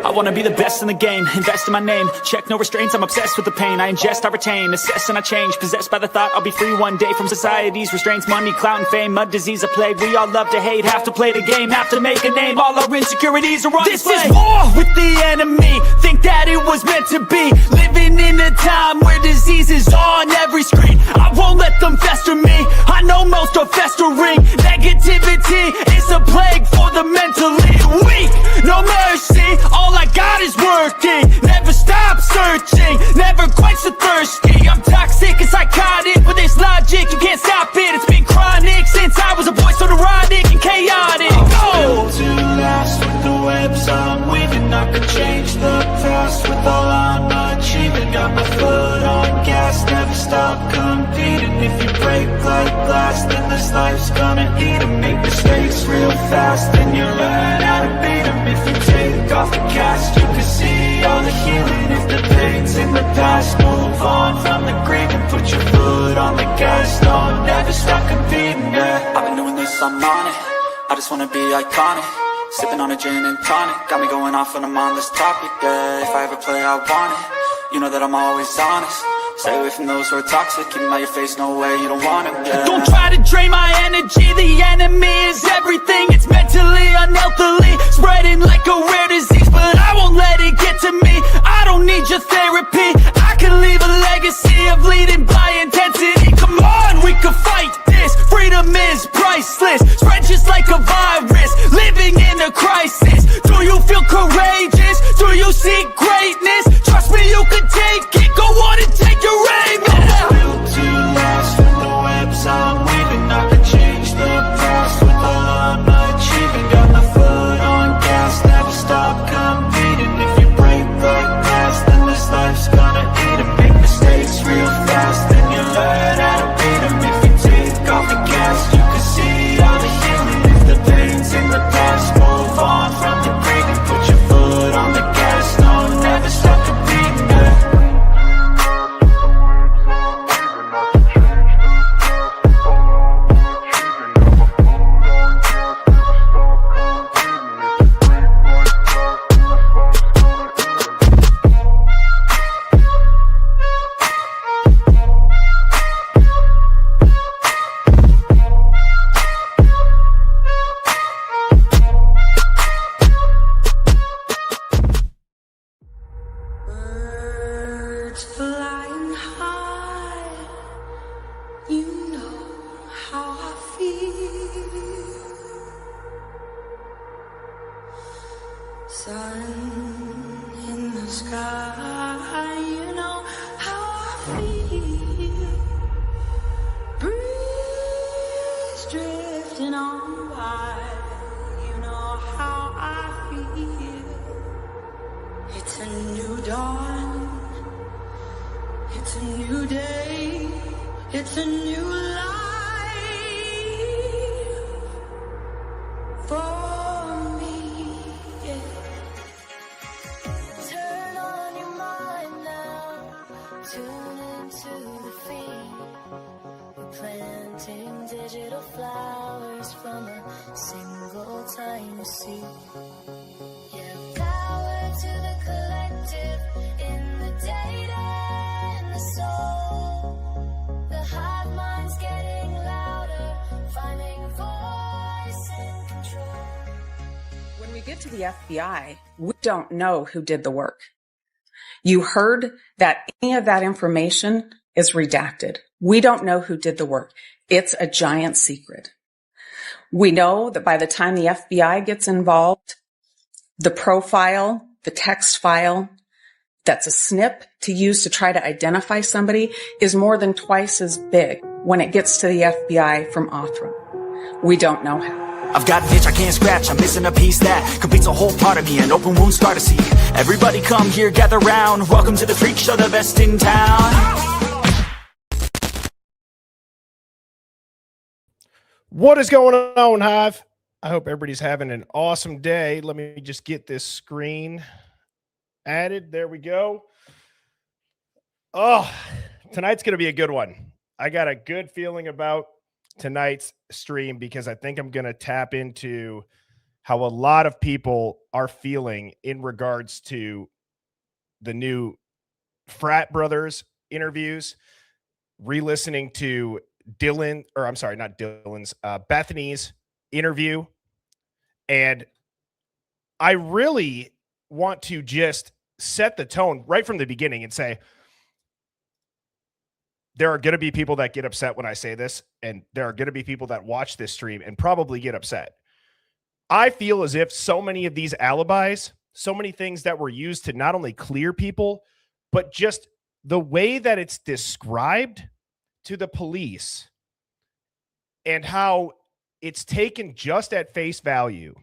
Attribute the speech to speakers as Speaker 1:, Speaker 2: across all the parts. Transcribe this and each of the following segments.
Speaker 1: I wanna be the best in the game, invest in my name. Check no restraints, I'm obsessed with the pain. I ingest, I retain, assess and I change. Possessed by the thought I'll be free one day from society's restraints. Money, clout and fame, mud, disease, a plague. We all love to hate, have to play the game, have to make a name. All our insecurities are on display. This is war with the enemy, think that it was meant to be. Living in a time where disease is on every screen. I won't let them fester me, I know most are festering. Negativity is a plague for the mentally weak. No mercy, all I got is working. Never stop searching, never quite so thirsty. I'm toxic and psychotic, with this logic you can't stop it. It's been chronic since I was a boy, so neurotic and chaotic.
Speaker 2: Built to last with the webs I'm weaving. I could change the past with all I'm achieving. Got my foot on gas, never stop competing. If you break like glass, then this life's gonna eat 'em. Make mistakes real fast, then you learn how to beat 'em. If you take off the cast, you can see all the healing. If the pain's in the past, move on from the grave and put your foot on the gas. No, never stop competing, yeah.
Speaker 1: I've been doing this, I'm on it. I just wanna be iconic. Sipping on a gin and tonic, got me going off when I'm on this topic, yeah. If I ever play, I want it. You know that I'm always honest. Stay away from those who are toxic. Keep them out your face, no way, you don't want it, yeah. Don't try to drain my energy. The enemy is everything. It's mentally, unhealthily, spreading like a rare disease. But I won't let it get to me. I don't need your therapy. I can leave a legacy of leading by intensity. Come on, we can fight this. Freedom is priceless. Spread just like a virus. Living in a crisis. Do you feel courageous? Do you seek greatness? Trust me, you can take it. Go on and take your aim. Yeah.
Speaker 2: Built to last with the webs I'm weaving. I could change the past with all I'm achieving. Got my foot on gas, never stop competing. If you break like glass, then this life's gonna eat 'em. Make mistakes real fast, then you learn how to beat 'em. If you take off the gas, you can see all the healing. If the pain's in the past, move on from the grave and put your foot on the gas. No, never stop competing, yeah.
Speaker 3: Birds flying high, you know how I feel. Sun in the sky, you know how I feel. Breeze drifting on by, you know how I feel. It's a new dawn, it's a new day, it's a new life for me, yeah.
Speaker 4: Turn on your mind now, tune into the feed. We're planting digital flowers from a single tiny seed. Yeah, power to the collective in the data and the soul. The hive mind's getting louder, finding voice and control.
Speaker 5: When we get to the FBI, we don't know who did the work. You heard that any of that information is redacted. We don't know who did the work. It's a giant secret. We know that by the time the FBI gets involved, the profile, the text file, that's a snip to use to try to identify somebody is more than twice as big when it gets to the FBI from Othram. We don't know how.
Speaker 1: I've got an itch I can't scratch, I'm missing a piece that completes a whole part of me, an open wound scar to see. Everybody come here, gather round, welcome to the freak show, the best in town.
Speaker 6: What is going on, Hive? I hope everybody's having an awesome day. Let me just get this screen added. There we go. Oh, tonight's going to be a good one. I got a good feeling about tonight's stream because I think I'm going to tap into how a lot of people are feeling in regards to the new Frat Brothers interviews, re-listening to Bethany's interview. And I really want to just set the tone right from the beginning and say, there are going to be people that get upset when I say this, and there are going to be people that watch this stream and probably get upset. I feel as if so many of these alibis, so many things that were used to not only clear people, but just the way that it's described to the police and how it's taken just at face value,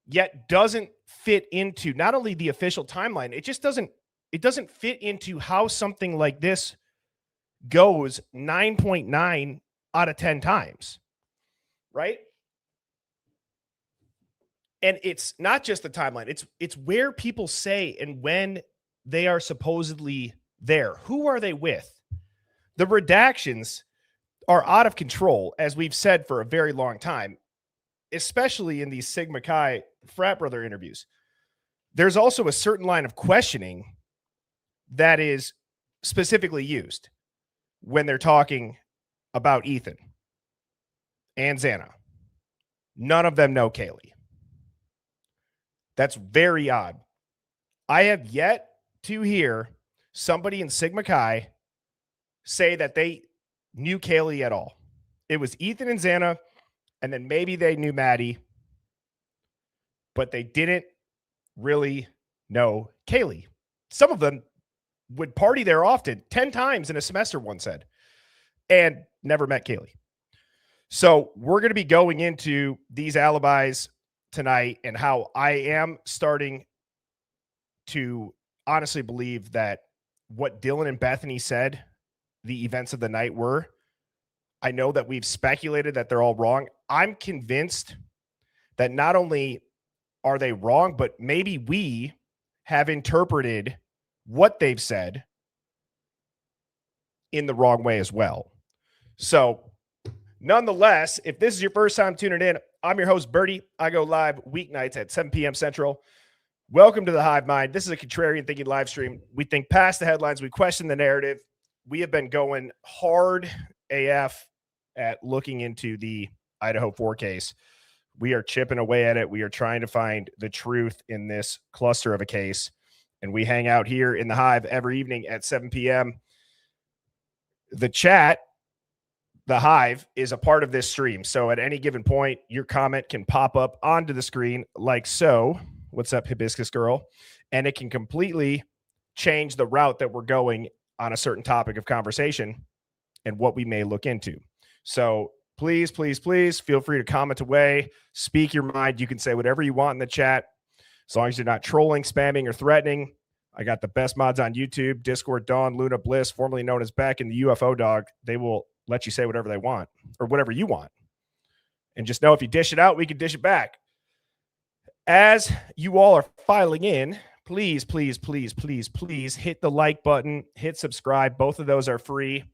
Speaker 6: yet doesn't fit into not only the official timeline, it doesn't fit into how something like this goes 9.9 out of 10 times, right? And it's not just the timeline. It's where people say and when they are supposedly there. Who are they with? The redactions are out of control, as we've said for a very long time, especially in these Sigma Chi frat brother interviews. There's also a certain line of questioning that is specifically used when they're talking about Ethan and Xana. None of them know Kaylee. That's very odd. I have yet to hear somebody in Sigma Chi say that they knew Kaylee at all. It was Ethan and Xana, and then maybe they knew Maddie, but they didn't really know Kaylee. Some of them would party there often, 10 times in a semester, one said, and never met Kaylee. So we're going to be going into these alibis tonight and how I am starting to honestly believe that what Dylan and Bethany said the events of the night were. I know that we've speculated that they're all wrong. I'm convinced that not only are they wrong, but maybe we have interpreted what they've said in the wrong way as well. So nonetheless, if this is your first time tuning in, I'm your host, Bertie. I go live weeknights at 7 p.m. Central. Welcome to the Hive Mind. This is a contrarian thinking live stream. We think past the headlines. We question the narrative. We have been going hard AF at looking into the Idaho 4 case. We are chipping away at it. We are trying to find the truth in this cluster of a case. And we hang out here in the Hive every evening at 7 p.m. The chat, the Hive, is a part of this stream. So at any given point, your comment can pop up onto the screen like so. What's up, Hibiscus Girl? And it can completely change the route that we're going on a certain topic of conversation and what we may look into. So please, please, please feel free to comment away, speak your mind. You can say whatever you want in the chat, as long as you're not trolling, spamming, or threatening. I got the best mods on YouTube, Discord, Dawn, Luna, Bliss, formerly known as Beck, and the UFO Dog. They will let you say whatever they want or whatever you want. And just know if you dish it out, we can dish it back. As you all are filing in, please, please, please, please, please hit the like button, hit subscribe. Both of those are free.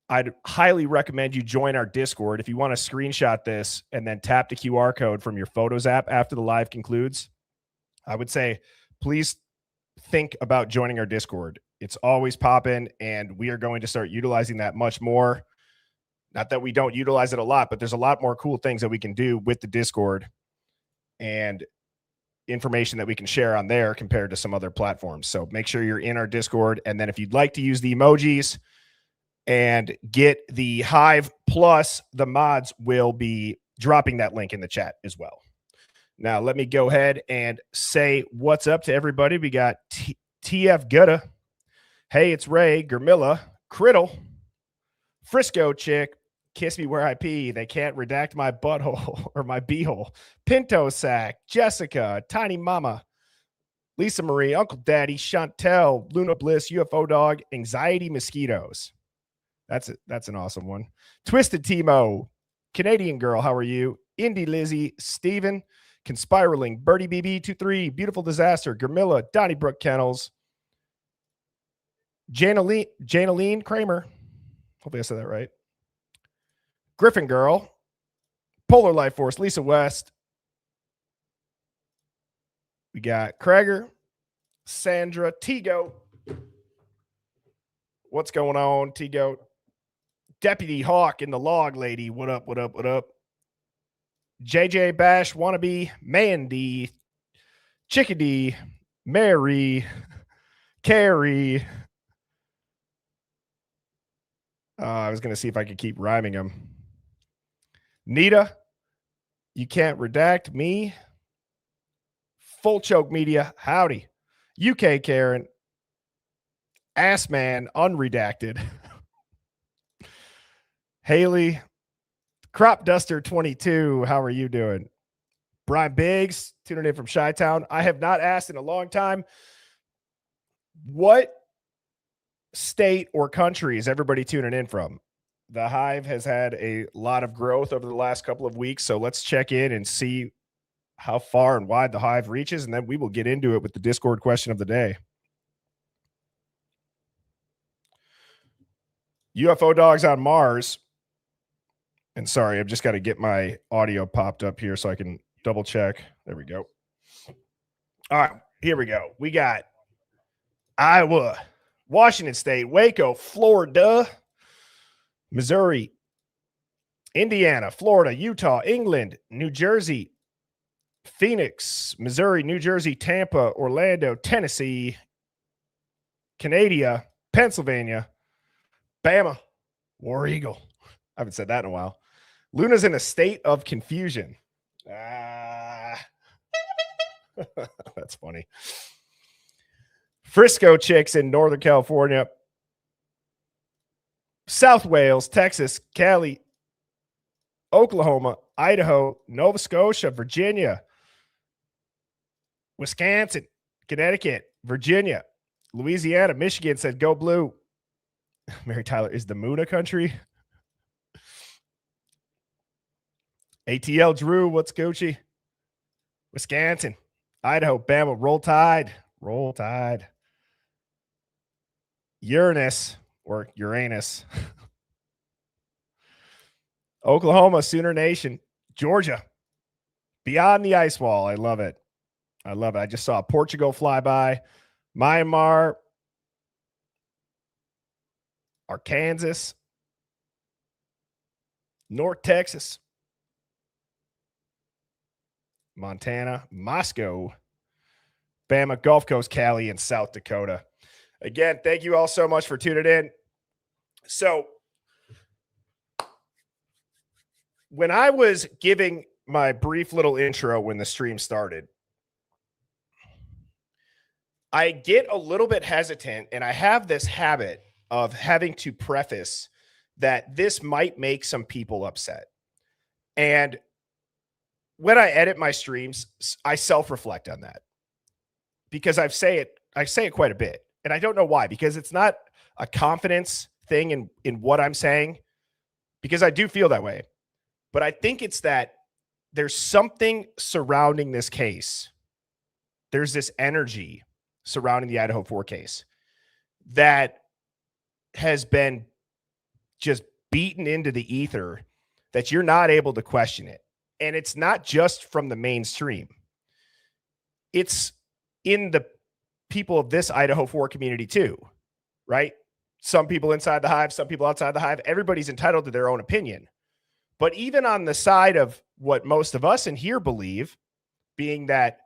Speaker 6: I'd highly recommend you join our Discord. If you want to screenshot this and then tap the QR code from your Photos app after the live concludes, I would say, please think about joining our Discord. It's always popping, and we are going to start utilizing that much more. Not that we don't utilize it a lot, but there's a lot more cool things that we can do with the Discord and information that we can share on there compared to some other platforms. So make sure you're in our Discord. And then if you'd like to use the emojis and get the Hive Plus, the mods will be dropping that link in the chat as well. Now, let me go ahead and say what's up to everybody. We got TF Gutta. Hey, it's Ray, Germilla, Criddle, Frisco Chick, Kiss Me Where I Pee. They can't redact my butthole or my beehole. Pinto Sack, Jessica, Tiny Mama, Lisa Marie, Uncle Daddy, Chantel, Luna Bliss, UFO Dog, Anxiety Mosquitoes. That's an awesome one. Twisted Timo, Canadian Girl, how are you? Indy Lizzie, Steven, Conspiraling, Birdie BB23, Beautiful Disaster, Gramilla, Donnybrook Kennels, Janaline Kramer. Hopefully I said that right. Griffin Girl, Polar Life Force, Lisa West. We got Krager, Sandra, T-Goat. What's going on, T-Goat? Deputy Hawk in the Log Lady. What up, what up, what up? JJ Bash, Wannabe, Mandy, Chickadee, Mary, Carrie. I was going to see if I could keep rhyming them. Nita, you can't redact me. Full Choke Media, howdy. UK Karen, Assman, unredacted. Haley, Crop Duster 22, how are you doing? Brian Biggs, tuning in from Chi-Town. I have not asked in a long time, what state or country is everybody tuning in from? The Hive has had a lot of growth over the last couple of weeks, so let's check in and see how far and wide the Hive reaches, and then we will get into it with the Discord question of the day. UFO Dogs on Mars. And sorry, I've just got to get my audio popped up here so I can double check. There we go. All right, here we go. We got Iowa, Washington State, Waco, Florida, Missouri, Indiana, Florida, Utah, England, New Jersey, Phoenix, Missouri, New Jersey, Tampa, Orlando, Tennessee, Canada, Pennsylvania, Bama, War Eagle. I haven't said that in a while. Luna's in a state of confusion. That's funny. Frisco chicks in Northern California, South Wales, Texas, Cali, Oklahoma, Idaho, Nova Scotia, Virginia, Wisconsin, Connecticut, Virginia, Louisiana, Michigan said go blue. Mary Tyler, is the moon a country? ATL Drew, what's Gucci? Wisconsin, Idaho, Bama, roll tide. Roll tide. Uranus or Uranus. Oklahoma, Sooner Nation. Georgia, beyond the ice wall. I love it. I love it. I just saw Portugal fly by. Myanmar, Arkansas, North Texas, Montana, Moscow, Bama, Gulf Coast, Cali, and South Dakota. Again, thank you all so much for tuning in. So when I was giving my brief little intro when the stream started, I get a little bit hesitant, and I have this habit of having to preface that this might make some people upset. And when I edit my streams, I self-reflect on that because I say it quite a bit. And I don't know why, because it's not a confidence thing in what I'm saying, because I do feel that way. But I think it's that there's something surrounding this case. There's this energy surrounding the Idaho 4 case that has been just beaten into the ether that you're not able to question it. And it's not just from the mainstream. It's in the people of this Idaho 4 community too, right? Some people inside the Hive, some people outside the Hive. Everybody's entitled to their own opinion. But even on the side of what most of us in here believe, being that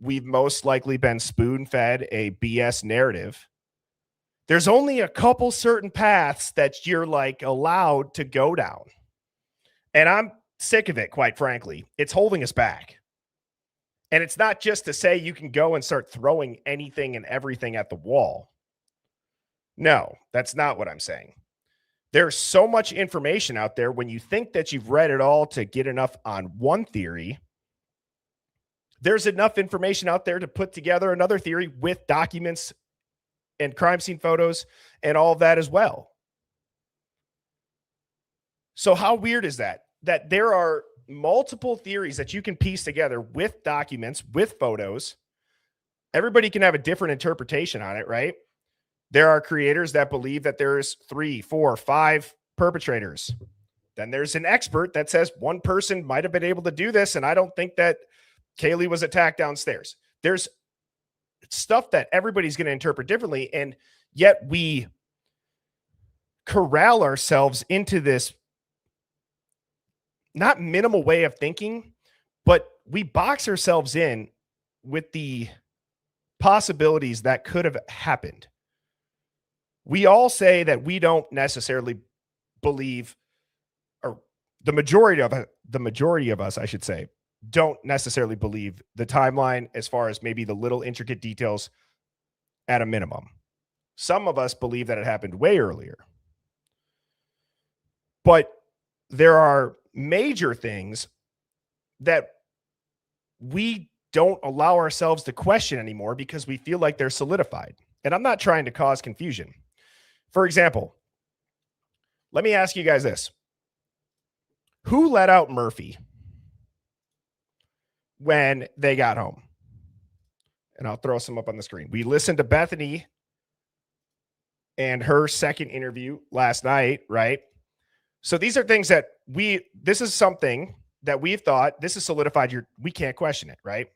Speaker 6: we've most likely been spoon-fed a BS narrative, there's only a couple certain paths that you're like allowed to go down. And I'm sick of it, quite frankly. It's holding us back. And it's not just to say you can go and start throwing anything and everything at the wall. No, that's not what I'm saying. There's so much information out there. When you think that you've read it all to get enough on one theory, there's enough information out there to put together another theory with documents and crime scene photos and all of that as well. So how weird is that? That there are multiple theories that you can piece together with documents, with photos. Everybody can have a different interpretation on it, right? There are creators that believe that there's 3, 4, 5 perpetrators. Then there's an expert that says one person might have been able to do this, and I don't think that Kaylee was attacked downstairs. There's stuff that everybody's going to interpret differently, and yet we corral ourselves into this not minimal way of thinking, but we box ourselves in with the possibilities that could have happened. We all say that we don't necessarily believe, or the majority of us, I should say, don't necessarily believe the timeline as far as maybe the little intricate details at a minimum. Some of us believe that it happened way earlier. But there are major things that we don't allow ourselves to question anymore because we feel like they're solidified. And I'm not trying to cause confusion. For example, let me ask you guys this. Who let out Murphy when they got home? And I'll throw some up on the screen. We listened to Bethany and her second interview last night, right? So these are things that this is something that we've thought, this is solidified. We can't question it, right?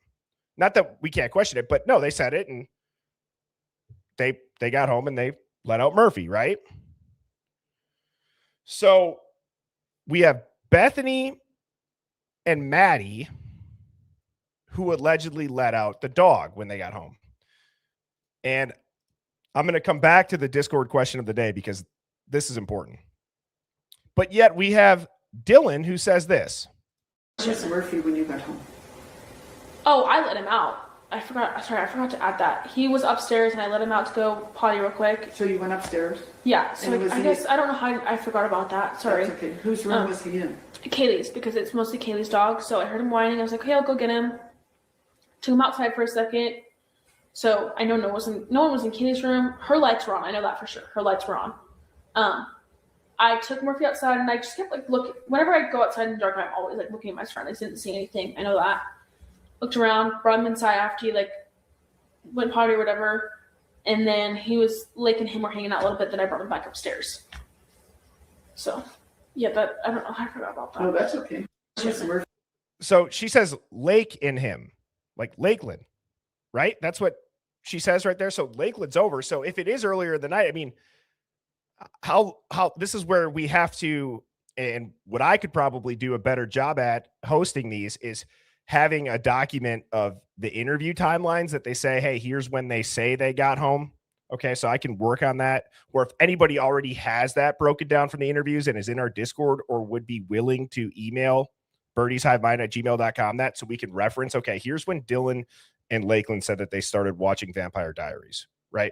Speaker 6: Not that we can't question it, but no, they said it and they got home and they let out Murphy, right? So we have Bethany and Maddie who allegedly let out the dog when they got home. And I'm going to come back to the Discord question of the day because this is important. But yet we have Dylan who says this.
Speaker 7: Where's Murphy when you got home?
Speaker 8: Oh, I let him out. I forgot to add that. He was upstairs and I let him out to go potty real quick.
Speaker 7: So you went upstairs?
Speaker 8: Yeah, so I guess, I don't know how I forgot about that. Sorry.
Speaker 7: That's okay. Whose room was he in?
Speaker 8: Kaylee's, because it's mostly Kaylee's dog. So I heard him whining. I was like, okay, I'll go get him. Took him outside for a second. So I know no one was in Kaylee's room. Her lights were on. I know that for sure. Her lights were on. I took Murphy outside and I just kept looking. Whenever I go outside in the dark, I'm always looking at my surroundings. Didn't see anything. I know that. Looked around, brought him inside after he went potty or whatever. And then he was Lake and him were hanging out a little bit. Then I brought him back upstairs. So yeah, I don't know. I forgot about that.
Speaker 7: Oh, that's okay.
Speaker 6: So she says Lake in him, like Lakeland, right? That's what she says right there. So Lakeland's over. So if it is earlier in the night, I mean, how this is where we have to, and what I could probably do a better job at hosting these is having a document of the interview timelines that they say, hey, here's when they say they got home. Okay, so I can work on that. Or if anybody already has that broken down from the interviews and is in our Discord or would be willing to email birdieshivemind@gmail.com that so we can reference, okay, here's when Dylan and Lakeland said that they started watching Vampire Diaries, right?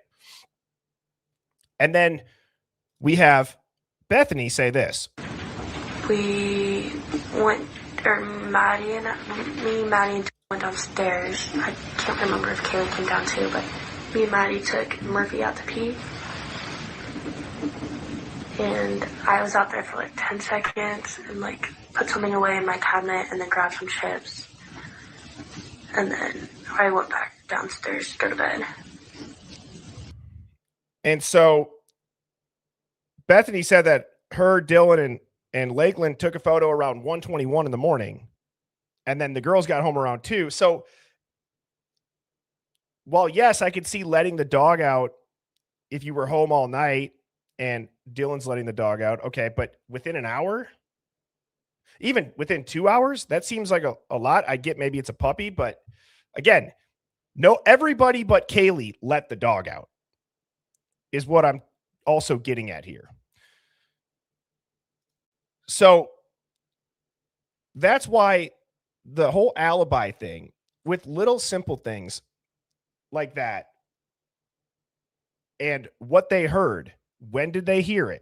Speaker 6: And then we have Bethany say this.
Speaker 9: We went, or Maddie and Maddie went downstairs. I can't remember if Kaylee came down too, but me and Maddie took Murphy out to pee. And I was out there for 10 seconds and put something away in my cabinet and then grabbed some chips. And then I went back downstairs to go to bed.
Speaker 6: And so Bethany said that her, Dylan, and Lakeland took a photo around 1:21 in the morning. And then the girls got home around 2. So while, yes, I could see letting the dog out if you were home all night and Dylan's letting the dog out. Okay, but within an hour? Even within 2 hours? That seems like a lot. I get maybe it's a puppy, but again, no, everybody but Kaylee let the dog out is what I'm also getting at here. So that's why the whole alibi thing with little simple things like that and what they heard, when did they hear it?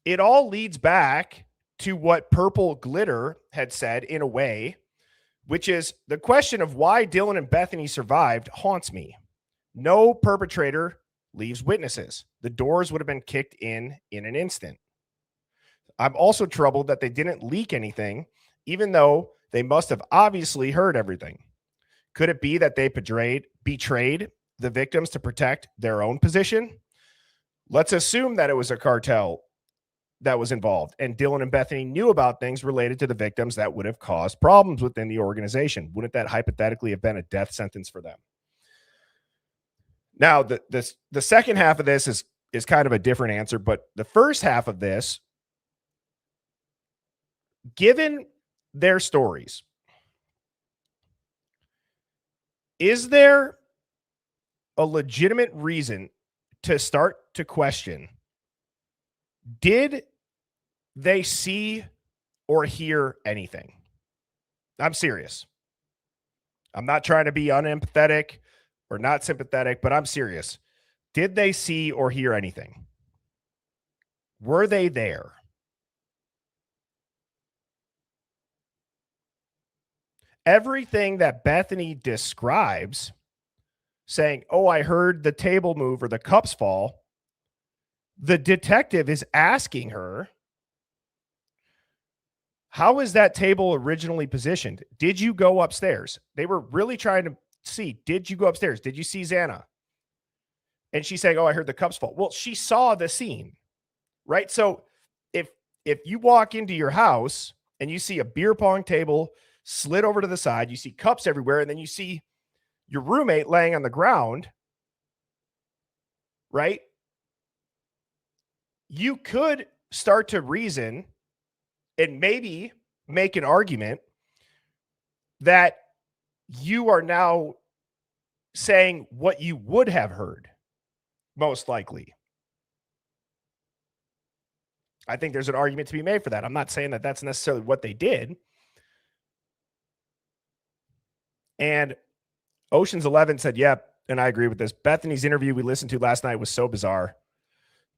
Speaker 6: It all leads back to what Purple Glitter had said in a way, which is the question of why Dylan and Bethany survived haunts me. No perpetrator leaves witnesses. The doors would have been kicked in an instant. I'm also troubled that they didn't leak anything, even though they must have obviously heard everything. Could it be that they betrayed the victims to protect their own position? Let's assume that it was a cartel that was involved and Dylan and Bethany knew about things related to the victims that would have caused problems within the organization. Wouldn't that hypothetically have been a death sentence for them? Now, the second half of this is kind of a different answer, but the first half of this, given their stories, is there a legitimate reason to start to question, did they see or hear anything? I'm serious. I'm not trying to be unempathetic or not sympathetic, but I'm serious. Did they see or hear anything? Were they there? Everything that Bethany describes, saying, oh, I heard the table move or the cups fall, the detective is asking her, how is that table originally positioned? Did you go upstairs? They were really trying to see, did you go upstairs? Did you see Xana? And she's saying, oh, I heard the cups fall. Well, she saw the scene, right? So if you walk into your house and you see a beer pong table slid over to the side, you see cups everywhere, and then you see your roommate laying on the ground, right? You could start to reason and maybe make an argument that you are now saying what you would have heard, most likely. I think there's an argument to be made for that. I'm not saying that that's necessarily what they did. And Ocean's 11 said, yep, and I agree with this. Bethany's interview we listened to last night was so bizarre.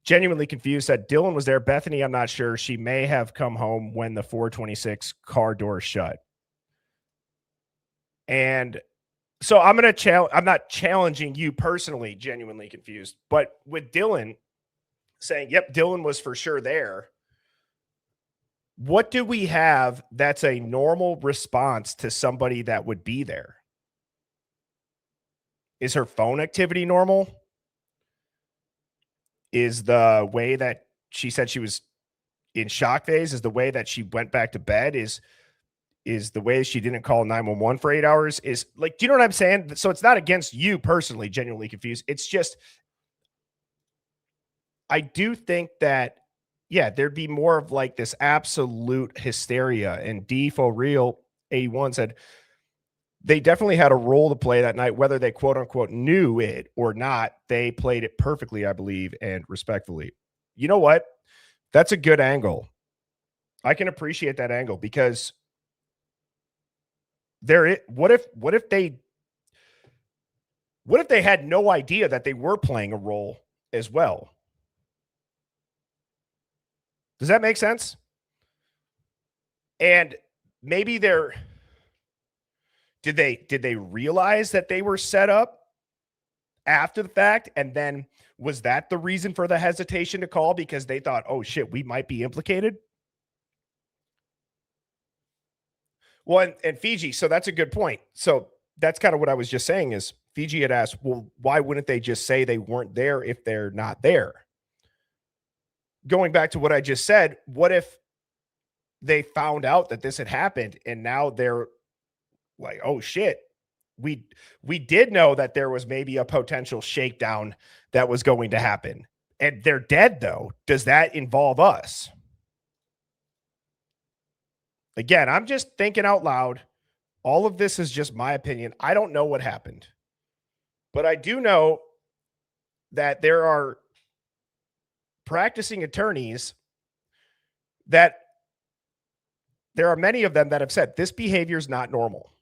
Speaker 6: Genuinely confused. Said Dylan was there. Bethany, I'm not sure. She may have come home when the 426 car door shut. And so I'm going to I'm not challenging you personally, genuinely confused, but with Dylan saying, yep, Dylan was for sure there. What do we have that's a normal response to somebody that would be there? Is her phone activity normal? Is the way that she said she was in shock phase, is the way that she went back to bed, is the way she didn't call 911 for 8 hours, is like, do you know what I'm saying? So it's not against you personally, genuinely confused. It's just, I do think that, yeah, there'd be more of like this absolute hysteria. And D for real 81 said they definitely had a role to play that night, whether they quote unquote knew it or not. They played it perfectly, I believe, and respectfully. You know what? That's a good angle. I can appreciate that angle because what if they had no idea that they were playing a role as well? Does that make sense? And maybe did they realize that they were set up after the fact? And then was that the reason for the hesitation to call, because they thought, oh shit, we might be implicated? Well, and Fiji, so that's a good point. So that's kind of what I was just saying is Fiji had asked, well, why wouldn't they just say they weren't there if they're not there? Going back to what I just said, what if they found out that this had happened and now they're like, oh shit, we did know that there was maybe a potential shakedown that was going to happen and they're dead though. Does that involve us? Again, I'm just thinking out loud. All of this is just my opinion. I don't know what happened, but I do know that there are practicing attorneys that there are many of them that have said this behavior is not normal.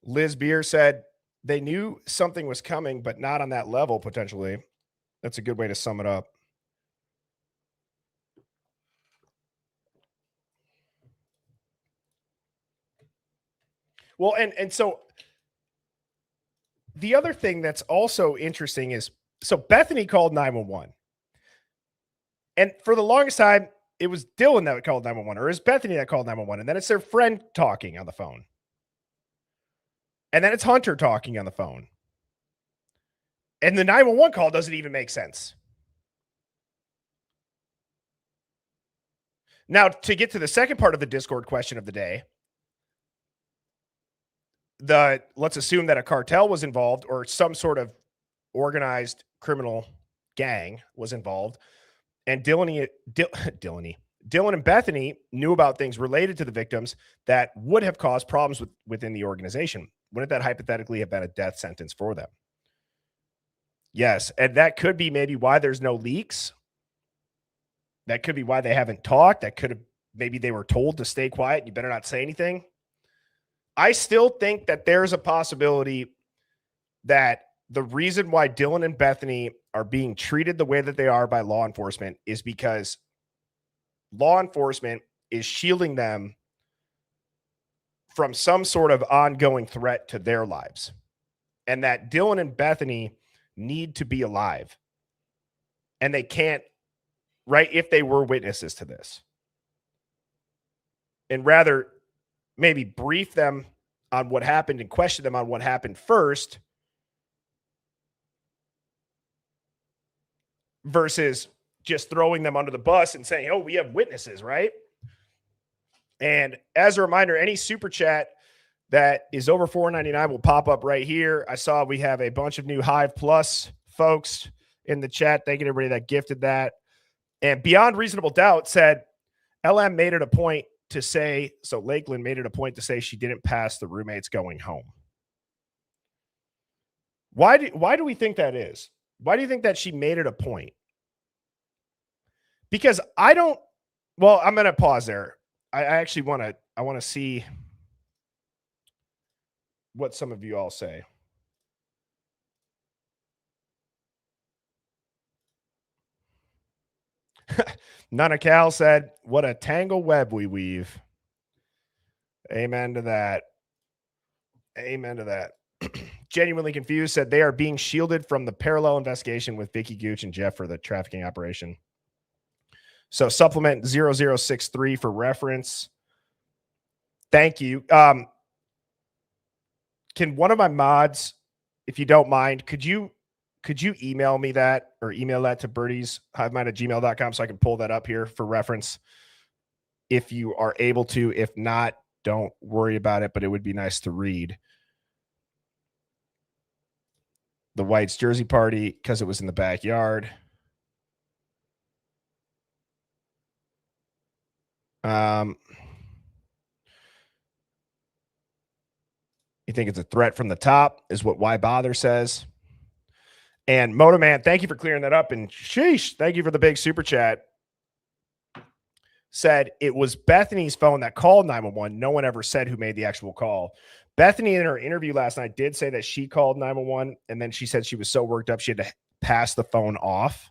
Speaker 6: Liz Beer said they knew something was coming, but not on that level potentially. That's a good way to sum it up. Well, and so the other thing that's also interesting is, so Bethany called 911. And for the longest time, it was Dylan that called 911, or it was Bethany that called 911. And then it's their friend talking on the phone. And then it's Hunter talking on the phone. And the 911 call doesn't even make sense. Now, to get to the second part of the Discord question of the day, let's assume that a cartel was involved or some sort of organized criminal gang was involved, and Dylan and Bethany knew about things related to the victims that would have caused problems within the organization. Wouldn't that hypothetically have been a death sentence for them? Yes, and that could be maybe why there's no leaks. That could be why they haven't talked. That could have, maybe they were told to stay quiet. You better not say anything. I still think that there's a possibility that the reason why Dylan and Bethany are being treated the way that they are by law enforcement is because law enforcement is shielding them from some sort of ongoing threat to their lives. And that Dylan and Bethany need to be alive. And they can't, right, if they were witnesses to this. And rather maybe brief them on what happened and question them on what happened first versus just throwing them under the bus and saying, oh, we have witnesses, right? And as a reminder, any super chat that is over $4.99 will pop up right here. I saw we have a bunch of new Hive Plus folks in the chat. Thank you to everybody that gifted that. And Beyond Reasonable Doubt said, LM made it a point to say, so Lakeland made it a point to say she didn't pass the roommates going home. Why do we think that is? Why do you think that she made it a point? Because I'm going to pause there. I actually want to see what some of you all say. Nana Cal said, what a tangle web we weave. Amen to that. Amen to that. Genuinely Confused said they are being shielded from the parallel investigation with Vicky Gooch and Jeff for the trafficking operation. So supplement 0063 for reference. Thank you. Can one of my mods, if you don't mind, could you email me that or email that to birdieshivemind@gmail.com so I can pull that up here for reference if you are able to. If not, don't worry about it, but it would be nice to read. The Whites jersey party because it was in the backyard. You think it's a threat from the top is what Why Bother says. And Moto Man, thank you for clearing that up. And sheesh, thank you for the big super chat. Said it was Bethany's phone that called 911. No one ever said who made the actual call. Bethany in her interview last night did say that she called 911, and then she said she was so worked up she had to pass the phone off.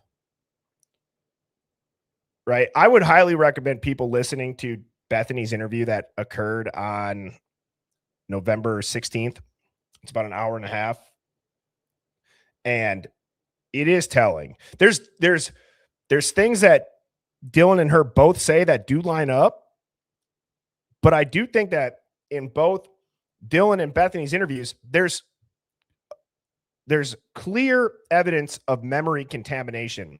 Speaker 6: Right? I would highly recommend people listening to Bethany's interview that occurred on November 16th. It's about an hour and a half. And it is telling. There's things that Dylan and her both say that do line up. But I do think that in both Dylan and Bethany's interviews, there's clear evidence of memory contamination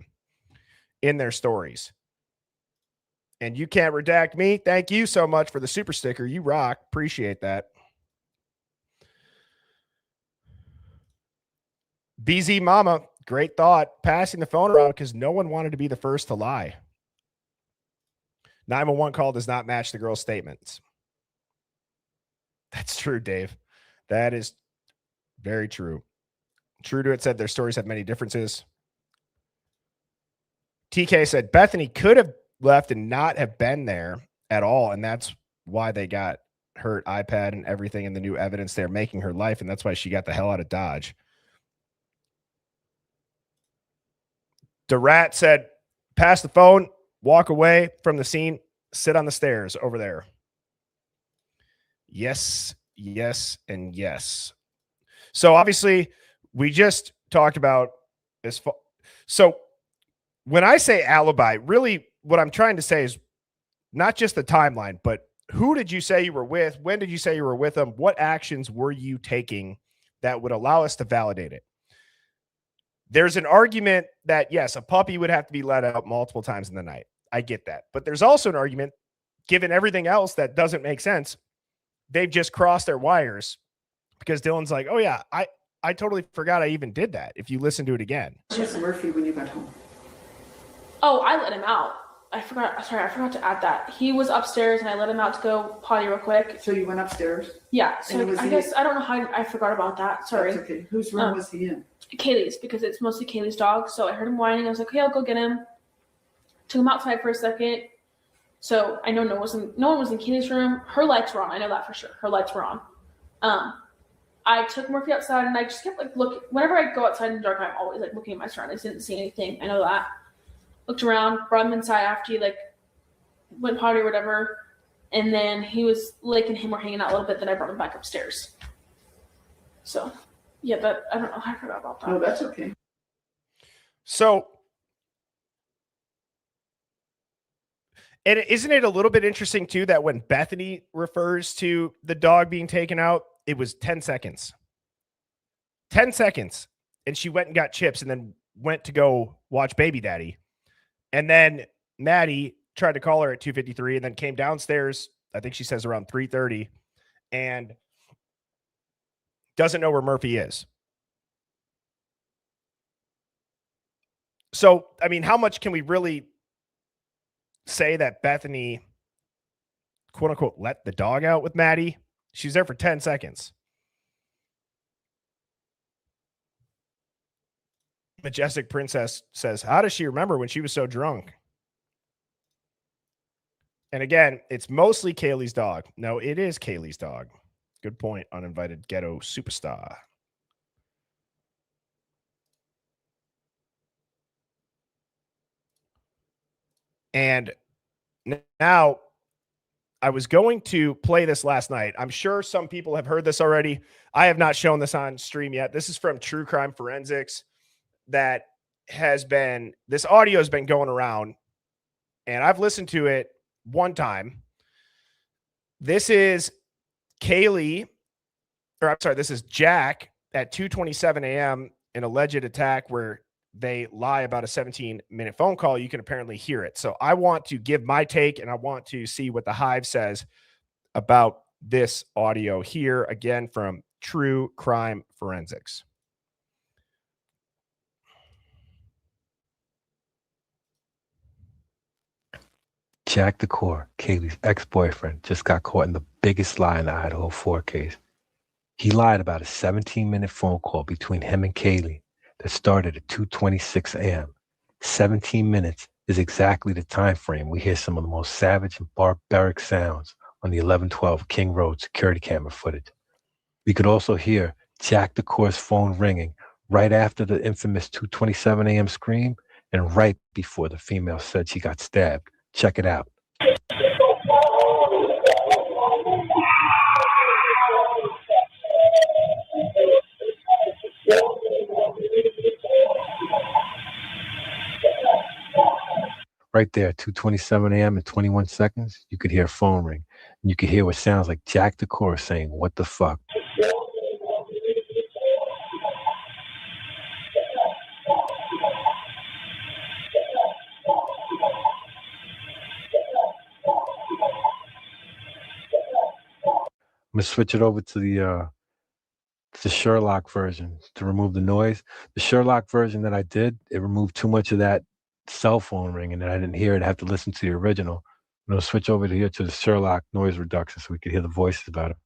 Speaker 6: in their stories. And you can't redact me. Thank you so much for the super sticker. You rock. Appreciate that. BZ Mama, great thought. Passing the phone around because no one wanted to be the first to lie. 911 call does not match the girl's statements. That's true, Dave. That is very true. True to it said their stories have many differences. TK said Bethany could have left and not have been there at all, and that's why they got her iPad and everything and the new evidence they're making her life, and that's why she got the hell out of Dodge. DeRat said, pass the phone, walk away from the scene, sit on the stairs over there. Yes, yes, and yes. So obviously, we just talked about this. So when I say alibi, really what I'm trying to say is not just the timeline, but who did you say you were with? When did you say you were with them? What actions were you taking that would allow us to validate it? There's an argument that, yes, a puppy would have to be let out multiple times in the night. I get that. But there's also an argument, given everything else that doesn't make sense, they've just crossed their wires because Dylan's like, oh, yeah, I totally forgot I even did that. If you listen to it again.
Speaker 7: Where's Murphy when you got home?
Speaker 8: Oh, I let him out. I forgot to add that. He was upstairs and I let him out to go potty real quick.
Speaker 7: So you went upstairs?
Speaker 8: Yeah. So I guess I don't know how I forgot about that. Sorry.
Speaker 7: That's okay. Whose room was he in?
Speaker 8: Kaylee's, because it's mostly Kaylee's dog. So I heard him whining. I was like, okay, I'll go get him. Took him outside for a second. So I know no one was in Kaylee's room. Her lights were on. I know that for sure. Her lights were on. I took Murphy outside and I just kept like looking. Whenever I go outside in the dark, I'm always like looking at my surroundings. Didn't see anything. I know that. Looked around, brought him inside after he like went potty or whatever, and then he was Lake and him were hanging out a little bit. Then I brought him back upstairs. So, yeah, but I don't know. I forgot about that.
Speaker 7: Oh, that's okay.
Speaker 6: So, and isn't it a little bit interesting too that when Bethany refers to the dog being taken out, it was 10 seconds. 10 seconds, and she went and got chips, and then went to go watch Baby Daddy. And then Maddie tried to call her at 2:53 and then came downstairs, I think she says around 3:30, and doesn't know where Murphy is. So, I mean, how much can we really say that Bethany, quote unquote, let the dog out with Maddie? She's there for 10 seconds. Majestic Princess says, how does she remember when she was so drunk? And again, it's mostly Kaylee's dog. No, it is Kaylee's dog. Good point, uninvited ghetto superstar. And now I was going to play this last night. I'm sure some people have heard this already. I have not shown this on stream yet. This is from True Crime Forensics. That has been, this audio has been going around, and I've listened to it one time. This is Kaylee, or I'm sorry, this is Jack at 2:27 a.m. an alleged attack where they lie about a 17-minute phone call. You can apparently hear it. So I want to give my take, and I want to see what the Hive says about this audio here, again, from True Crime Forensics.
Speaker 10: Jack DeCore, Kaylee's ex-boyfriend, just got caught in the biggest lie in the Idaho 4 case. He lied about a 17-minute phone call between him and Kaylee that started at 2:26 a.m. 17 minutes is exactly the time frame we hear some of the most savage and barbaric sounds on the 1112 King Road security camera footage. We could also hear Jack DeCore's phone ringing right after the infamous 2:27 a.m. scream and right before the female said she got stabbed. Check it out. Right there, 2:27 a.m. and 21 seconds, you could hear a phone ring. And you could hear what sounds like Jack DeCore saying, "What the fuck?" I'm gonna switch it over to the Sherlock version to remove the noise. The Sherlock version that I did, it removed too much of that cell phone ring, and then I didn't hear it. I have to listen to the original. I'm gonna switch over to here to the Sherlock noise reduction so we could hear the voices about it.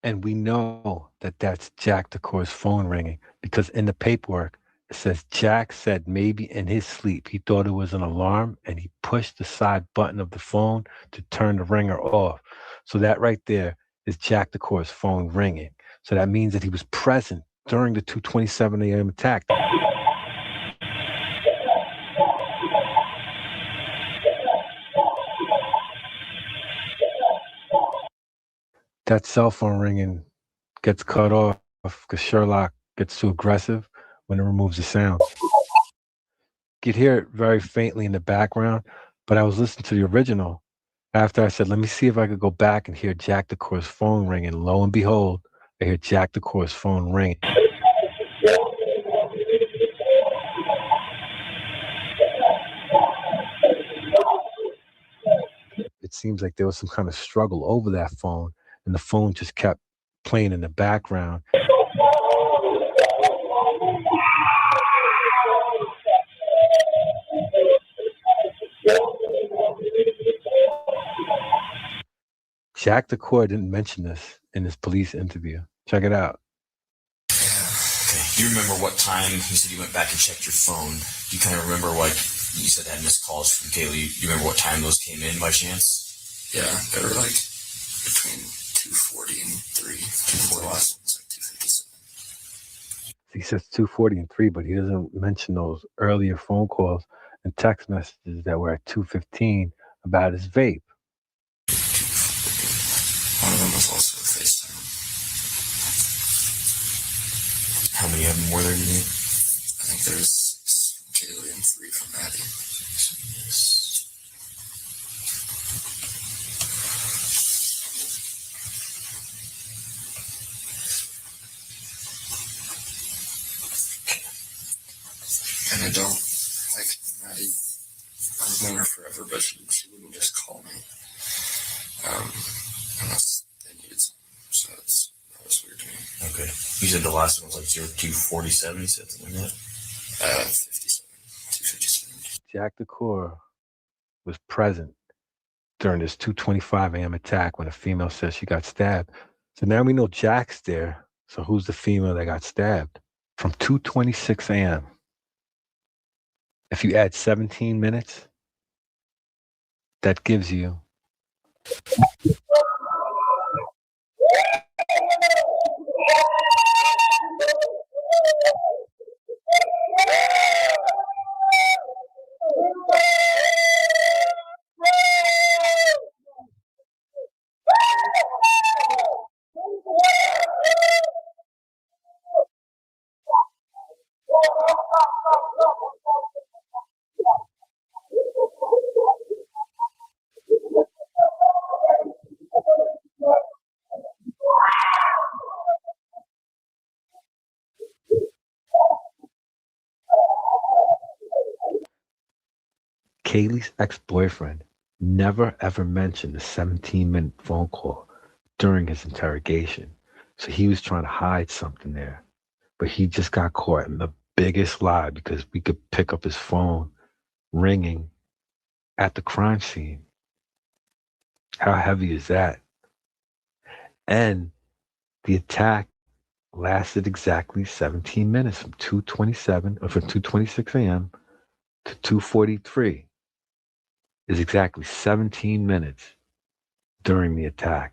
Speaker 10: And we know that that's Jack DeCore's phone ringing because in the paperwork, it says Jack said maybe in his sleep he thought it was an alarm and he pushed the side button of the phone to turn the ringer off. So that right there is Jack DeCore's phone ringing. So that means that he was present during the 2:27 a.m. attack. That cell phone ringing gets cut off because Sherlock gets too aggressive when it removes the sound. You could hear it very faintly in the background, but I was listening to the original. After I said, let me see if I could go back and hear Jack DeCour's phone ring, and lo and behold, I hear Jack DeCour's phone ring. It seems like there was some kind of struggle over that phone, and the phone just kept playing in the background. Jack DeCour didn't mention this in his police interview. Check it out.
Speaker 11: Okay. Do you remember what time you said you went back and checked your phone? Do you kind of remember what you said had missed calls from Kaylee? Do you remember what time those came in by chance?
Speaker 12: Yeah, they were like between 2:40 and 3. 2:40. The last one was like 2:57.
Speaker 10: He says 2:40 and 3, but he doesn't mention those earlier phone calls and text messages that were at 2:15 about his vape.
Speaker 12: One of them was also a FaceTime.
Speaker 11: How many of them were there, you think?
Speaker 12: I think there's 6 from Kaylee and 3 from Maddie. And I don't, like, Maddie, I've known her forever, but she wouldn't just call me. Unless they needed something. So that was weird to me.
Speaker 11: Okay. You said the last one was like 0247, you said something like that?
Speaker 12: 57. 257.
Speaker 10: Jack DeCour was present during this 2:25 a.m. attack when a female says she got stabbed. So now we know Jack's there. So who's the female that got stabbed? From 2:26 a.m. If you add 17 minutes, that gives you Kaylee's ex-boyfriend never ever mentioned the 17-minute phone call during his interrogation. So he was trying to hide something there. But he just got caught in the biggest lie because we could pick up his phone ringing at the crime scene. How heavy is that? And the attack lasted exactly 17 minutes from 2:26 a.m. to 2:43. Is exactly 17 minutes during the attack.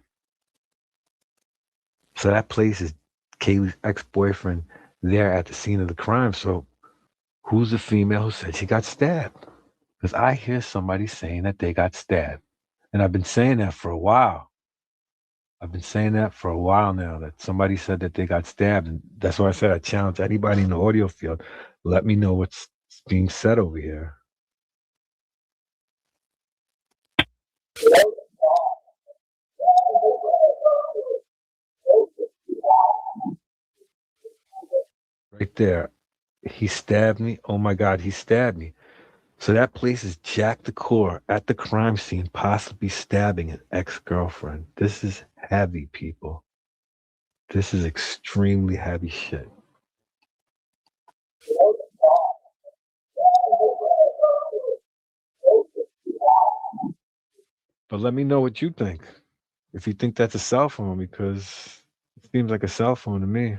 Speaker 10: So that places Kaylee's ex-boyfriend there at the scene of the crime. So who's the female who said she got stabbed? Because I hear somebody saying that they got stabbed. And I've been saying that for a while. I've been saying that for a while now, that somebody said that they got stabbed. And that's why I said I challenge anybody in the audio field. Let me know what's being said over here. Right there. He stabbed me. Oh my God, he stabbed me. So that places Jack DeCour at the crime scene, possibly stabbing an ex-girlfriend. This is heavy, people. This is extremely heavy shit. But let me know what you think. If you think that's a cell phone, because it seems like a cell phone to me.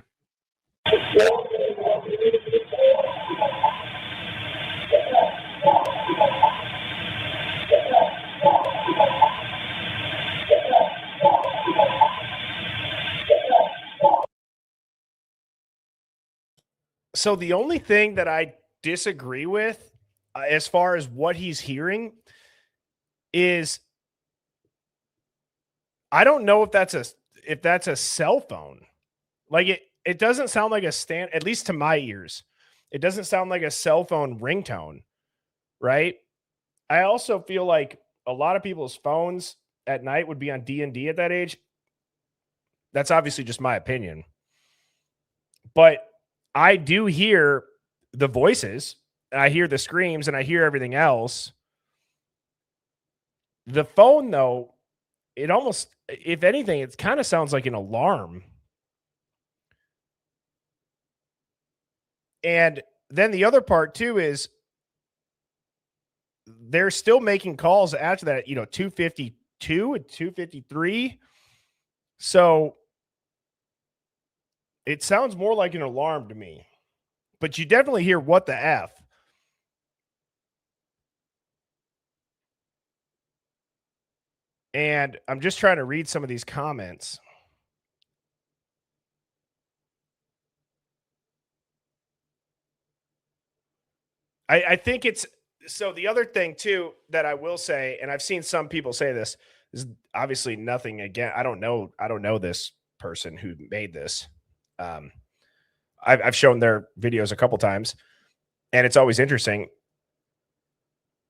Speaker 6: So the only thing that I disagree with as far as what he's hearing is I don't know if that's a cell phone. Like it doesn't sound like at least to my ears, it doesn't sound like a cell phone ringtone, right? I also feel like a lot of people's phones at night would be on D&D at that age. That's obviously just my opinion. But I do hear the voices, and I hear the screams, and I hear everything else. The phone, though, it almost, if anything, it kind of sounds like an alarm. And then the other part, too, is they're still making calls after that, 252 and 253. So it sounds more like an alarm to me. But you definitely hear what the F. And I'm just trying to read some of these comments. I think it's so the other thing too that I will say, and I've seen some people say this, is obviously nothing again. I don't know this person who made this. I've shown their videos a couple times, and it's always interesting.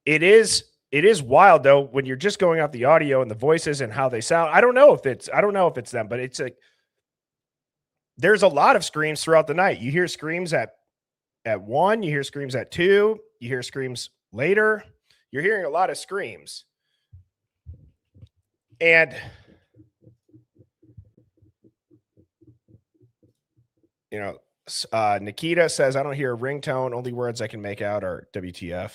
Speaker 6: It is wild though when you're just going off the audio and the voices and how they sound. I don't know if it's them, but it's like there's a lot of screams throughout the night. You hear screams at 1, you hear screams at 2, you hear screams later. You're hearing a lot of screams. And Nikita says, I don't hear a ringtone. Only words I can make out are WTF.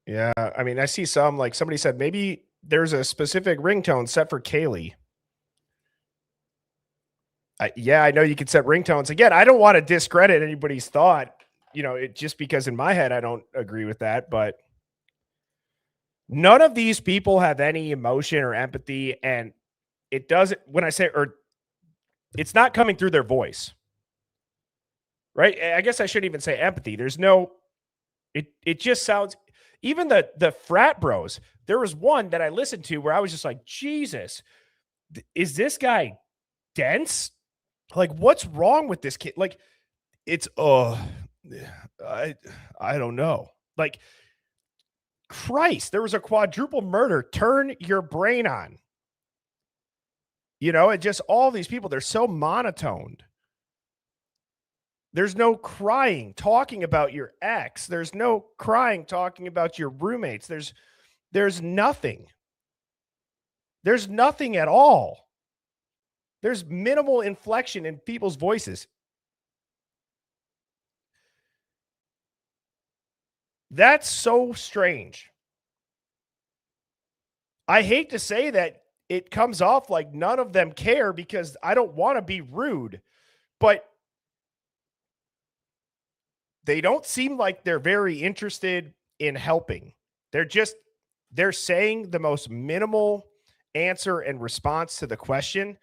Speaker 6: Yeah, I mean, I see some, like somebody said, maybe there's a specific ringtone set for Kaylee. I know you can set ringtones. Again, I don't want to discredit anybody's thought, just because in my head I don't agree with that, but none of these people have any emotion or empathy, and it doesn't, when I say, or it's not coming through their voice, right? I guess I shouldn't even say empathy. There's no, it just sounds, even the frat bros, there was one that I listened to where I was just like, Jesus, is this guy dense? Like, what's wrong with this kid? Like, it's, I don't know. Like, Christ, there was a quadruple murder. Turn your brain on. It just, all these people, they're so monotoned. There's no crying talking about your ex. There's no crying talking about your roommates. There's nothing. There's nothing at all. There's minimal inflection in people's voices. That's so strange. I hate to say that it comes off like none of them care because I don't want to be rude, but they don't seem like they're very interested in helping. They're saying the most minimal answer and response to the question.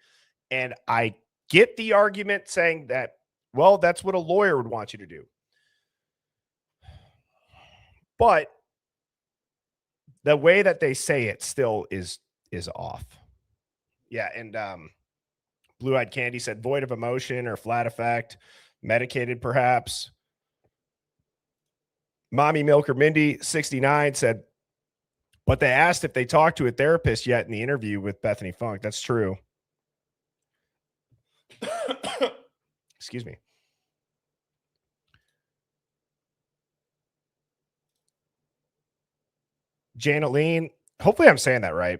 Speaker 6: And I get the argument saying that, well, that's what a lawyer would want you to do. But the way that they say it still is off. Yeah, and Blue-Eyed Candy said void of emotion or flat effect, medicated perhaps. Mommy Milker Mindy 69 said, but they asked if they talked to a therapist yet in the interview with Bethany Funk. That's true. Excuse me. Janet Lean, hopefully I'm saying that right.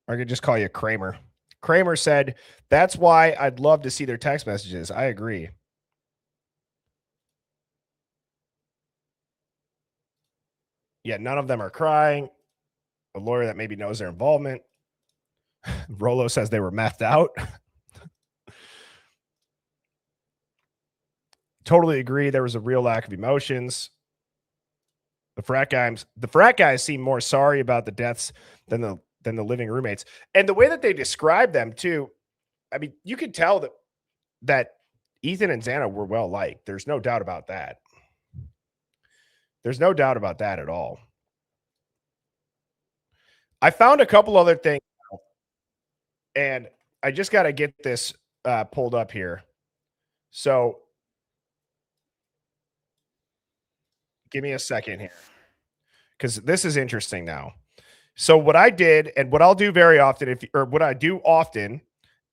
Speaker 6: I could just call you Kramer. Kramer said, that's why I'd love to see their text messages. I agree. Yeah, none of them are crying. A lawyer that maybe knows their involvement. Rolo says they were methed out. Totally agree. There was a real lack of emotions. The frat guys seem more sorry about the deaths than the living roommates. And the way that they describe them too, I mean, you could tell that Ethan and Xana were well liked. There's no doubt about that. There's no doubt about that at all. I found a couple other things, and I just got to get this pulled up here. So give me a second here, because this is interesting now. So what I did, and what I'll do very often, what I do often,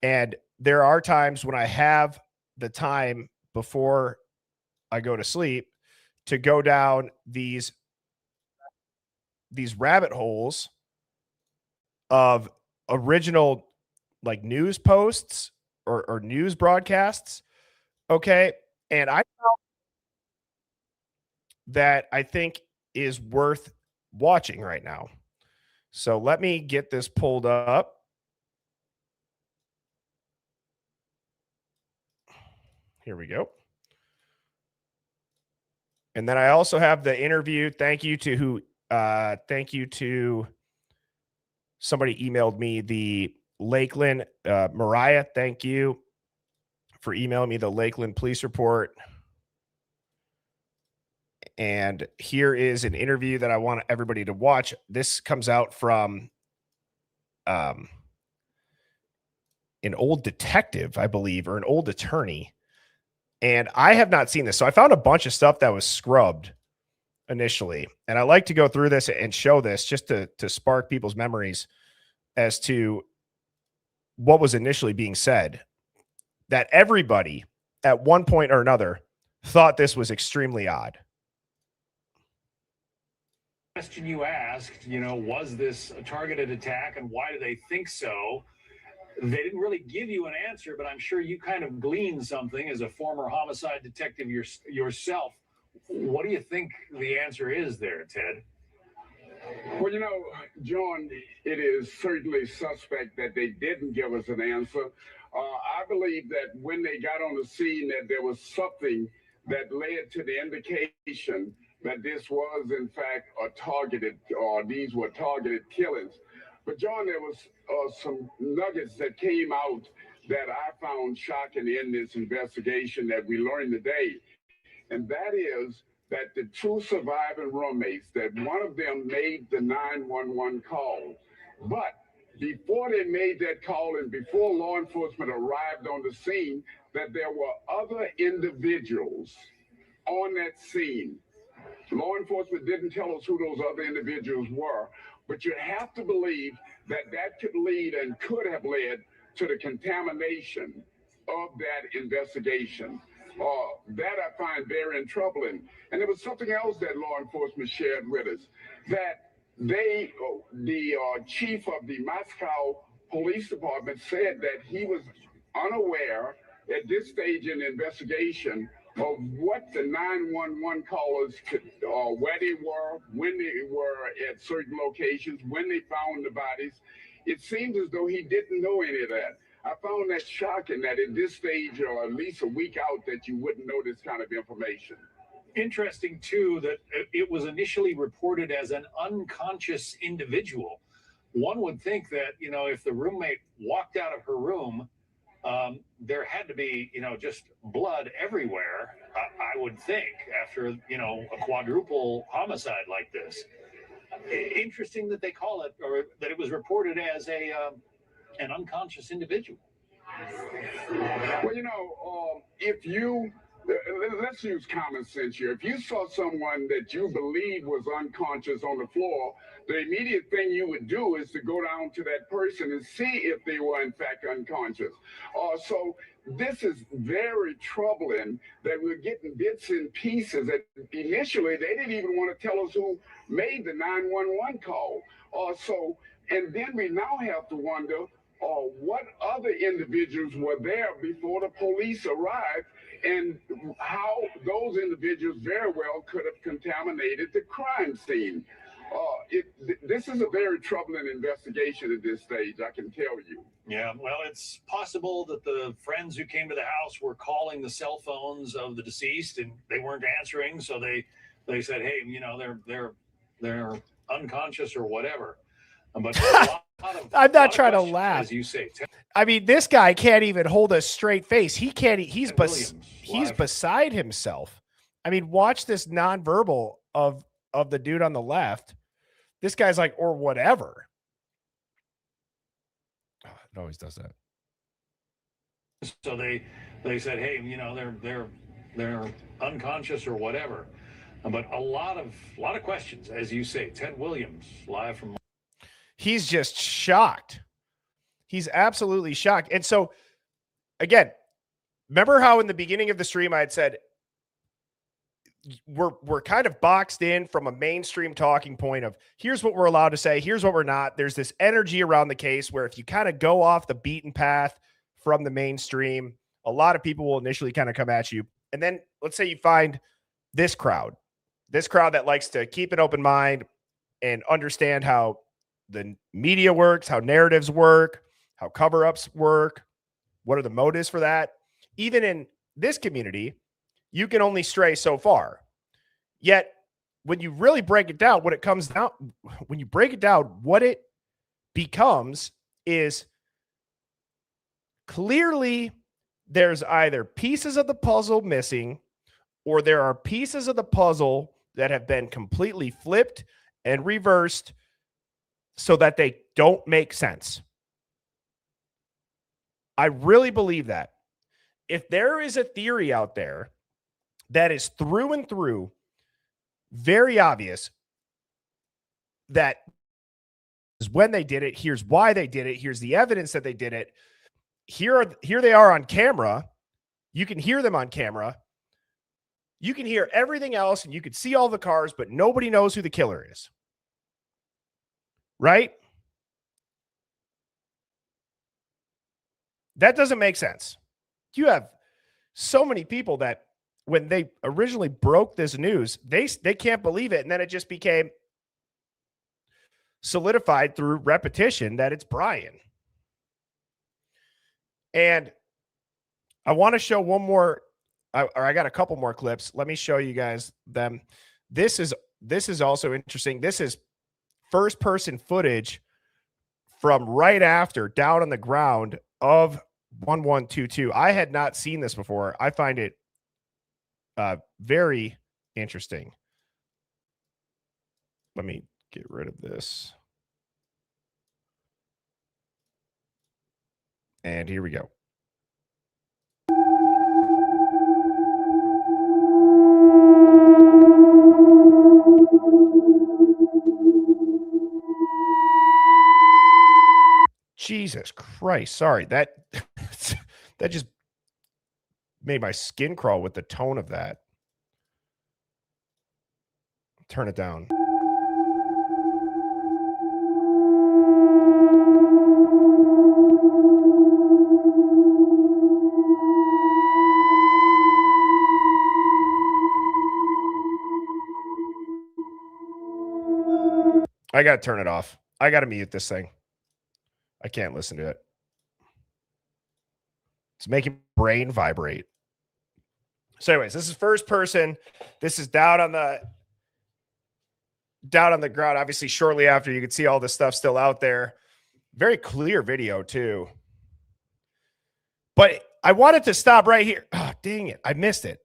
Speaker 6: and there are times when I have the time before I go to sleep to go down these rabbit holes of original like news posts or news broadcasts. Okay. And I found that I think is worth watching right now. So let me get this pulled up. Here we go. And then I also have the interview. Thank you to somebody emailed me the Lakeland, Mariah. Thank you for emailing me the Lakeland police report. And here is an interview that I want everybody to watch. This comes out from an old detective, I believe, or an old attorney. And I have not seen this. So I found a bunch of stuff that was scrubbed initially. And I like to go through this and show this just to spark people's memories as to what was initially being said. That everybody at one point or another thought this was extremely odd.
Speaker 13: Question you asked, was this a targeted attack and why do they think so? They didn't really give you an answer, but I'm sure you kind of gleaned something as a former homicide detective yourself. What do you think the answer is there, Ted?
Speaker 14: Well, John, it is certainly suspect that they didn't give us an answer. I believe that when they got on the scene that there was something that led to the indication that this was in fact these were targeted killings. But John, there was some nuggets that came out that I found shocking in this investigation that we learned today. And that is that the two surviving roommates, that one of them made the 911 call. But before they made that call and before law enforcement arrived on the scene, that there were other individuals on that scene. Law enforcement didn't tell us who those other individuals were, but you have to believe that that could lead and could have led to the contamination of that investigation. That I find very troubling. And there was something else that law enforcement shared with us, that the chief of the Moscow Police Department said that he was unaware at this stage in the investigation of what the 911 callers could, where they were, when they were at certain locations, when they found the bodies. It seems as though he didn't know any of that. I found that shocking that at this stage, or at least a week out, that you wouldn't know this kind of information.
Speaker 13: Interesting, too, that it was initially reported as an unconscious individual. One would think that, if the roommate walked out of her room, there had to be, just blood everywhere, I would think, after, a quadruple homicide like this. Interesting that they call it, or that it was reported as an unconscious individual.
Speaker 14: Well, let's use common sense here. If you saw someone that you believe was unconscious on the floor, the immediate thing you would do is to go down to that person and see if they were in fact unconscious. So this is very troubling that we're getting bits and pieces that initially they didn't even want to tell us who made the 911 call. And then we now have to wonder what other individuals were there before the police arrived, and how those individuals very well could have contaminated the crime scene. This is a very troubling investigation at this stage, I can tell you.
Speaker 13: Yeah, well, it's possible that the friends who came to the house were calling the cell phones of the deceased and they weren't answering, so they they said, hey, they're unconscious or whatever. But a lot of,
Speaker 6: I'm not trying to laugh.
Speaker 13: as you say.
Speaker 6: I mean, this guy can't even hold a straight face. He can't. He's
Speaker 13: Williams,
Speaker 6: beside himself. I mean, watch this nonverbal of the dude on the left. This guy's like, or whatever. Oh, it always does that.
Speaker 13: So they said, hey, they're unconscious or whatever. But a lot of questions, as you say. Ted Williams, live from.
Speaker 6: He's just shocked. He's absolutely shocked. And so, again, remember how in the beginning of the stream I had said we're kind of boxed in from a mainstream talking point of here's what we're allowed to say, here's what we're not. There's this energy around the case where if you kind of go off the beaten path from the mainstream, a lot of people will initially kind of come at you. And then let's say you find this crowd that likes to keep an open mind and understand how the media works, how narratives work, how cover-ups work, what are the motives for that. Even in this community, you can only stray so far. Yet, when you really break it down, what it becomes is clearly there's either pieces of the puzzle missing or there are pieces of the puzzle that have been completely flipped and reversed so that they don't make sense. I really believe that. If there is a theory out there that is through and through very obvious that is when they did it, here's why they did it, here's the evidence that they did it, here they are on camera, you can hear them on camera, you can hear everything else, and you can see all the cars, but nobody knows who the killer is. Right? That doesn't make sense. You have so many people that when they originally broke this news, they can't believe it. And then it just became solidified through repetition that it's Brian. And I want to show one more, I got a couple more clips. Let me show you guys them. This is also interesting. This is first person footage from right after down on the ground of 1122. I had not seen this before. I find it very interesting. Let me get rid of this. And here we go. Jesus Christ. Sorry. That just made my skin crawl with the tone of that. Turn it down. I got to turn it off. I got to mute this thing. I can't listen to it. It's making my brain vibrate. So anyways, this is first person. This is down on the ground. Obviously, shortly after, you can see all this stuff still out there. Very clear video too. But I wanted to stop right here. Oh, dang it. I missed it.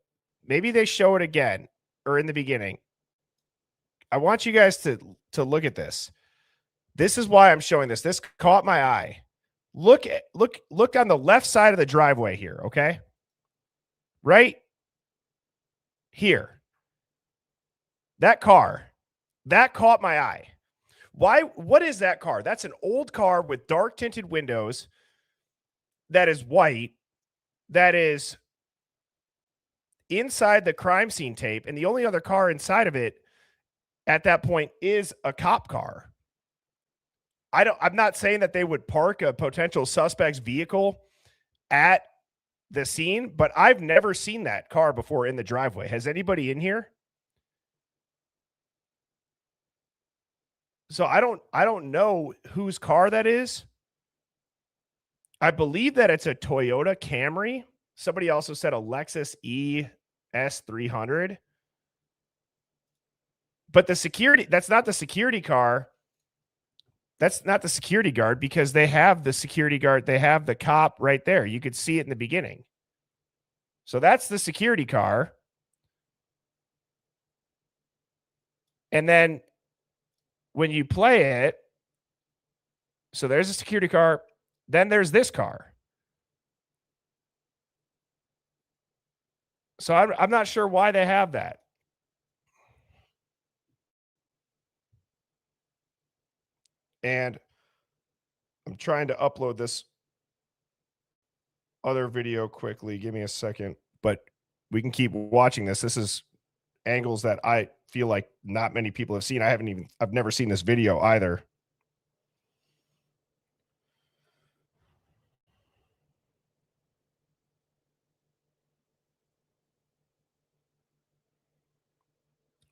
Speaker 6: Maybe they show it again or in the beginning. I want you guys to look at this. This is why I'm showing this. This caught my eye. Look on the left side of the driveway here, okay? Right here. That car. That caught my eye. What is that car? That's an old car with dark tinted windows that is white, that is inside the crime scene tape, and the only other car inside of it at that point is a cop car. I'm not saying that they would park a potential suspect's vehicle at the scene, but I've never seen that car before in the driveway. Has anybody in here? So I don't know whose car that is. I believe that it's a Toyota Camry. Somebody also said a Lexus ES300. But the security, that's not the security car. That's not the security guard, because they have the security guard. They have the cop right there. You could see it in the beginning. So that's the security car. And then when you play it, so there's a security car, then there's this car. So I'm not sure why they have that. And I'm trying to upload this other video quickly. Give me a second, but we can keep watching this. This is angles that I feel like not many people have seen. I've never seen this video either.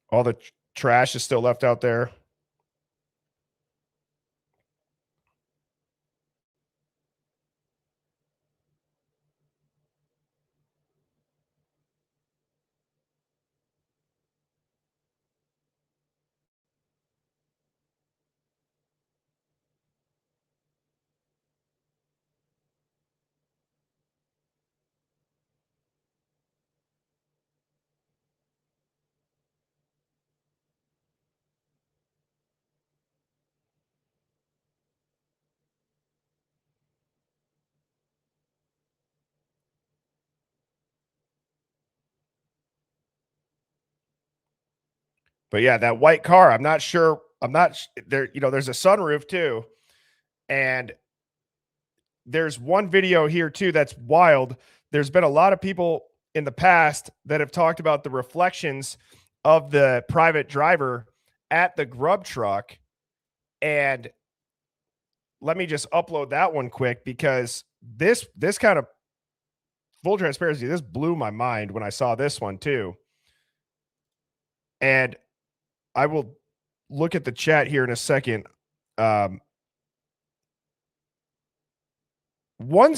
Speaker 6: All the trash is still left out there. But yeah, that white car, I'm not sure. I'm not there. You know, there's a sunroof too. And there's one video here too that's wild. There's been a lot of people in the past that have talked about the reflections of the private driver at the Grub truck. And let me just upload that one quick, because this kind of, full transparency, this blew my mind when I saw this one too. And I will look at the chat here in a second. One's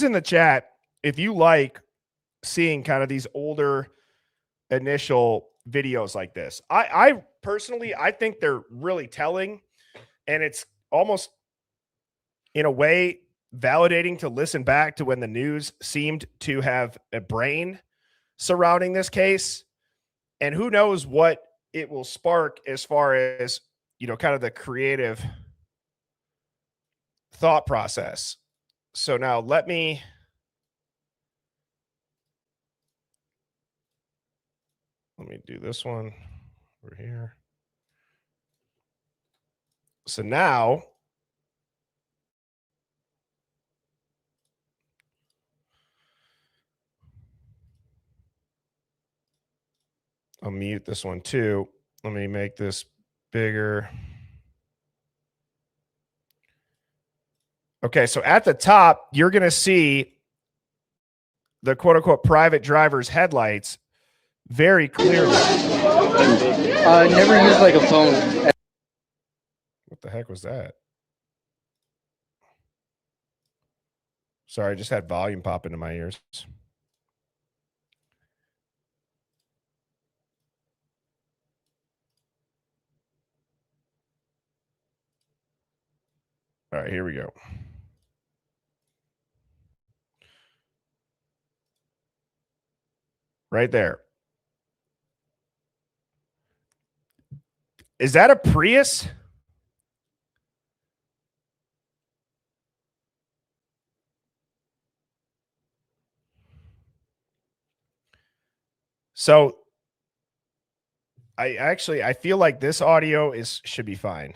Speaker 6: in the chat if you like seeing kind of these older initial videos like this. I personally, I think they're really telling, and it's almost in a way validating to listen back to when the news seemed to have a brain surrounding this case. And who knows what it will spark as far as, you know, kind of the creative thought process. So now let me do this one over here. So now I'll mute this one too. Let me make this bigger. Okay, so at the top, you're going to see the quote unquote private driver's headlights very clearly.
Speaker 15: Never use like a phone.
Speaker 6: What the heck was that? Sorry, I just had volume pop into my ears. All right, here we go. Right there. Is that a Prius? So I feel like this audio should be fine.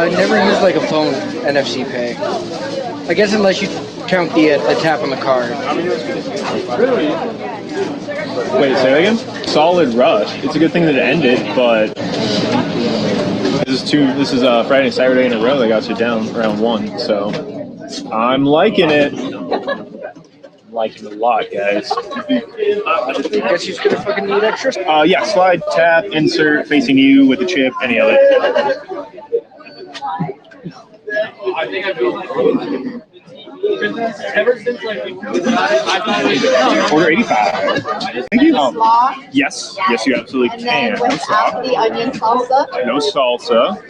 Speaker 15: Never use like a phone NFC pay. I guess unless you count the tap on the card.
Speaker 16: Really? Wait, say that again? Solid rush. It's a good thing that it ended, but this is Friday and Saturday in a row that got you down round one. So I'm liking it. I'm liking it a lot, guys.
Speaker 15: Guess he's gonna fucking need extra.
Speaker 16: Yeah, slide, tap, insert, facing you with the chip, any of it. Ever since like order 85. Thank you. Yes, yes, you absolutely can.
Speaker 17: Without the onion salsa.
Speaker 16: No salsa.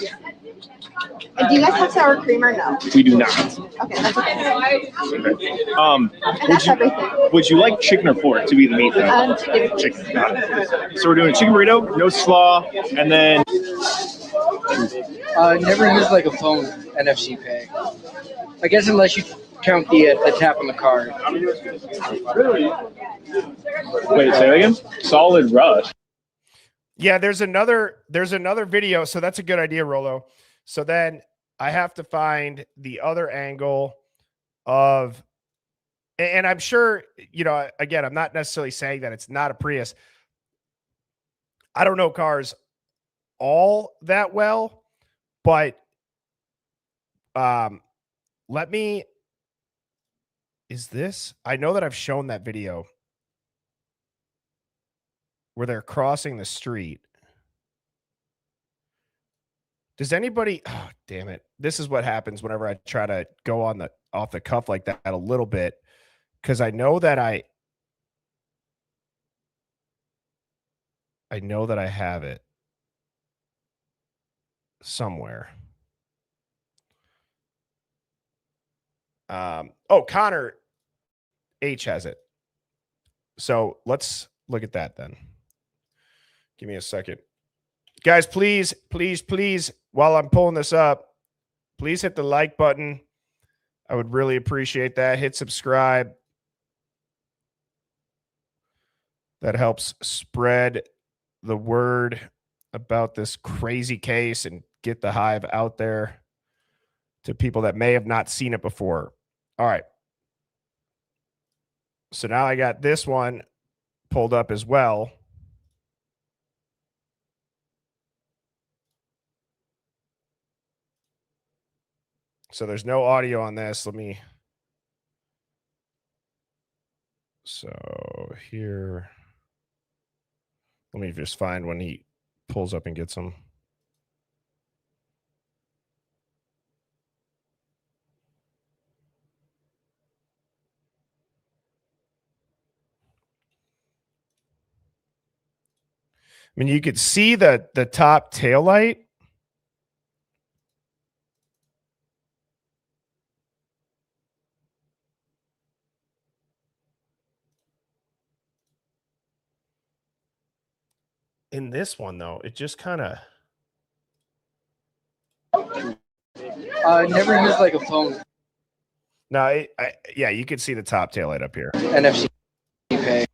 Speaker 17: And do you guys have sour cream or no?
Speaker 16: We do not.
Speaker 17: Okay, that's okay.
Speaker 16: Would you like chicken or pork to be the meat though? Chicken. Got it. So we're doing a chicken burrito, no slaw, and then
Speaker 15: Never use like a phone NFC pay. I guess unless you count the tap on the card.
Speaker 16: Wait, say that again? Solid rush.
Speaker 6: Yeah, there's another video. So that's a good idea, Rolo. So then I have to find the other angle of, and I'm sure, you know, again, I'm not necessarily saying that it's not a Prius. I don't know cars all that well, but is this? I know that I've shown that video where they're crossing the street. Does anybody, oh, damn it. This is what happens whenever I try to go on the off the cuff like that a little bit. Because I know that I have it somewhere. Oh, Connor H has it. So let's look at that then. Give me a second. Guys, please, while I'm pulling this up, please hit the like button. I would really appreciate that. Hit subscribe. That helps spread the word about this crazy case and get the Hive out there to people that may have not seen it before. All right. So now I got this one pulled up as well. So there's no audio on this. So here, let me just find when he pulls up and gets them. I mean, you could see the top tail light. In this one, though, it just kind of...
Speaker 15: Never use like a phone.
Speaker 6: No, yeah, you could see the top tail light up here.
Speaker 15: NFC pay.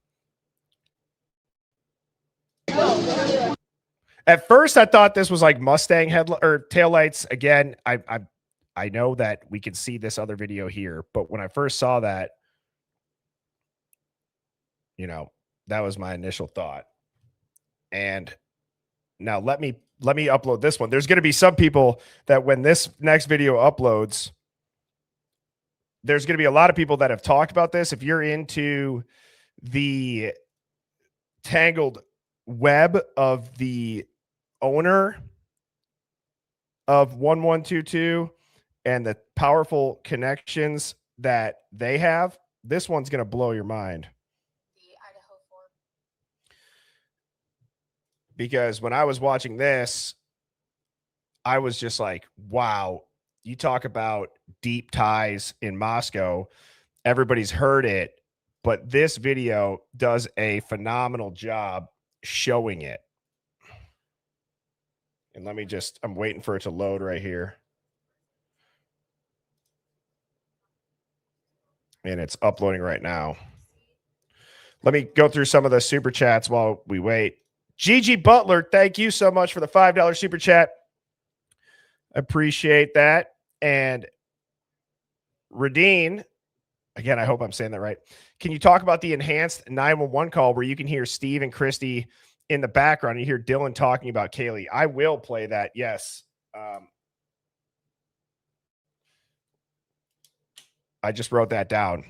Speaker 6: At first, I thought this was like Mustang tail lights. Again, I know that we can see this other video here, but when I first saw that, you know, that was my initial thought. And now let me upload this one. There's going to be some people that when this next video uploads, there's going to be a lot of people that have talked about this. If you're into the tangled web of the owner of 1122 and the powerful connections that they have, this one's going to blow your mind. Because when I was watching this, I was just like, wow, you talk about deep ties in Moscow. Everybody's heard it, but this video does a phenomenal job showing it. And I'm waiting for it to load right here. And it's uploading right now. Let me go through some of the super chats while we wait. Gigi Butler, thank you so much for the $5 super chat. Appreciate that. And Radine, again, I hope I'm saying that right. Can you talk about the enhanced 911 call where you can hear Steve and Christy in the background? You hear Dylan talking about Kaylee. I will play that. Yes. I just wrote that down.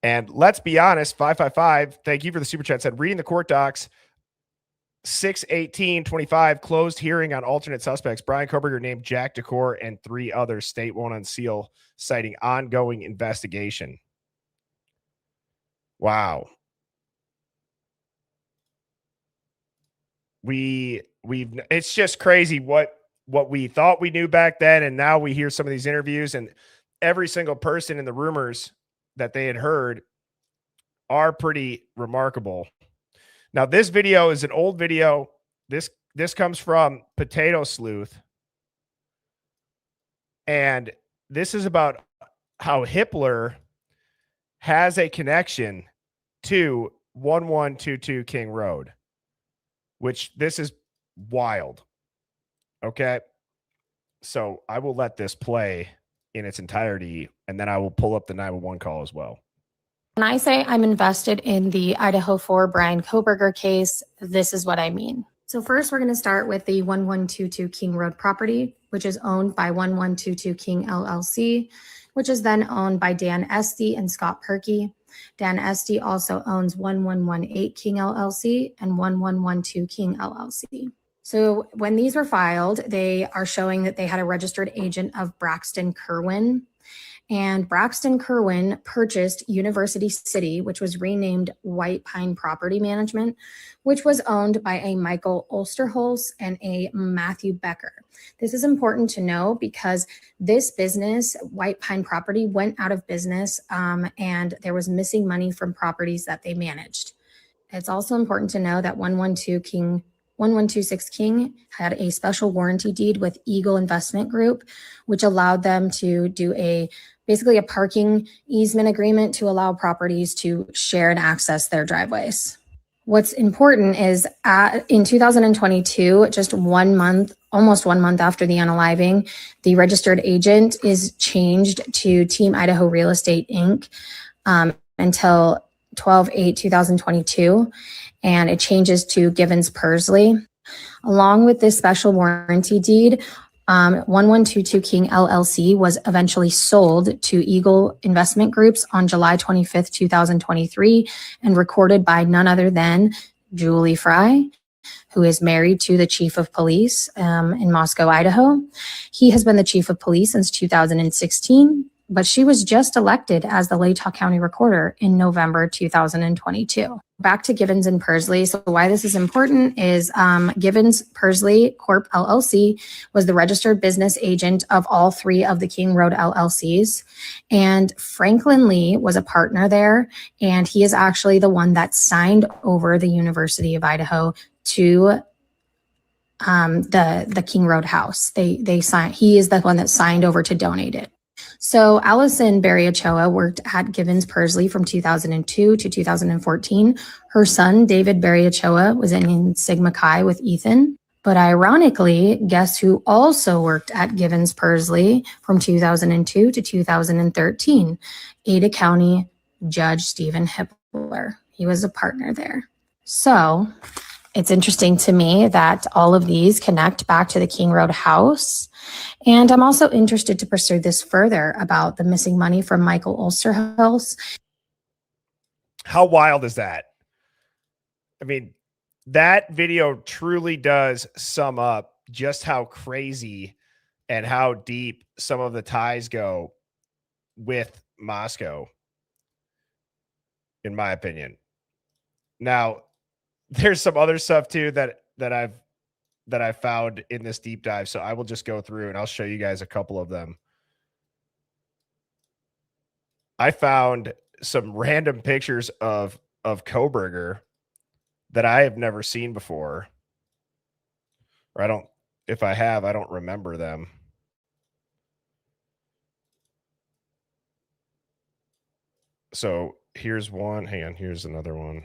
Speaker 6: And let's be honest, 555, thank you for the super chat, said reading the court docs, 6/18/25 closed hearing on alternate suspects. Brian Koberger named Jack Decor and 3 others. State won't unseal, citing ongoing investigation. Wow. It's just crazy what we thought we knew back then, and now we hear some of these interviews, and every single person in the rumors that they had heard are pretty remarkable. Now, this video is an old video. This comes from Potato Sleuth, and this is about how Hippler has a connection to 1122 King Road, which this is wild. Okay. So I will let this play in its entirety, and then I will pull up the 911 call as well.
Speaker 18: When I say I'm invested in the Idaho 4 Brian Koberger case, this is what I mean. So first, we're going to start with the 1122 King Road property, which is owned by 1122 King LLC, which is then owned by Dan Esty and Scott Perky. Dan Esty also owns 1118 King LLC and 1112 King LLC. So when these were filed, they are showing that they had a registered agent of Braxton Kerwin. And Braxton Kerwin purchased University City, which was renamed White Pine Property Management, which was owned by a Michael Osterholz and a Matthew Becker. This is important to know because this business, White Pine Property, went out of business and there was missing money from properties that they managed. It's also important to know that 1126 King had a special warranty deed with Eagle Investment Group, which allowed them to do basically a parking easement agreement to allow properties to share and access their driveways. What's important is in 2022, just 1 month, almost 1 month after the unaliving, the registered agent is changed to Team Idaho Real Estate Inc. Until 12/8/2022, and it changes to Givens Pursley. Along with this special warranty deed, 1122 King LLC was eventually sold to Eagle Investment Groups on July 25th, 2023, and recorded by none other than Julie Fry, who is married to the chief of police in Moscow, Idaho. He has been the chief of police since 2016, but she was just elected as the Latah County Recorder in November 2022. Back to Givens and Pursley. So why this is important is Givens Pursley Corp LLC was the registered business agent of all 3 of the King Road LLCs. And Franklin Lee was a partner there. And he is actually the one that signed over the University of Idaho to the King Road house. They signed, he is the one that signed over to donate it. So Allison Berry Ochoa worked at Givens Pursley from 2002 to 2014. Her son, David Berry Ochoa, was in Sigma Chi with Ethan. But ironically, guess who also worked at Givens Pursley from 2002 to 2013? Ada County Judge Stephen Hippler. He was a partner there. So it's interesting to me that all of these connect back to the King Road house. And I'm also interested to pursue this further about the missing money from Michael Osterholz.
Speaker 6: How wild is that? I mean, that video truly does sum up just how crazy and how deep some of the ties go with Moscow, in my opinion. Now, there's some other stuff too that I've found in this deep dive. So I will just go through and I'll show you guys a couple of them. I found some random pictures of Koberger that I have never seen before. Or if I have, I don't remember them. So here's one. Hang on, here's another one.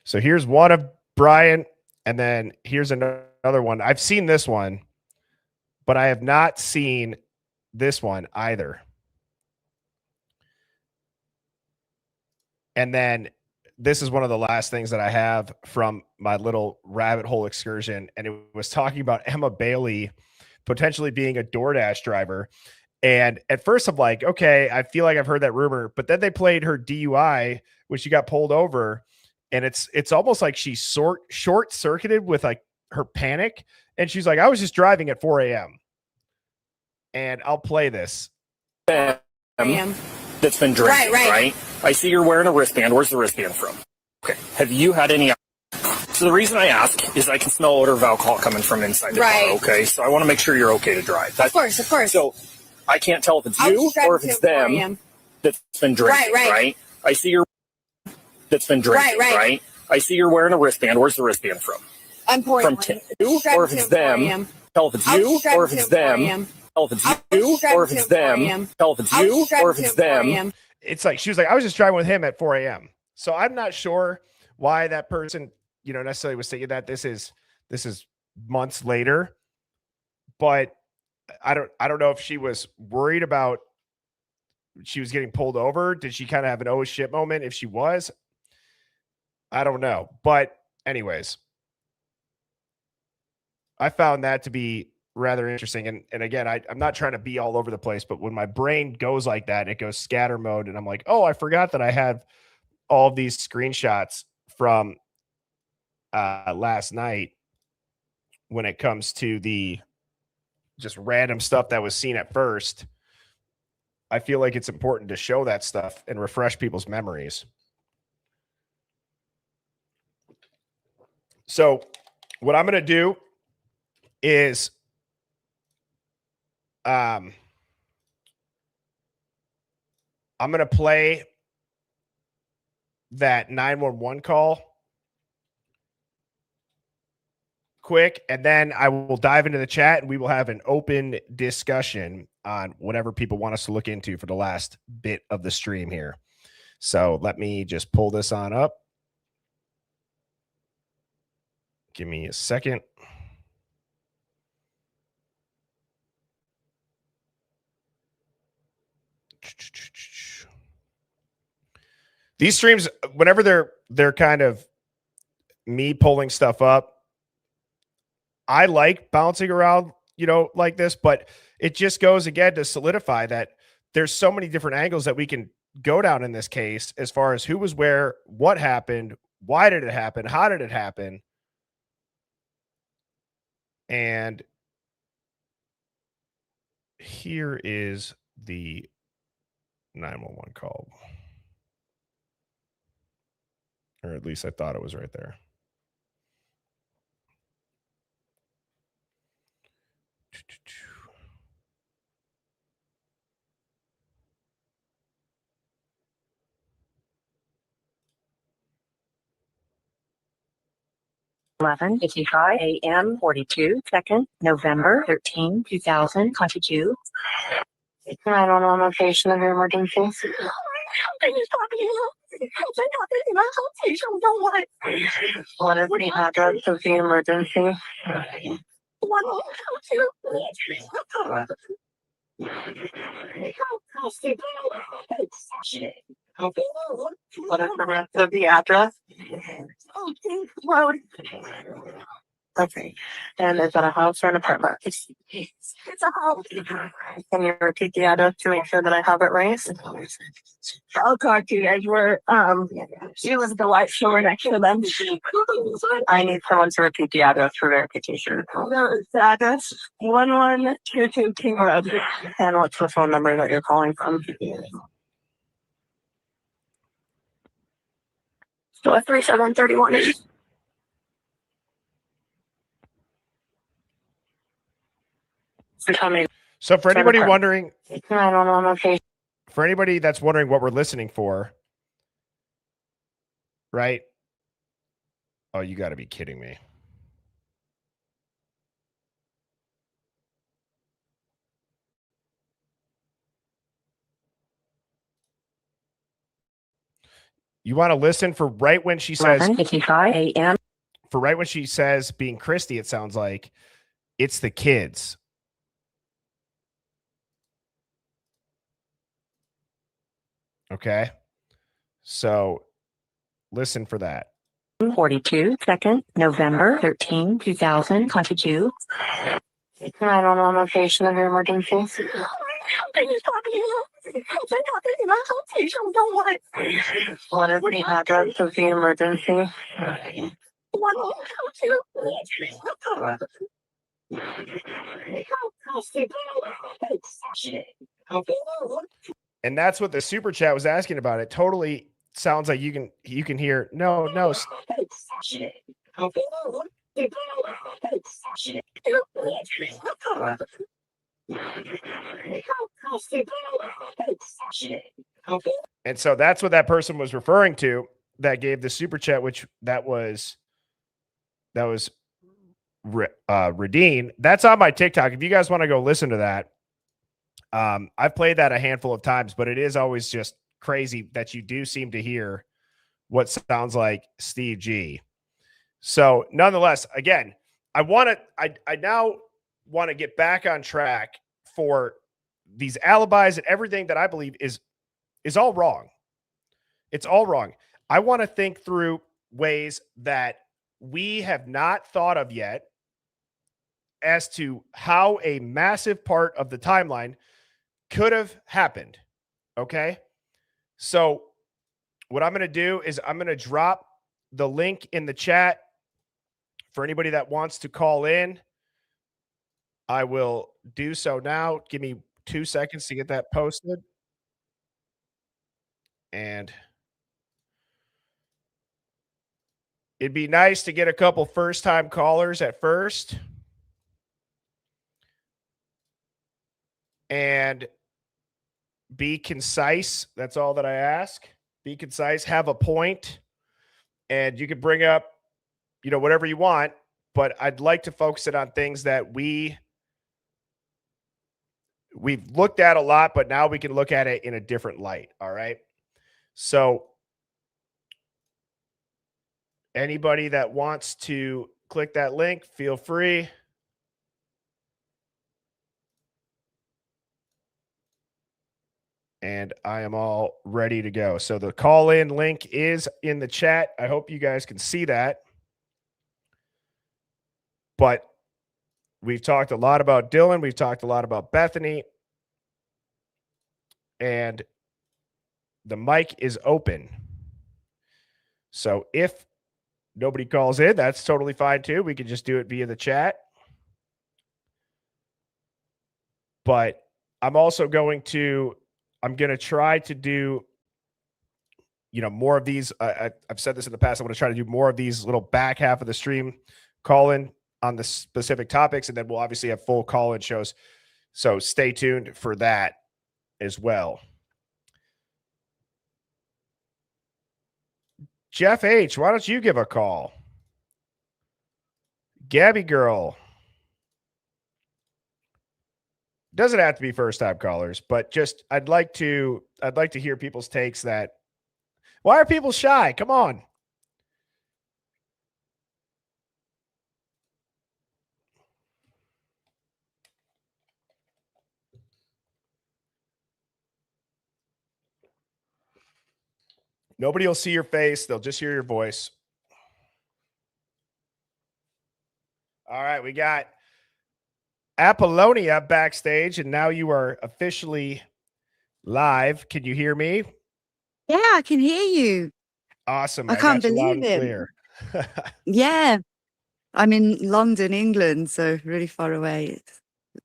Speaker 6: So here's one of Brian, and then here's another one. I've seen this one, but I have not seen this one either. And then this is one of the last things that I have from my little rabbit hole excursion, and it was talking about Emma Bailey potentially being a DoorDash driver. And at first I'm like, okay, I feel like I've heard that rumor, but then they played her DUI when she got pulled over, and it's almost like she short circuited with like her panic. And she's like, I was just driving at 4 a.m. And I'll play this.
Speaker 19: That's been drinking, right? I see you're wearing a wristband. Where's the wristband from? Okay. Have you had any? So the reason I ask is I can smell odor of alcohol coming from inside the car. Okay, so I want to make sure you're okay to drive. Of course. So I can't tell if it's you or if it's them that's been drinking, right? I see you're that's been drinking, right? I see you're wearing a wristband. Where's the wristband from?
Speaker 17: I'm pouring
Speaker 19: From you, or if it's them. Tell if it's you or if it's them. Tell if it's you or if it's them. Tell if it's you or if it's them.
Speaker 6: It's like she was like, I was just driving with him at 4 a.m. So I'm not sure why that person, necessarily was thinking that. This is months later, but I don't know if she was worried about she was getting pulled over. Did she kind of have an oh shit moment? If she was, I don't know. But anyways, I found that to be rather interesting. And again, I'm not trying to be all over the place, but when my brain goes like that, it goes scatter mode. And I'm like, oh, I forgot that I have all of these screenshots from last night when it comes to the just random stuff that was seen at first. I feel like it's important to show that stuff and refresh people's memories. So what I'm going to do is I'm going to play that 911 call quick, and then I will dive into the chat and we will have an open discussion on whatever people want us to look into for the last bit of the stream here. So let me just pull this on up. Give me a second. These streams, whenever they're kind of me pulling stuff up, I like bouncing around, like this, but it just goes again to solidify that there's so many different angles that we can go down in this case as far as who was where, what happened, why did it happen, how did it happen. And here is the 911 call. Or at least I thought it was right there.
Speaker 20: Eleven 55 a.m. 42 second, November 13, 2022. I don't know, I'm a patient of your emergency. What is the address of the emergency? What is the rest of the address? Road. Okay. And is that a house or an apartment? It's a house. Can you repeat the address to make sure that I have it right? I'll talk to you guys. She was the light shower next to them. I need someone to repeat the address for verification. The address 1122 King Road. And what's the phone number that you're calling from? So 3731.
Speaker 6: So for anybody wondering,
Speaker 20: I don't know, I'm okay.
Speaker 6: For anybody that's wondering what we're listening for, right? Oh, you got to be kidding me. You want to listen for right when she says
Speaker 20: 11:55 a.m.
Speaker 6: For right when she says being Christy, it sounds like it's the kids. Okay. So listen for that.
Speaker 20: 42 second, November 13, 2022. I don't know, I'm a patient of your emergency. Whatever address of the emergency.
Speaker 6: And that's what the super chat was asking about. It totally sounds like you can hear no. And so that's what that person was referring to that gave the super chat, which that was Radine. That's on my TikTok. If you guys want to go listen to that, I've played that a handful of times, but it is always just crazy that you do seem to hear what sounds like Steve G. So nonetheless, again, I now want to get back on track for these alibis and everything that I believe is all wrong. It's all wrong. I want to think through ways that we have not thought of yet as to how a massive part of the timeline could have happened. Okay. So what I'm going to do is I'm going to drop the link in the chat for anybody that wants to call in. I will do so now. Give me 2 seconds to get that posted. And it'd be nice to get a couple first-time callers at first. And be concise. That's all that I ask. Be concise, have a point, and you can bring up, whatever you want, but I'd like to focus it on things that we've looked at a lot, but now we can look at it in a different light. All right. So anybody that wants to click that link, feel free. And I am all ready to go. So the call-in link is in the chat. I hope you guys can see that. But we've talked a lot about Dylan. We've talked a lot about Bethany. And the mic is open. So if nobody calls in, that's totally fine too. We can just do it via the chat. But I'm going to try to do, more of these. I've said this in the past. I'm going to try to do more of these little back half of the stream call-in on the specific topics. And then we'll obviously have full call-in shows. So stay tuned for that as well. Jeff H., why don't you give a call? Gabby Girl. Doesn't have to be first-time callers, but just I'd like to hear people's takes that. Why are people shy? Come on. Nobody will see your face. They'll just hear your voice. All right, we got Apollonia backstage, and now you are officially live. Can you hear me?
Speaker 21: Yeah, I can hear you.
Speaker 6: Awesome.
Speaker 21: I can't
Speaker 6: got you loud
Speaker 21: believe
Speaker 6: and
Speaker 21: it.
Speaker 6: clear.
Speaker 21: Yeah. I'm in London, England, so really far away.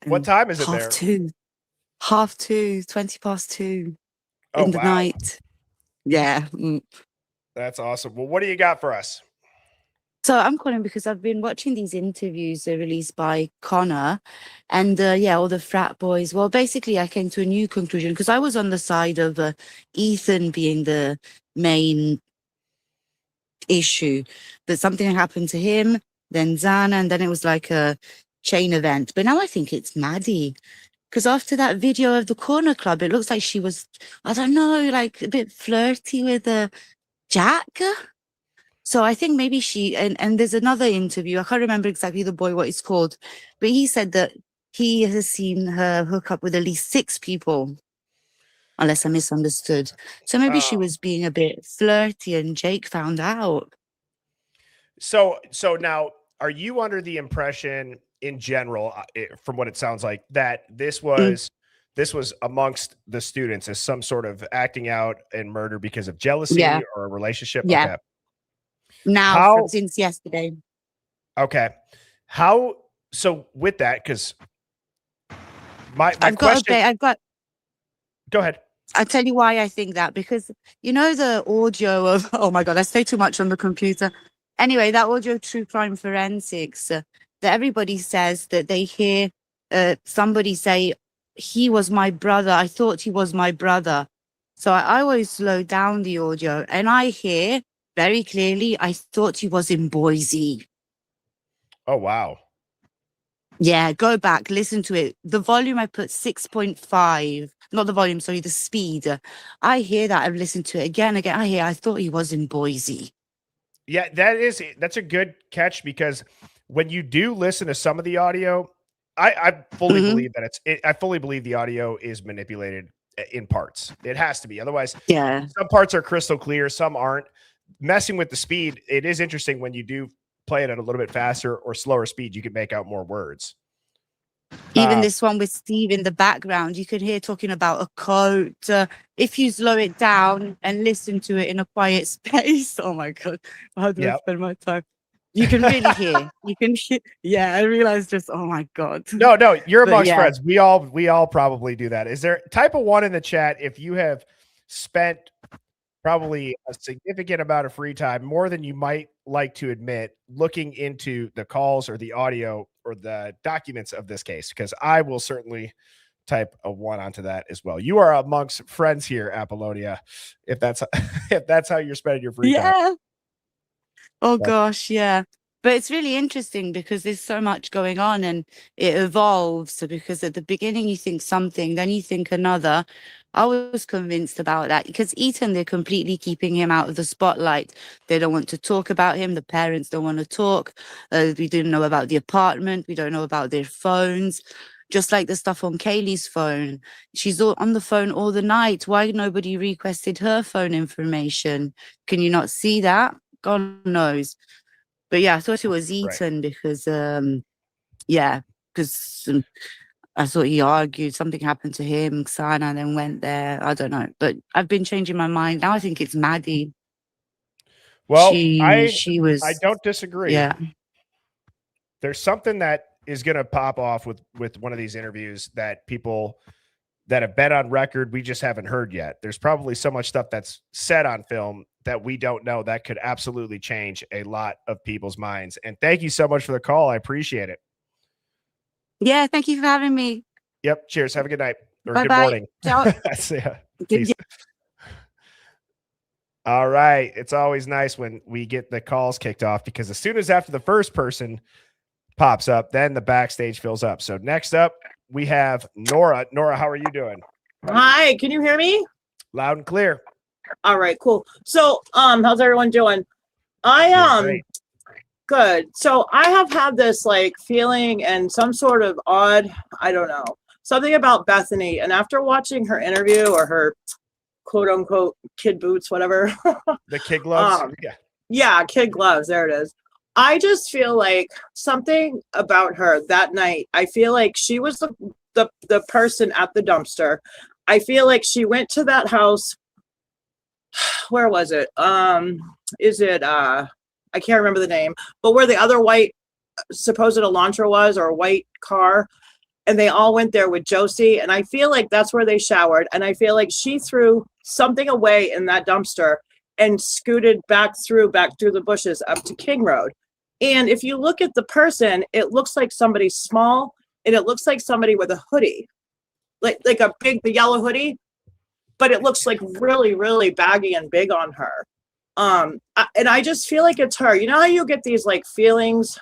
Speaker 6: What time is it there?
Speaker 21: 2:30, 20 past 2
Speaker 6: Oh,
Speaker 21: in the
Speaker 6: wow.
Speaker 21: night. Yeah.
Speaker 6: That's awesome. Well, what do you got for us?
Speaker 21: So I'm calling because I've been watching these interviews released by Connor and all the frat boys. Well, basically I came to a new conclusion because I was on the side of Ethan being the main issue, but something happened to him, then Zana, and then it was like a chain event. But now I think it's Maddie. Because after that video of the corner club, it looks like she was, I don't know, like a bit flirty with Jack. So I think maybe she, and there's another interview, I can't remember exactly the boy, what it's called, but he said that he has seen her hook up with at least 6 people, unless I misunderstood. So maybe she was being a bit flirty and Jake found out.
Speaker 6: So now, are you under the impression in general, from what it sounds like, that this was this was amongst the students as some sort of acting out and murder because of jealousy
Speaker 21: Yeah.
Speaker 6: or a relationship.
Speaker 21: Yeah.
Speaker 6: Okay.
Speaker 21: Now, since yesterday.
Speaker 6: Okay. How, so with that, because my
Speaker 21: I've
Speaker 6: question. Go ahead.
Speaker 21: I'll tell you why I think that, because you know the audio of, oh my God, I say too much on the computer. Anyway, that audio true crime forensics, that everybody says that they hear somebody say, he was my brother. I thought he was my brother. So I always slow down the audio and I hear very clearly, I thought he was in Boise.
Speaker 6: Oh, wow.
Speaker 21: Yeah, go back, listen to it. The volume I put 6.5, not the volume, sorry, the speed. I hear that. I've listened to it again. I thought he was in Boise.
Speaker 6: Yeah, that's a good catch, because when you do listen to some of the audio, I fully believe that I fully believe the audio is manipulated in parts. It has to be. Otherwise,
Speaker 21: yeah,
Speaker 6: some parts are crystal clear, some aren't. Messing with the speed, it is interesting when you do play it at a little bit faster or slower speed, you can make out more words.
Speaker 21: Even this one with Steve in the background, you could hear talking about a coat. If you slow it down and listen to it in a quiet space, oh my God, how do I spend my time? You can really hear. You can hear. Yeah, I realized just, oh my God.
Speaker 6: No, you're
Speaker 21: But
Speaker 6: amongst
Speaker 21: yeah.
Speaker 6: friends. We all probably do that. Is there type of one in the chat if you have spent probably a significant amount of free time, more than you might like to admit, looking into the calls or the audio or the documents of this case? Because I will certainly type a 1 onto that as well. You are amongst friends here, Apollonia, if that's how you're spending your free time.
Speaker 21: Oh gosh, yeah. But it's really interesting because there's so much going on and it evolves. So because at the beginning you think something, then you think another. I was convinced about that because Ethan, they're completely keeping him out of the spotlight. They don't want to talk about him. The parents don't want to talk. We didn't know about the apartment. We don't know about their phones. Just like the stuff on Kaylee's phone. She's on the phone all the night. Why nobody requested her phone information? Can you not see that? God knows. But yeah, I thought it was Ethan because, I thought he argued something happened to him. Xana then went there. I don't know, but I've been changing my mind now. I think it's Maddie.
Speaker 6: Well,
Speaker 21: she was.
Speaker 6: I don't disagree.
Speaker 21: Yeah,
Speaker 6: there's something that is going to pop off with one of these interviews that people that have been on record, we just haven't heard yet. There's probably so much stuff that's said on film that we don't know that could absolutely change a lot of people's minds. And thank you so much for the call. I appreciate it.
Speaker 21: Yeah, thank you for having me.
Speaker 6: Yep. Cheers. Have a good night or
Speaker 21: Bye-bye.
Speaker 6: good morning.
Speaker 21: Ciao.
Speaker 6: See ya. Peace. All right. It's always nice when we get the calls kicked off because as soon as after the first person pops up, then the backstage fills up. So next up, we have Nora. Nora, how are you doing?
Speaker 2: Hi, can you hear me?
Speaker 6: Loud and clear.
Speaker 2: All right, cool. So, how's everyone doing? Good. So I have had this like feeling and some sort of odd, I don't know, something about Bethany. And after watching her interview or her quote unquote kid boots, whatever.
Speaker 6: The kid gloves?
Speaker 2: Yeah, kid gloves. There it is. I just feel like something about her that night. I feel like she was the person at the dumpster. I feel like she went to that house. Where was it? Is it I can't remember the name, but where the other white supposed Elantra was, or a white car, and they all went there with Josie. And I feel like that's where they showered. And I feel like she threw something away in that dumpster and scooted back through the bushes up to King Road. And if you look at the person, it looks like somebody small, and it looks like somebody with a hoodie, like the yellow hoodie, but it looks like really, really baggy and big on her. And I just feel like it's her. You know how you get these like feelings,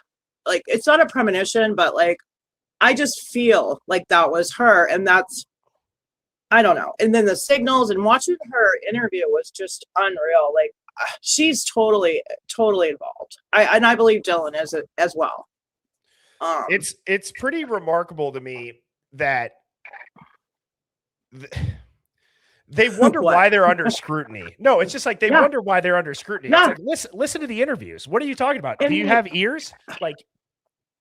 Speaker 2: like it's not a premonition, but like I just feel like that was her, and that's, I don't know. And then the signals and watching her interview was just unreal. Like she's totally involved. I believe Dylan is as well.
Speaker 6: It's pretty remarkable to me that they wonder why they're under scrutiny. No, it's just like they wonder why they're under scrutiny. It's like, listen to the interviews. What are you talking about? Do you have ears? Like,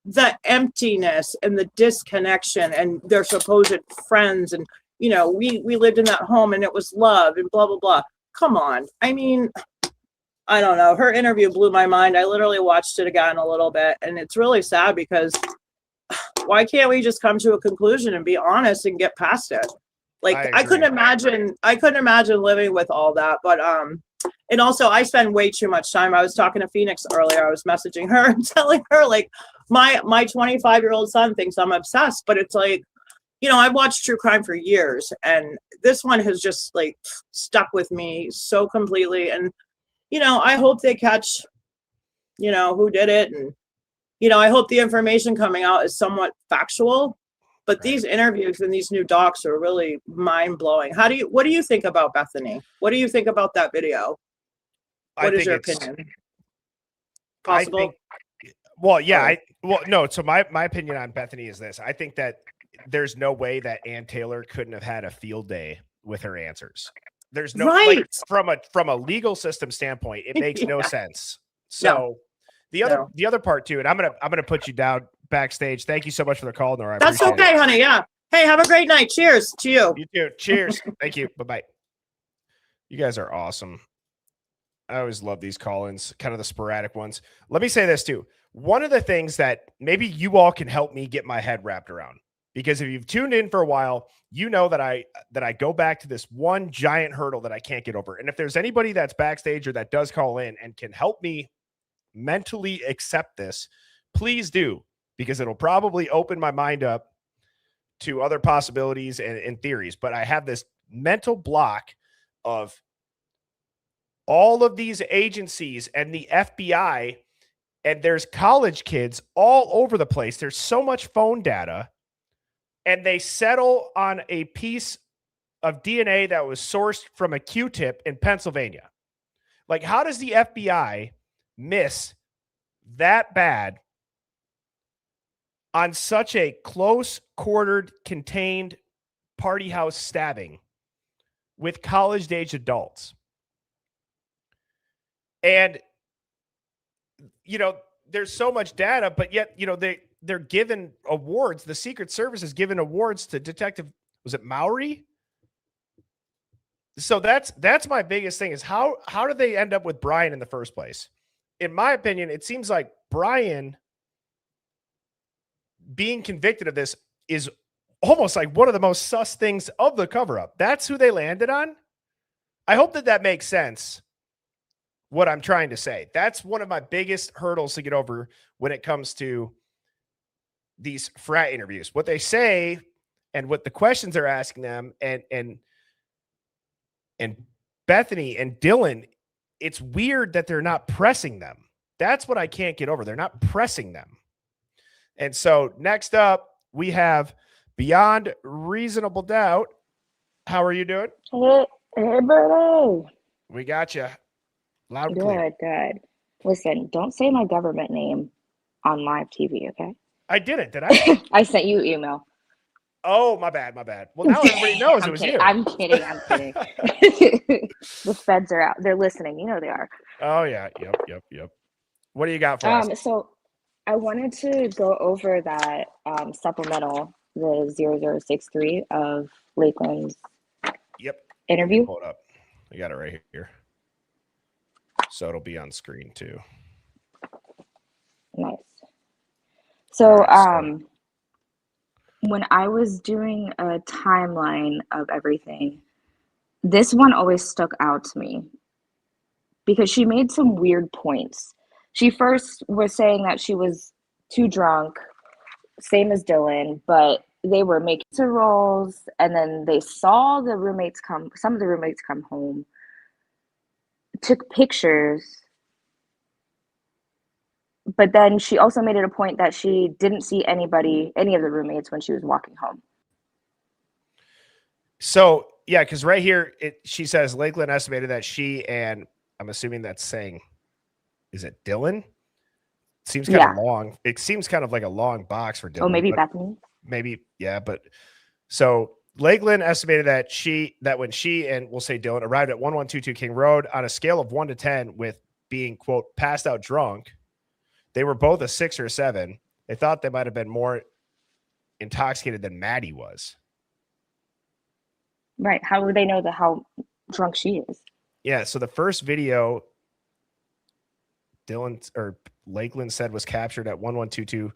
Speaker 2: the emptiness and the disconnection and their supposed friends. And, you know, we lived in that home and it was love and blah, blah, blah. Come on. I mean, I don't know. Her interview blew my mind. I literally watched it again a little bit, and it's really sad because why can't we just come to a conclusion and be honest and get past it? Like I couldn't imagine living with all that. But and also I spend way too much time. I was talking to Phoenix earlier. I was messaging her and telling her like my 25-year-old son thinks I'm obsessed, but it's like, you know, I've watched true crime for years, and this one has just like stuck with me so completely. And you know, I hope they catch, you know, who did it. And, you know, I hope the information coming out is somewhat factual. But these interviews and these new docs are really mind blowing. What do you think about Bethany? What do you think about that video? What is your opinion? Possible?
Speaker 6: So my opinion on Bethany is this. I think that there's no way that Ann Taylor couldn't have had a field day with her answers. There's no like, from a legal system standpoint, it makes no sense. So the other part too, and I'm gonna put you down backstage. Thank you so much for the call, Nora.
Speaker 2: That's okay, honey. Yeah. Hey, have a great night. Cheers to you.
Speaker 6: You too. Cheers. Thank you. Bye-bye. You guys are awesome. I always love these call-ins, kind of the sporadic ones. Let me say this too. One of the things that maybe you all can help me get my head wrapped around, because if you've tuned in for a while, you know that I go back to this one giant hurdle that I can't get over. And if there's anybody that's backstage or that does call in and can help me mentally accept this, please do, because it'll probably open my mind up to other possibilities and theories. But I have this mental block of all of these agencies and the FBI, and there's college kids all over the place. There's so much phone data. And they settle on a piece of DNA that was sourced from a Q-tip in Pennsylvania. Like, how does the FBI miss that bad on such a close-quartered, contained party house stabbing with college-age adults? And, you know, there's so much data, but yet, you know, they're given awards. The Secret Service is given awards to Detective, was it Mowry? So that's my biggest thing is how did they end up with Brian in the first place? In my opinion, it seems like Brian being convicted of this is almost like one of the most sus things of the cover-up. That's who they landed on. I hope that makes sense, what I'm trying to say. That's one of my biggest hurdles to get over when it comes to these frat interviews, what they say and what the questions they're asking them, and Bethany and Dylan, it's weird that they're not pressing them. That's what I can't get over. They're not pressing them. And so next up, we have Beyond Reasonable Doubt. How are you doing?
Speaker 3: Hey, Berto.
Speaker 6: We got you. Loud and clear.
Speaker 3: Good. Listen, don't say my government name on live TV, okay?
Speaker 6: I didn't, did I?
Speaker 3: I sent you email.
Speaker 6: Oh, my bad. Well, now everybody knows it was
Speaker 3: kidding.
Speaker 6: you.
Speaker 3: I'm kidding. The feds are out. They're listening. You know they are.
Speaker 6: Oh, yeah. Yep. What do you got for us?
Speaker 3: So I wanted to go over that supplemental, the 0063 of Lakeland's interview.
Speaker 6: Hold up. I got it right here. So it'll be on screen too.
Speaker 3: Nice. So when I was doing a timeline of everything, this one always stuck out to me because she made some weird points. She first was saying that she was too drunk, same as Dylan, but they were making some rolls, and then they saw some of the roommates come home, took pictures. But then she also made it a point that she didn't see any of the roommates when she was walking home.
Speaker 6: So, yeah, because right here, she says Lakeland estimated that she and I'm assuming that's saying, is it Dylan? Seems kind of long. It seems kind of like a long box for Dylan.
Speaker 3: Oh, maybe Bethany?
Speaker 6: Maybe, yeah. But so Lakeland estimated that when she and we'll say Dylan arrived at 1122 King Road on a scale of 1 to 10 with being, quote, passed out drunk, they were both a 6 or a 7. They thought they might have been more intoxicated than Maddie was.
Speaker 3: Right. How would they know how drunk she is?
Speaker 6: Yeah. So the first video Lakeland said was captured at 1122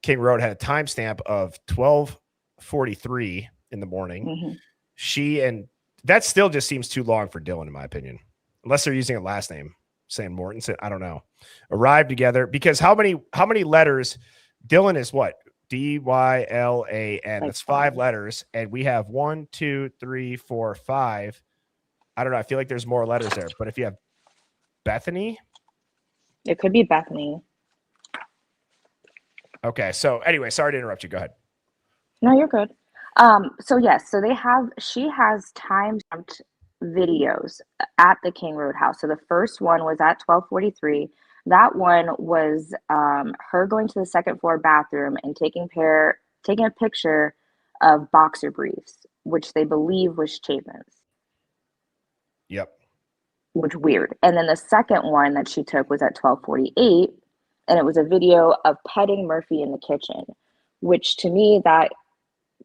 Speaker 6: King Road had a timestamp of 12:43 in the morning.
Speaker 3: Mm-hmm.
Speaker 6: That still just seems too long for Dylan, in my opinion, unless they're using a last name, saying Mortensen. I don't know. Arrived together because how many letters? Dylan is what? Dylan. That's 5 letters, and we have 1, 2, 3, 4, 5. I don't know. I feel like there's more letters there, but if you have Bethany,
Speaker 3: it could be Bethany.
Speaker 6: Okay. So anyway, sorry to interrupt you. Go ahead.
Speaker 3: No, you're good. So yes, she has time-stamped videos at the King Road house. So the first one was at 12:43. That one was her going to the second floor bathroom and taking a picture of boxer briefs, which they believe was Chapin's.
Speaker 6: Yep.
Speaker 3: Which weird. And then the second one that she took was at 12:48, and it was a video of petting Murphy in the kitchen, which to me that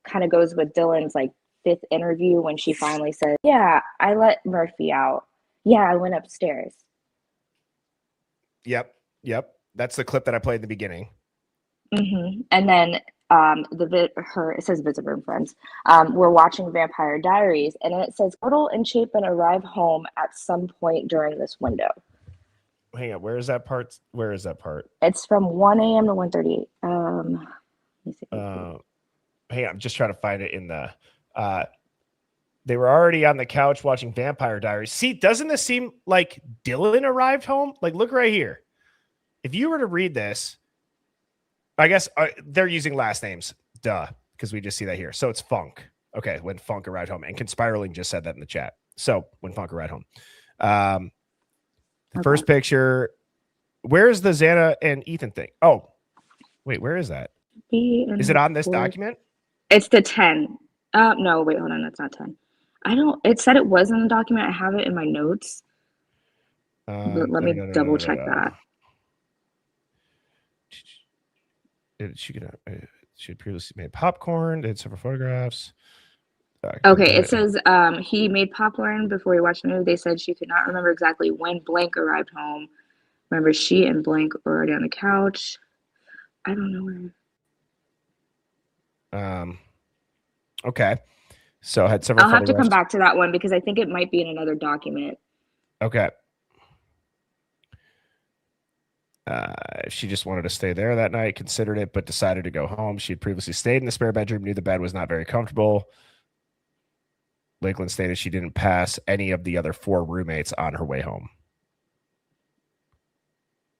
Speaker 3: kind of goes with Dylan's like 5th interview when she finally said, "Yeah, I let Murphy out. Yeah, I went upstairs."
Speaker 6: Yep. That's the clip that I played in the beginning.
Speaker 3: Mm-hmm. And then it says visit room friends. We're watching Vampire Diaries, and then it says Cordell and Chapin arrive home at some point during this window.
Speaker 6: Hang on, where is that part?
Speaker 3: It's from 1 a.m. to 1:38. Let me see.
Speaker 6: Hang on, I'm just trying to find it in the. They were already on the couch watching Vampire Diaries. See, doesn't this seem like Dylan arrived home? Like, look right here. If you were to read this, I guess they're using last names. Duh, because we just see that here. So it's Funk. Okay, when Funk arrived home. And Conspiraling just said that in the chat. So when Funk arrived home. The first picture. Where's the Xana and Ethan thing? Oh, wait, where is that? Is it on this document?
Speaker 3: It's the 10. No, wait, hold on. That's not 10. It said it was in the document. I have it in my notes. But let me double check that.
Speaker 6: She had previously made popcorn, did several photographs.
Speaker 3: Okay, it says he made popcorn before he watched the movie. They said she could not remember exactly when Blank arrived home. Remember, she and Blank were already on the couch. I don't know where.
Speaker 6: Okay. So I had several.
Speaker 3: I'll have to come back to that one because I think it might be in another document.
Speaker 6: Okay. She just wanted to stay there that night, considered it, but decided to go home. She had previously stayed in the spare bedroom, knew the bed was not very comfortable. Lakeland stated she didn't pass any of the other 4 roommates on her way home.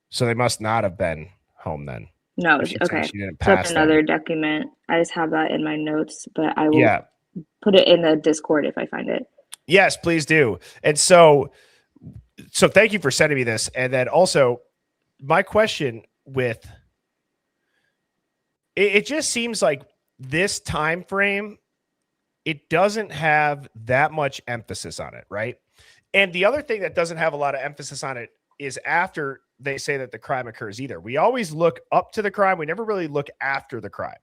Speaker 6: So they must not have been home then.
Speaker 3: No, okay.
Speaker 6: She didn't pass
Speaker 3: another document. I just have that in my notes, but I will put it in the Discord if I find it.
Speaker 6: Yes, please do. And so thank you for sending me this. And then also, my question with it just seems like this time frame, it doesn't have that much emphasis on it, right? And the other thing that doesn't have a lot of emphasis on it is after they say that the crime occurs either. We always look up to the crime. We never really look after the crime.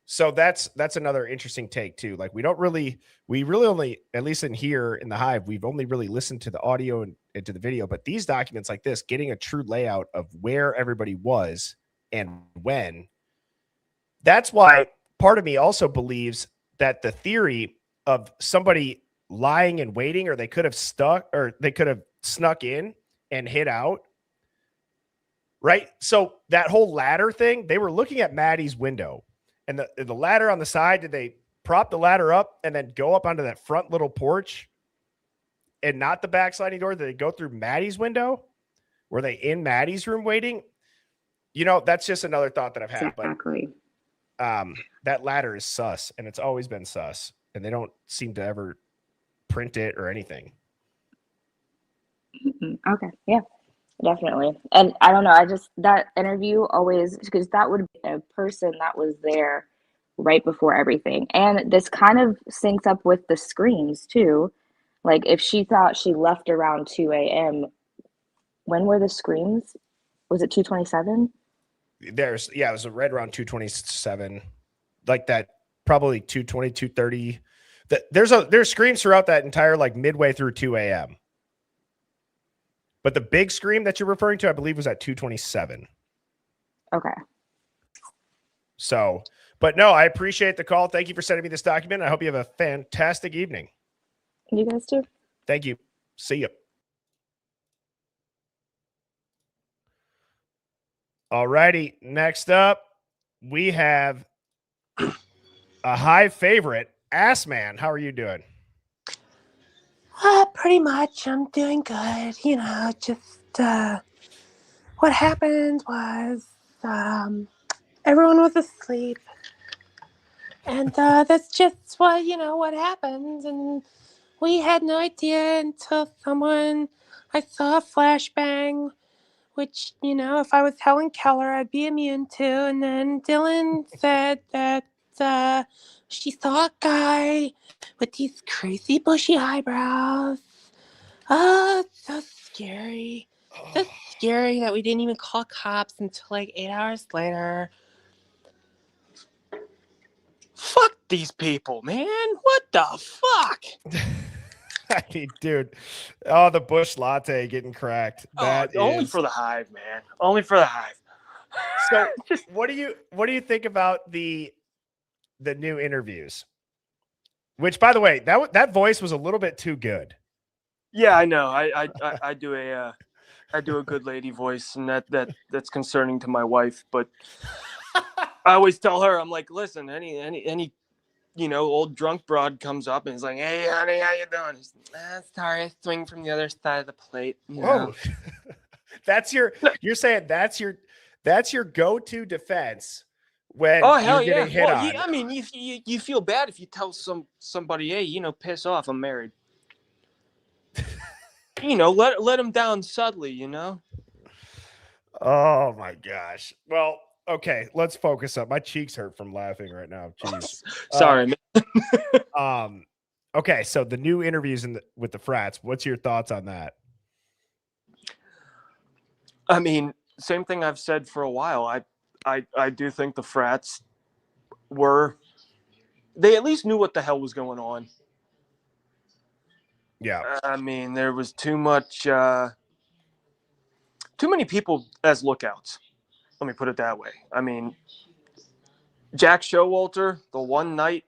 Speaker 6: So that's another interesting take too. Like we really only, at least in here in the Hive, we've only really listened to the audio and to the video, but these documents like this, getting a true layout of where everybody was and when, that's why part of me also believes that the theory of somebody lying and waiting, or they could have snuck in and hid out. Right. So that whole ladder thing, they were looking at Maddie's window. And the ladder on the side, did they prop the ladder up and then go up onto that front little porch and not the back sliding door? Did they go through Maddie's window? Were they in Maddie's room waiting? You know, that's just another thought that I've had.
Speaker 3: Exactly.
Speaker 6: But that ladder is sus, and it's always been sus. And they don't seem to ever print it or anything.
Speaker 3: Okay. Yeah. Definitely. And I don't know, that interview always, because that would be a person that was there right before everything. And this kind of syncs up with the screams too. Like if she thought she left around 2 a.m., when were the screams? Was it 2:27?
Speaker 6: it was right around 227, like that, probably 220, 230. There's screams throughout that entire, like, midway through 2 a.m. But the big scream that you're referring to, I believe, was at 227.
Speaker 3: Okay.
Speaker 6: So, but no, I appreciate the call. Thank you for sending me this document. I hope you have a fantastic evening.
Speaker 3: You guys too.
Speaker 6: Thank you. See you. All righty. Next up, we have a Hive favorite, Ass Man. How are you doing?
Speaker 4: Pretty much. I'm doing good. You know, just what happened was everyone was asleep. And that's just what happens. And we had no idea until I saw a flashbang, which, if I was Helen Keller, I'd be immune to. And then Dylan said that she saw a guy with these crazy bushy eyebrows. Oh, it's so scary. So scary that we didn't even call cops until like 8 hours later. Fuck these people, man. What the fuck?
Speaker 6: I mean, dude, the Bush latte getting cracked.
Speaker 4: Only for the Hive, man. Only for the Hive.
Speaker 6: So, what do you think about the new interviews? Which, by the way, that voice was a little bit too good.
Speaker 4: Yeah, I know. I do a good lady voice, and that's concerning to my wife. But I always tell her, I'm like, listen, any old drunk broad comes up and is like, hey, honey, how you doing? She's like, sorry, I swing from the other side of the plate.
Speaker 6: Whoa. You're saying that's your go-to defense when you're getting hit on.
Speaker 4: Yeah, I mean, you feel bad if you tell somebody, hey, piss off, I'm married. Let them down subtly,
Speaker 6: Oh my gosh. Well, okay, let's focus up. My cheeks hurt from laughing right now. Jeez.
Speaker 4: Sorry,
Speaker 6: man. Okay, so the new interviews with the frats, what's your thoughts on that?
Speaker 4: I mean, same thing I've said for a while. I do think the frats they at least knew what the hell was going on.
Speaker 6: Yeah.
Speaker 4: I mean, there was too many people as lookouts. Let me put it that way. I mean, Jack Showalter, the one night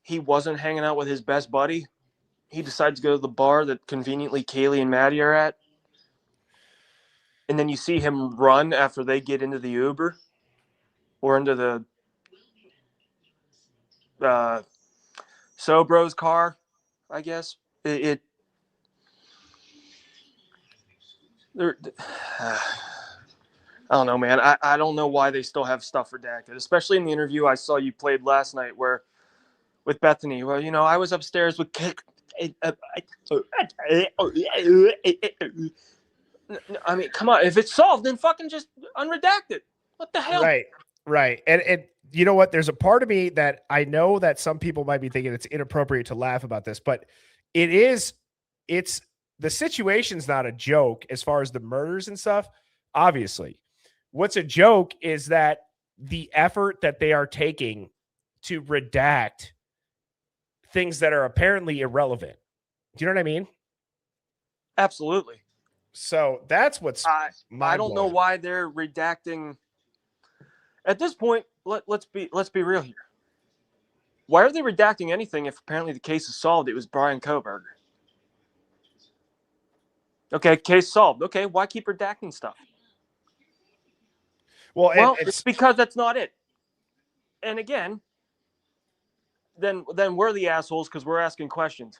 Speaker 4: he wasn't hanging out with his best buddy, he decides to go to the bar that conveniently Kaylee and Maddie are at. And then you see him run after they get into the Uber or into the Sobro's car, I guess. I don't know, man. I don't know why they still have stuff redacted, especially in the interview I saw you played last night with Bethany. Well, I was upstairs with I mean, come on. If it's solved, then fucking just unredact it. What the hell?
Speaker 6: Right. And you know what? There's a part of me that I know that some people might be thinking it's inappropriate to laugh about this, but it's the situation's not a joke as far as the murders and stuff. Obviously, what's a joke is that the effort that they are taking to redact things that are apparently irrelevant. Do you know what I mean?
Speaker 4: Absolutely.
Speaker 6: So that's what's
Speaker 4: I don't know why they're redacting. At this point, let's be real here. Why are they redacting anything if apparently the case is solved? It was Brian Koberger. Okay, case solved. Okay, why keep redacting stuff? Well, it's because that's not it. And again, then we're the assholes because we're asking questions.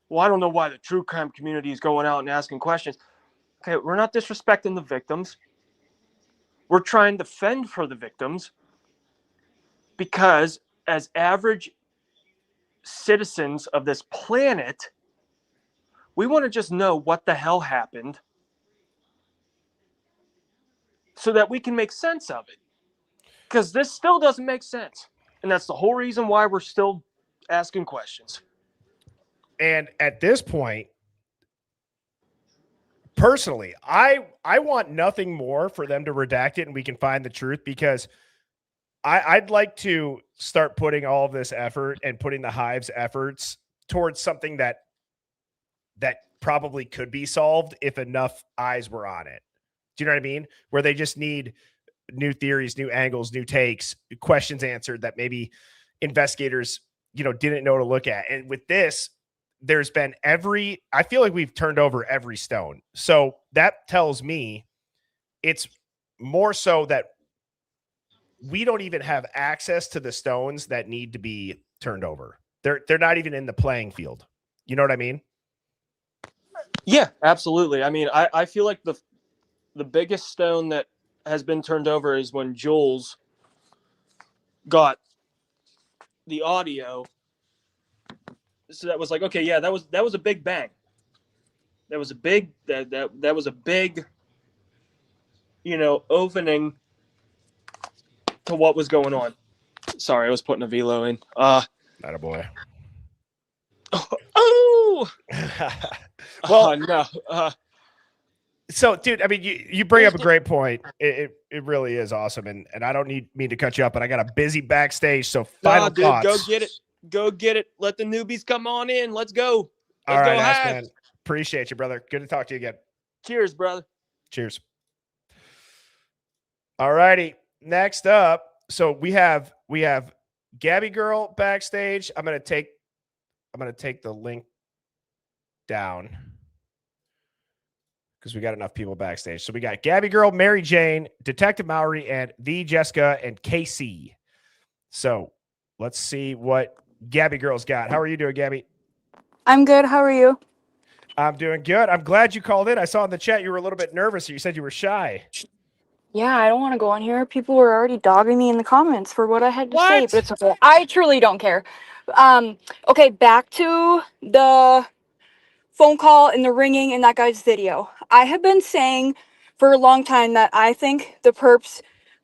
Speaker 4: Well, I don't know why the true crime community is going out and asking questions. Okay, we're not disrespecting the victims. We're trying to fend for the victims because as average citizens of this planet, we want to just know what the hell happened so that we can make sense of it. Because this still doesn't make sense. And that's the whole reason why we're still asking questions.
Speaker 6: And at this point, personally, I want nothing more for them to redact it and we can find the truth, because I'd like to start putting all of this effort and putting the Hive's efforts towards something that probably could be solved if enough eyes were on it. Do you know what I mean? Where they just need new theories, new angles, new takes, questions answered that maybe investigators, didn't know to look at. And with this, there's been I feel like we've turned over every stone. So that tells me it's more so that we don't even have access to the stones that need to be turned over. They're not even in the playing field. You know what I mean?
Speaker 5: Yeah, absolutely. I mean, I feel like the biggest stone that has been turned over is when Jules got the audio. So that was like, okay, yeah, that was a big bang. That was a big that was a big, opening to what was going on. Sorry, I was putting a velo in.
Speaker 6: Not a boy.
Speaker 5: Oh.
Speaker 6: Well,
Speaker 5: no.
Speaker 6: So, dude, I mean, you bring up a great point. It really is awesome, and I don't mean to cut you up, but I got a busy backstage. So, final thoughts.
Speaker 5: Go get it. Go get it. Let the newbies come on in. Let's go.
Speaker 6: All right,
Speaker 5: Hive.
Speaker 6: man. Appreciate you, brother. Good to talk to you again.
Speaker 5: Cheers, brother.
Speaker 6: Cheers. All righty. Next up, so we have Gabby Girl backstage. I'm gonna take the link down because we got enough people backstage. So we got Gabby Girl, Mary Jane, Detective Mowry, and the Jessica and KC. So let's see what Gabby Girl's got. How are you doing, Gabby?
Speaker 22: I'm good. How are you?
Speaker 6: I'm doing good. I'm glad you called in. I saw in the chat you were a little bit nervous. You said you were shy.
Speaker 22: Yeah, I don't want to go on here. People were already dogging me in the comments for what I had to say,
Speaker 6: What?
Speaker 22: but it's okay. I truly don't care. Okay, back to the phone call and the ringing in that guy's video. I have been saying for a long time that I think the perps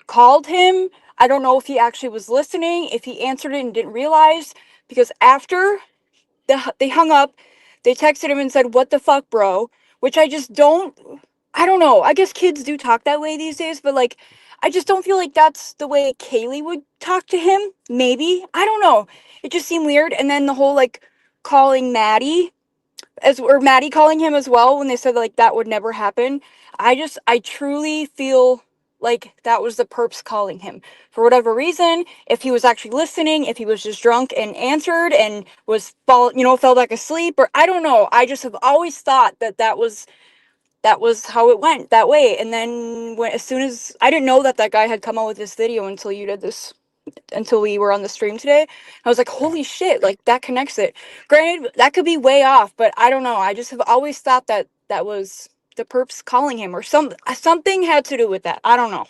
Speaker 22: called him. I don't know if he actually was listening, if he answered it and didn't realize, because after they hung up, they texted him and said, "What the fuck, bro?" Which I don't know. I guess kids do talk that way these days, but like, I just don't feel like that's the way Kaylee would talk to him. Maybe. I don't know. It just seemed weird. And then the whole like calling Maddie or Maddie calling him as well when they said like that would never happen. I truly feel like that was the perps calling him for whatever reason. If he was actually listening, if he was just drunk and answered and fell back asleep, or I don't know. I just have always thought that was how it went that way. And then as soon as I didn't know that guy had come out with this video until we were on the stream today. I was like, holy shit, like that connects it. Granted, that could be way off, but I don't know. I just have always thought that was the perps calling him, or something had to do with that. I don't know.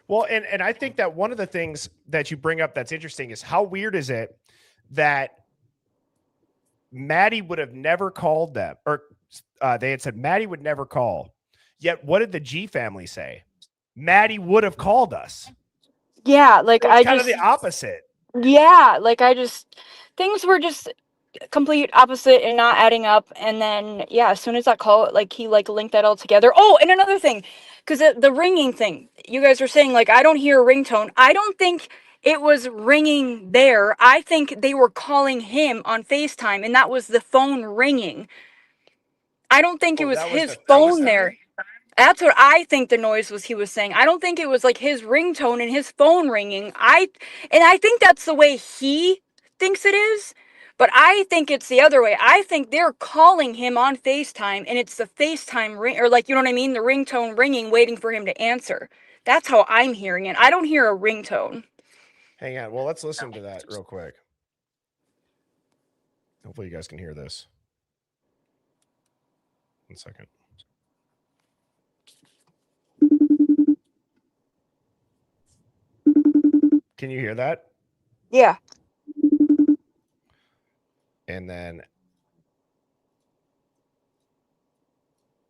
Speaker 6: Well, and I think that one of the things that you bring up that's interesting is how weird is it that Maddie would have never called them, or they had said Maddie would never call. Yet what did the G family say? Maddie would have called us.
Speaker 22: Yeah, like
Speaker 6: so it's kind of the opposite.
Speaker 22: Yeah, like things were just complete opposite and not adding up. And then yeah, as soon as that call, like he like linked that all together. Oh, and another thing, because the ringing thing, you guys were saying like I don't hear a ringtone. I don't think it was ringing there. I think they were calling him on FaceTime, and that was the phone ringing. I don't think it was his phone there. That's what I think the noise was he was saying. I don't think it was like his ringtone and his phone ringing. I think that's the way he thinks it is, but I think it's the other way. I think they're calling him on FaceTime and it's the FaceTime ring, or like, you know what I mean? The ringtone ringing, waiting for him to answer. That's how I'm hearing it. I don't hear a ringtone.
Speaker 6: Hang on. Well, let's listen to that real quick. Hopefully you guys can hear this. 1 second. Can you hear that?
Speaker 22: Yeah.
Speaker 6: And then,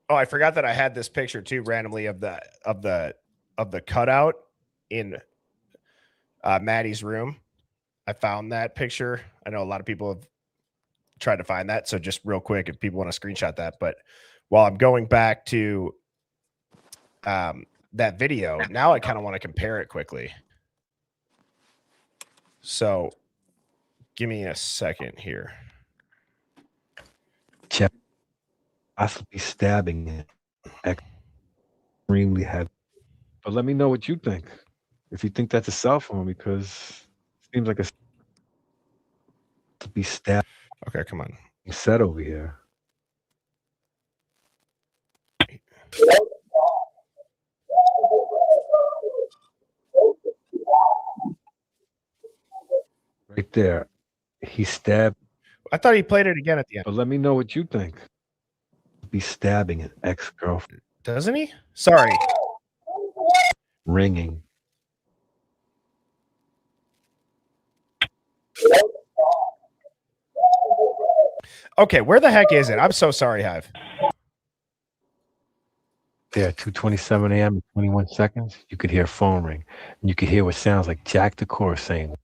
Speaker 6: oh, I forgot that I had this picture too randomly of the cutout in Maddie's room. I found that picture. I know a lot of people have tried to find that, so just real quick, if people want to screenshot that. But while I'm going back to that video. Now I kind of want to compare it quickly. So give me a second here.
Speaker 10: Check. Possibly stabbing it. Extremely heavy. But let me know what you think. If you think that's a cell phone, because it seems like a to be stabbed.
Speaker 6: Okay, come on.
Speaker 10: Set over here. Right there. He stabbed.
Speaker 6: I thought he played it again at the end.
Speaker 10: But let me know what you think. Be stabbing an ex-girlfriend.
Speaker 6: Doesn't he? Sorry.
Speaker 10: Ringing.
Speaker 6: Okay, where the heck is it? I'm so sorry, Hive.
Speaker 10: There, 2:27 a.m. and 21 seconds. You could hear phone ring. And you could hear what sounds like Jack the Core saying.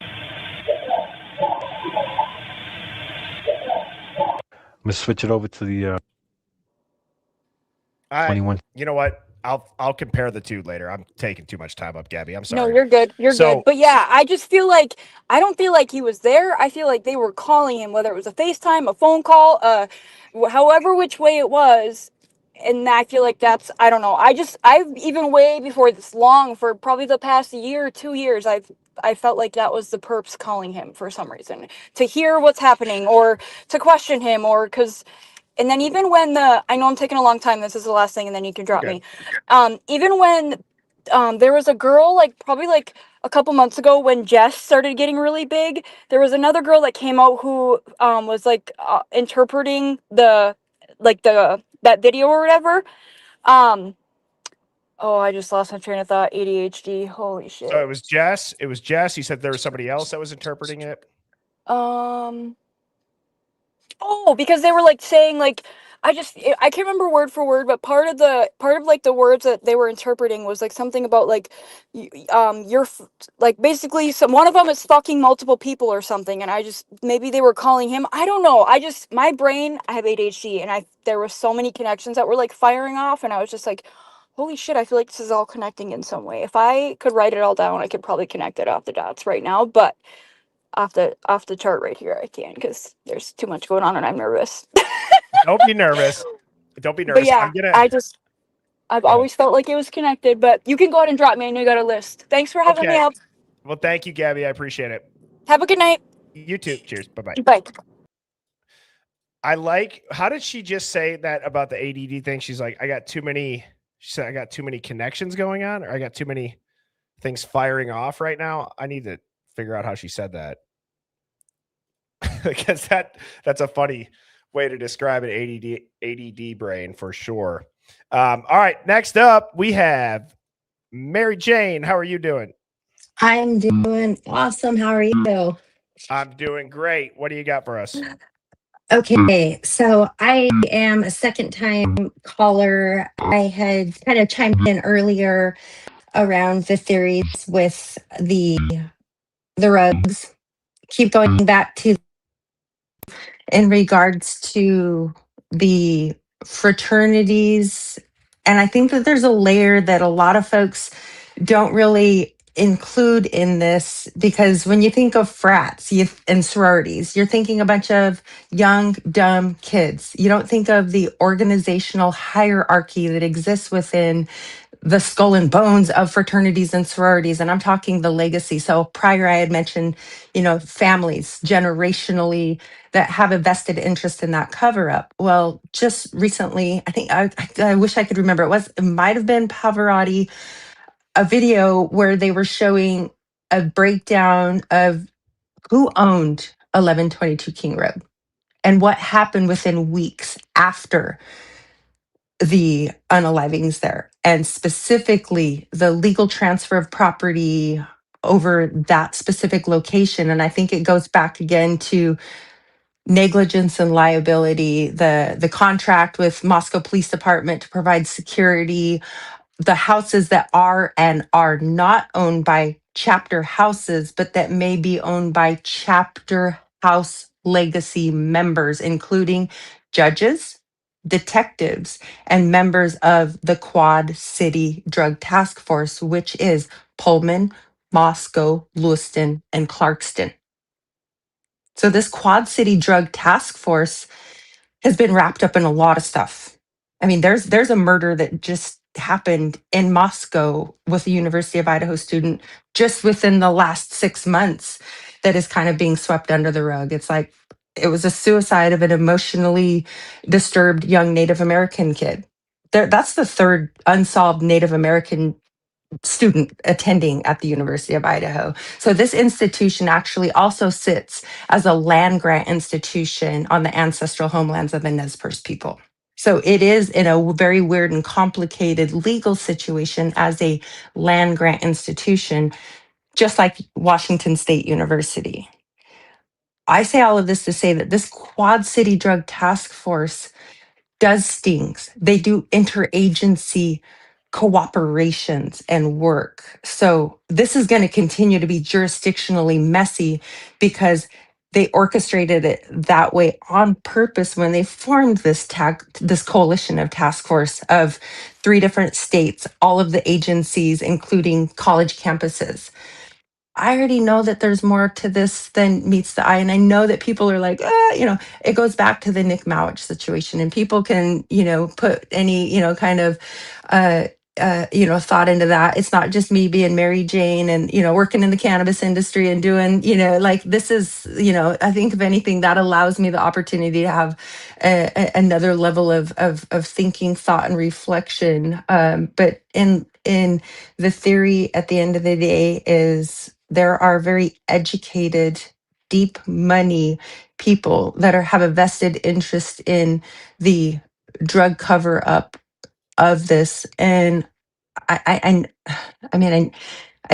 Speaker 10: I'm gonna switch it over to the 21.
Speaker 6: You know what? I'll compare the two later. I'm taking too much time up, Gabby. I'm sorry.
Speaker 22: No, you're good. You're good. But yeah, I just feel like I don't feel like he was there. I feel like they were calling him, whether it was a FaceTime, a phone call, however which way it was. And I feel like that's, I don't know. I've even way before this long, for probably the past year or 2 years, I felt like that was the perps calling him for some reason, to hear what's happening or to question him, or because. And then even when I know I'm taking a long time, this is the last thing, and then you can drop me. Even when there was a girl, like probably like a couple months ago when Jess started getting really big, there was another girl that came out who was like interpreting that video or whatever. Oh, I just lost my train of thought. ADHD. Holy shit.
Speaker 6: So it was Jess. It was Jess. You said there was somebody else that was interpreting it.
Speaker 22: Oh, because they were like saying like I can't remember word for word, but part of like the words that they were interpreting was like something about like you're like basically one of them is fucking multiple people or something, and maybe they were calling him. I don't know. My brain, I have ADHD, and there were so many connections that were like firing off, and I was just like, holy shit, I feel like this is all connecting in some way. If I could write it all down, I could probably connect it off the dots right now, but off the chart right here I can, because there's too much going on and I'm nervous.
Speaker 6: Don't be nervous. Don't be nervous.
Speaker 22: But yeah, I've always felt like it was connected, but you can go ahead and drop me. I know you got a list. Thanks for having me up.
Speaker 6: Well, thank you, Gabby. I appreciate it.
Speaker 22: Have a good night.
Speaker 6: You too. Cheers. Bye-bye.
Speaker 22: Bye.
Speaker 6: How did she just say that about the ADD thing? She's like, she said, I got too many connections going on, or I got too many things firing off right now. I need to figure out how she said that. Because that's a funny way to describe an ADD brain for sure. All right, next up we have Mary Jane. How are you doing?
Speaker 1: I'm doing awesome. How are you?
Speaker 6: I'm doing great. What do you got for us?
Speaker 1: Okay, so I am a second time caller. I had kind of chimed in earlier around the theories with the rugs. Keep going back to in regards to the fraternities. And I think that there's a layer that a lot of folks don't really include in this, because when you think of frats and sororities, you're thinking a bunch of young, dumb kids. You don't think of the organizational hierarchy that exists within the skull and bones of fraternities and sororities. And I'm talking the legacy. So prior I had mentioned, families generationally that have a vested interest in that cover up. Well, just recently, I think I wish I could remember. It might have been Pavarotti, a video where they were showing a breakdown of who owned 1122 King Road and what happened within weeks after the unalivings there, and specifically the legal transfer of property over that specific location. And I think it goes back again to negligence and liability, the contract with Moscow Police Department to provide security, the houses that are and are not owned by chapter houses, but that may be owned by chapter house legacy members, including judges, detectives and members of the Quad City Drug Task Force, which is Pullman, Moscow, Lewiston, and Clarkston. So this Quad City Drug Task Force has been wrapped up in a lot of stuff. I mean, there's a murder that just happened in Moscow with a University of Idaho student just within the last 6 months that is kind of being swept under the rug. It's like it was a suicide of an emotionally disturbed young Native American kid. That's the third unsolved Native American student attending at the University of Idaho. So this institution actually also sits as a land grant institution on the ancestral homelands of the Nez Perce people. So it is in a very weird and complicated legal situation as a land grant institution, just like Washington State University. I say all of this to say that this Quad City Drug Task Force does stings. They do interagency cooperations and work. So this is going to continue to be jurisdictionally messy because they orchestrated it that way on purpose when they formed this coalition of task force of 3 different states, all of the agencies, including college campuses. I already know that there's more to this than meets the eye. And I know that people are like, it goes back to the Nick Mowich situation. And people can, put any, kind of, thought into that. It's not just me being Mary Jane and, working in the cannabis industry and doing, like this is, I think if anything, that allows me the opportunity to have another level of thinking, thought, and reflection. But in the theory at the end of the day is there are very educated, deep money people that have a vested interest in the drug cover up of this. And I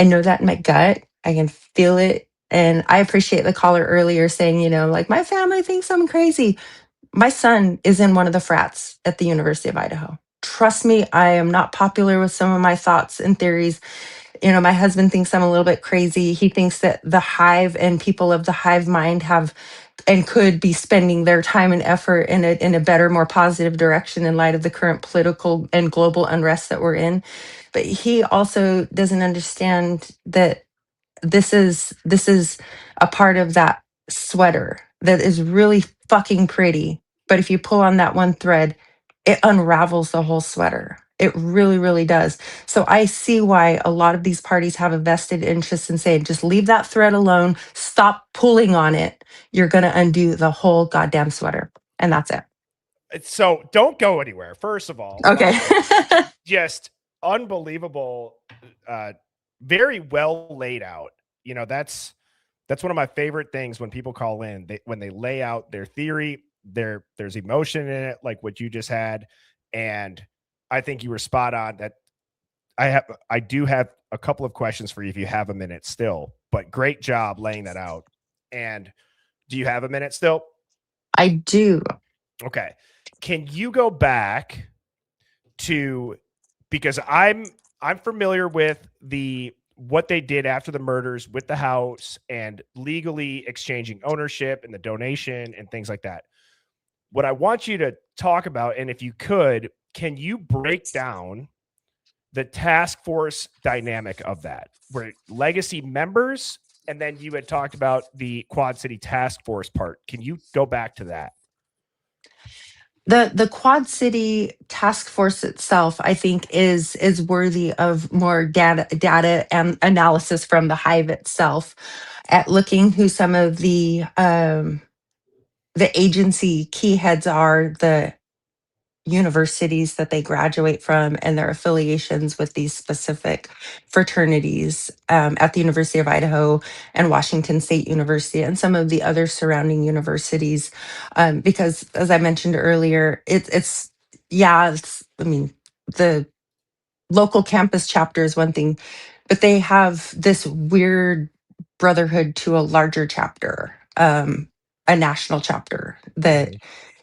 Speaker 1: know that in my gut. I can feel it. And I appreciate the caller earlier saying, like my family thinks I'm crazy. My son is in one of the frats at the University of Idaho. Trust me, I am not popular with some of my thoughts and theories. My husband thinks I'm a little bit crazy. He thinks that the Hive and people of the Hive mind have and could be spending their time and effort in a better, more positive direction in light of the current political and global unrest that we're in. But he also doesn't understand that this is a part of that sweater that is really fucking pretty. But if you pull on that one thread, it unravels the whole sweater. It really, really does. So I see why a lot of these parties have a vested interest in saying, just leave that thread alone, stop pulling on it. You're going to undo the whole goddamn sweater. And that's it.
Speaker 6: So don't go anywhere. First of all,
Speaker 1: okay.
Speaker 6: Just unbelievable, very well laid out. That's one of my favorite things when people call in. When they lay out their theory, there's emotion in it, like what you just had, and I think you were spot on. That I do have a couple of questions for you if you have a minute still. But great job laying that out. And do you have a minute still?
Speaker 1: I do.
Speaker 6: Okay. Can you go back to, because I'm familiar with what they did after the murders with the house and legally exchanging ownership and the donation and things like that. What I want you to talk about, and if you could, can you break down the task force dynamic of that, where legacy members, and then you had talked about the Quad City Task Force part. Can you go back to that?
Speaker 1: The Quad City Task Force itself, I think, is worthy of more data and analysis from the Hive itself, at looking who some of the agency key heads are, the universities that they graduate from, and their affiliations with these specific fraternities at the University of Idaho and Washington State University and some of the other surrounding universities. Because as I mentioned earlier, the local campus chapter is one thing, but they have this weird brotherhood to a larger chapter, a national chapter that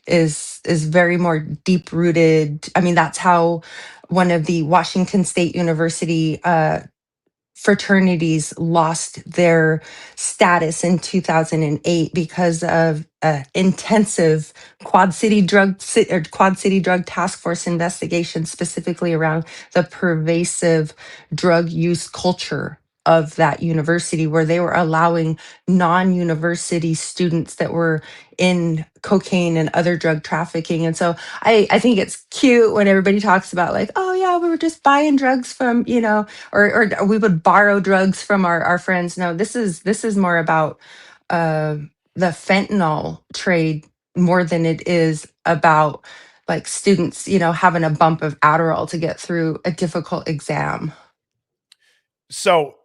Speaker 1: is very more deep rooted. I mean, that's how one of the Washington State University fraternities lost their status in 2008 because of intensive Quad City Drug Task Force investigation, specifically around the pervasive drug use culture of that university, where they were allowing non-university students that were in cocaine and other drug trafficking. And so I think it's cute when everybody talks about like, oh yeah, we were just buying drugs from, or we would borrow drugs from our friends. No, this is more about uh, the fentanyl trade more than it is about like students, having a bump of Adderall to get through a difficult exam.
Speaker 6: So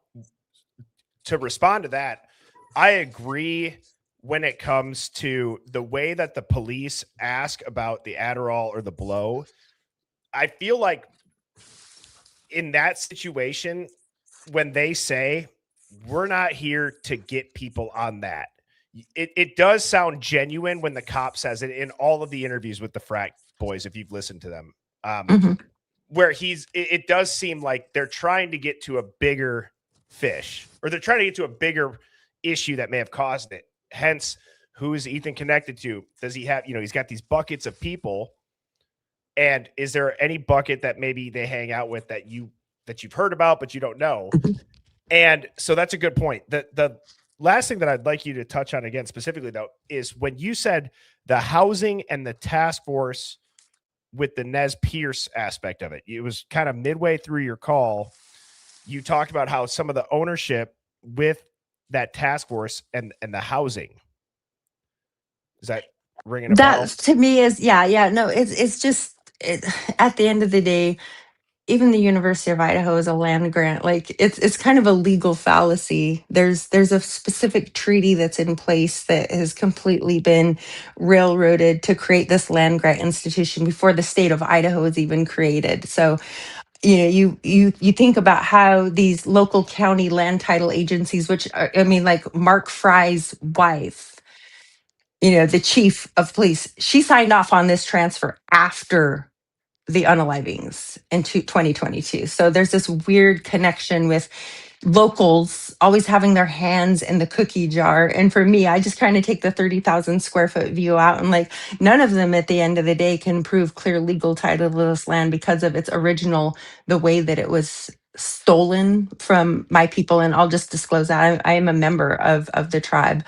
Speaker 6: to respond to that, I agree when it comes to the way that the police ask about the Adderall or the blow. I feel like in that situation, when they say, we're not here to get people on that, it does sound genuine when the cop says it in all of the interviews with the frat boys, if you've listened to them, where it does seem like they're trying to get to a bigger fish, or they're trying to get to a bigger issue that may have caused it. Hence, who is Ethan connected to? Does he have, he's got these buckets of people. And is there any bucket that maybe they hang out with that you've heard about, but you don't know? And so that's a good point. The last thing that I'd like you to touch on again specifically, though, is when you said the housing and the task force with the Nez Pierce aspect of it. It was kind of midway through your call. You talked about how some of the ownership with that task force and the housing. Is that ringing a bell?
Speaker 1: That to me is, no, it's just, at the end of the day, even the University of Idaho is a land grant. Like it's kind of a legal fallacy. There's a specific treaty that's in place that has completely been railroaded to create this land grant institution before the state of Idaho was even created. So, you think about how these local county land title agencies, which are, like Mark Fry's wife, the chief of police, she signed off on this transfer after the unalivings in 2022. So there's this weird connection with locals always having their hands in the cookie jar. And for me, I just kind of take the 30,000 square foot view out, and like none of them at the end of the day can prove clear legal title to this land because of its original, the way that it was stolen from my people. And I'll just disclose that I am a member of the tribe.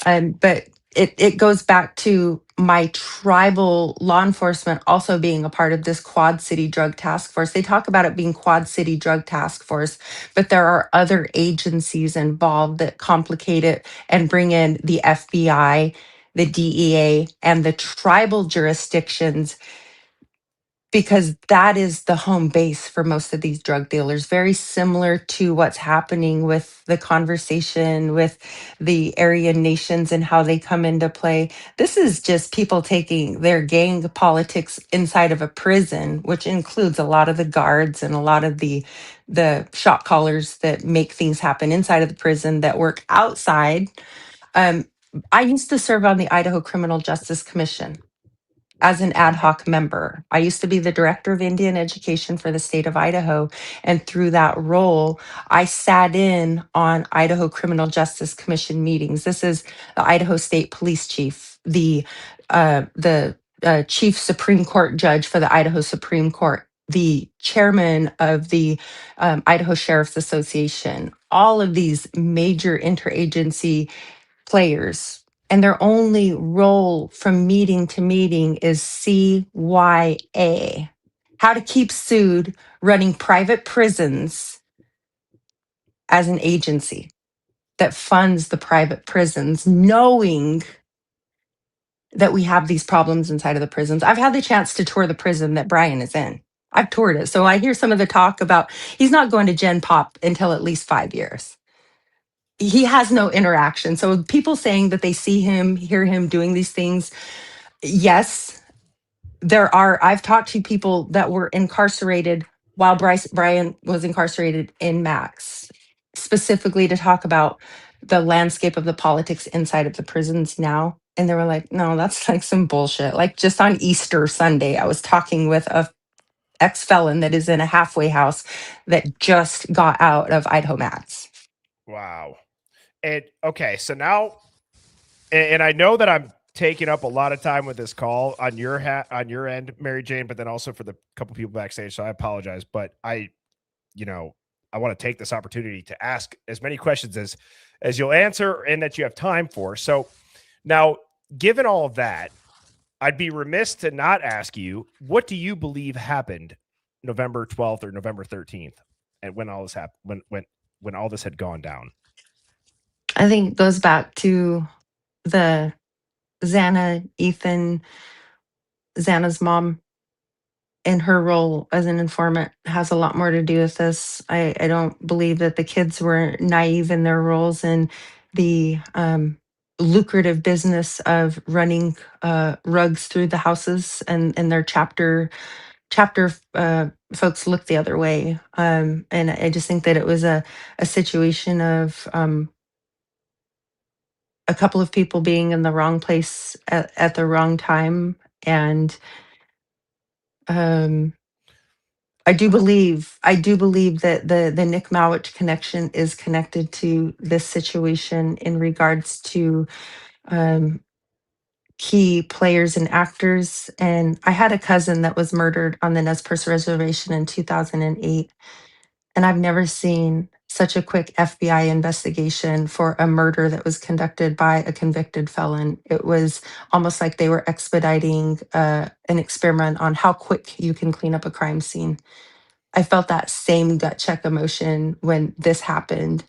Speaker 1: But it goes back to my tribal law enforcement also being a part of this Quad City Drug Task Force. They talk about it being Quad City Drug Task Force, but there are other agencies involved that complicate it and bring in the FBI, the DEA, and the tribal jurisdictions, because that is the home base for most of these drug dealers. Very similar to what's happening with the conversation with the Aryan nations and how they come into play. This is just people taking their gang politics inside of a prison, which includes a lot of the guards and a lot of the shot callers that make things happen inside of the prison that work outside. I used to serve on the Idaho Criminal Justice Commission as an ad hoc member. I used to be the director of Indian education for the state of Idaho. And through that role, I sat in on Idaho Criminal Justice Commission meetings. This is the Idaho State Police Chief, the Chief Supreme Court Judge for the Idaho Supreme Court, the chairman of the Idaho Sheriff's Association, all of these major interagency players, and their only role from meeting to meeting is CYA, how to keep sued, running private prisons as an agency that funds the private prisons, knowing that we have these problems inside of the prisons. I've had the chance to tour the prison that Brian is in. I've toured it. So I hear some of the talk about he's not going to Gen Pop until at least 5 years. He has no interaction. So people saying that they see him, hear him doing these things, yes, there are. I've talked to people that were incarcerated while Brian was incarcerated in Max, specifically to talk about the landscape of the politics inside of the prisons now. And they were like, no, that's like some bullshit. Like just on Easter Sunday, I was talking with ex-felon that is in a halfway house that just got out of Idaho Mats.
Speaker 6: Wow. And okay, so now, and I know that I'm taking up a lot of time with this call on your end, Mary Jane, but then also for the couple people backstage. So I apologize, but I want to take this opportunity to ask as many questions as you'll answer and that you have time for. So now, given all of that, I'd be remiss to not ask you, what do you believe happened November 12th or November 13th, and when all this happened, when all this had gone down?
Speaker 1: I think it goes back to the Xana's mom, and her role as an informant has a lot more to do with this. I don't believe that the kids were naive in their roles in the lucrative business of running rugs through the houses, and their chapter folks looked the other way. And I just think that it was a situation of a couple of people being in the wrong place at the wrong time. And I do believe that the Nick Mowich connection is connected to this situation in regards to um, key players and actors. And I had a cousin that was murdered on the Nez Perce Reservation in 2008. And I've never seen such a quick FBI investigation for a murder that was conducted by a convicted felon. It was almost like they were expediting an experiment on how quick you can clean up a crime scene. I felt that same gut check emotion when this happened.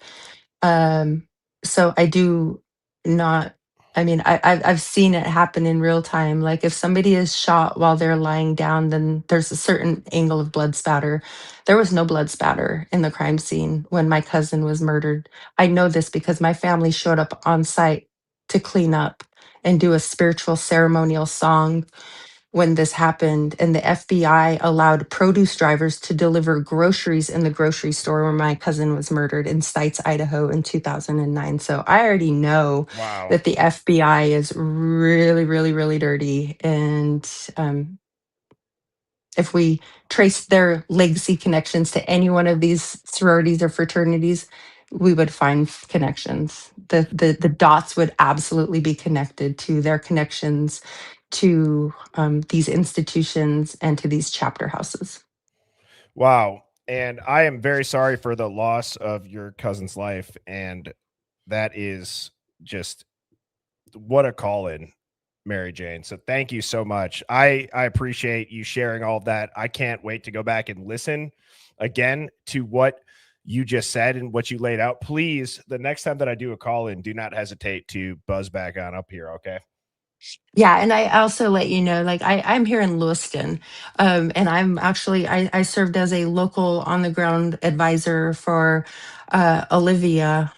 Speaker 1: So I do not. I mean, I've seen it happen in real time. Like if somebody is shot while they're lying down, then there's a certain angle of blood spatter. There was no blood spatter in the crime scene when my cousin was murdered. I know this because my family showed up on site to clean up and do a spiritual ceremonial song when this happened, and the FBI allowed produce drivers to deliver groceries in the grocery store where my cousin was murdered in Stites, Idaho in 2009. So I already know that the FBI is really, really, really dirty. And if we trace their legacy connections to any one of these sororities or fraternities, we would find connections. The dots would absolutely be connected to their connections to these institutions and to these chapter houses.
Speaker 6: Wow. And I am very sorry for the loss of your cousin's life. And that is just what a call in, Mary Jane. So thank you so much. I appreciate you sharing all of that. I can't wait to go back and listen again to what you just said and what you laid out. Please, the next time that I do a call in, do not hesitate to buzz back on up here. Okay.
Speaker 1: Yeah, and I also let you know, like I'm here in Lewiston, and I'm actually I served as a local on the ground advisor for Olivia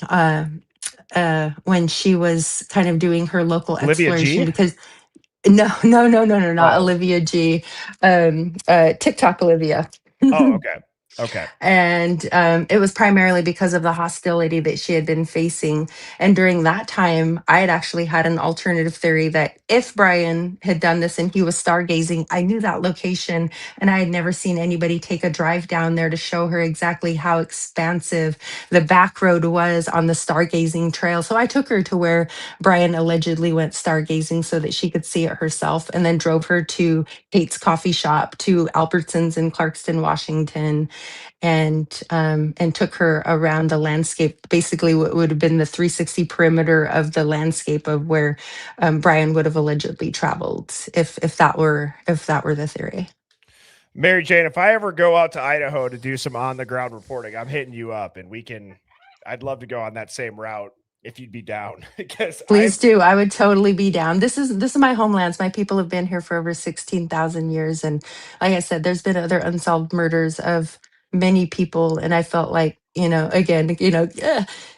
Speaker 1: when she was kind of doing her local
Speaker 6: Olivia
Speaker 1: exploration
Speaker 6: G?
Speaker 1: because not Olivia G, TikTok Olivia.
Speaker 6: Oh, okay. Okay.
Speaker 1: And it was primarily because of the hostility that she had been facing. And during that time, I had actually had an alternative theory that if Brian had done this and he was stargazing, I knew that location and I had never seen anybody take a drive down there to show her exactly how expansive the back road was on the stargazing trail. So I took her to where Brian allegedly went stargazing so that she could see it herself, and then drove her to Kate's Coffee Shop, to Albertsons in Clarkston, Washington, and took her around the landscape, basically what would have been the 360 perimeter of the landscape of where Brian would have allegedly traveled, if that were the theory.
Speaker 6: Mary Jane, if I ever go out to Idaho to do some on the ground reporting, I'm hitting you up and I'd love to go on that same route if you'd be down. Because
Speaker 1: Please do. I would totally be down. This is my homelands. My people have been here for over 16,000 years. And like I said, there's been other unsolved murders of many people. And I felt like, again,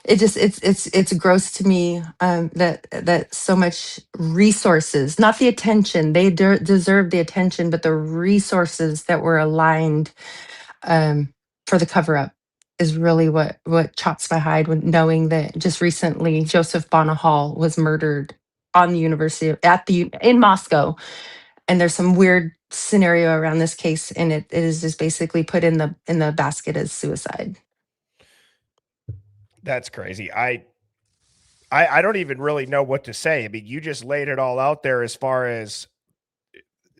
Speaker 1: it's gross to me that so much resources, not the attention, they deserve the attention, but the resources that were aligned for the cover up is really what chops my hide, when knowing that just recently Joseph Bonahal was murdered on the university in Moscow and there's some weird scenario around this case, and it is just basically put in the basket as suicide.
Speaker 6: That's crazy. I don't even really know what to say. I mean, you just laid it all out there as far as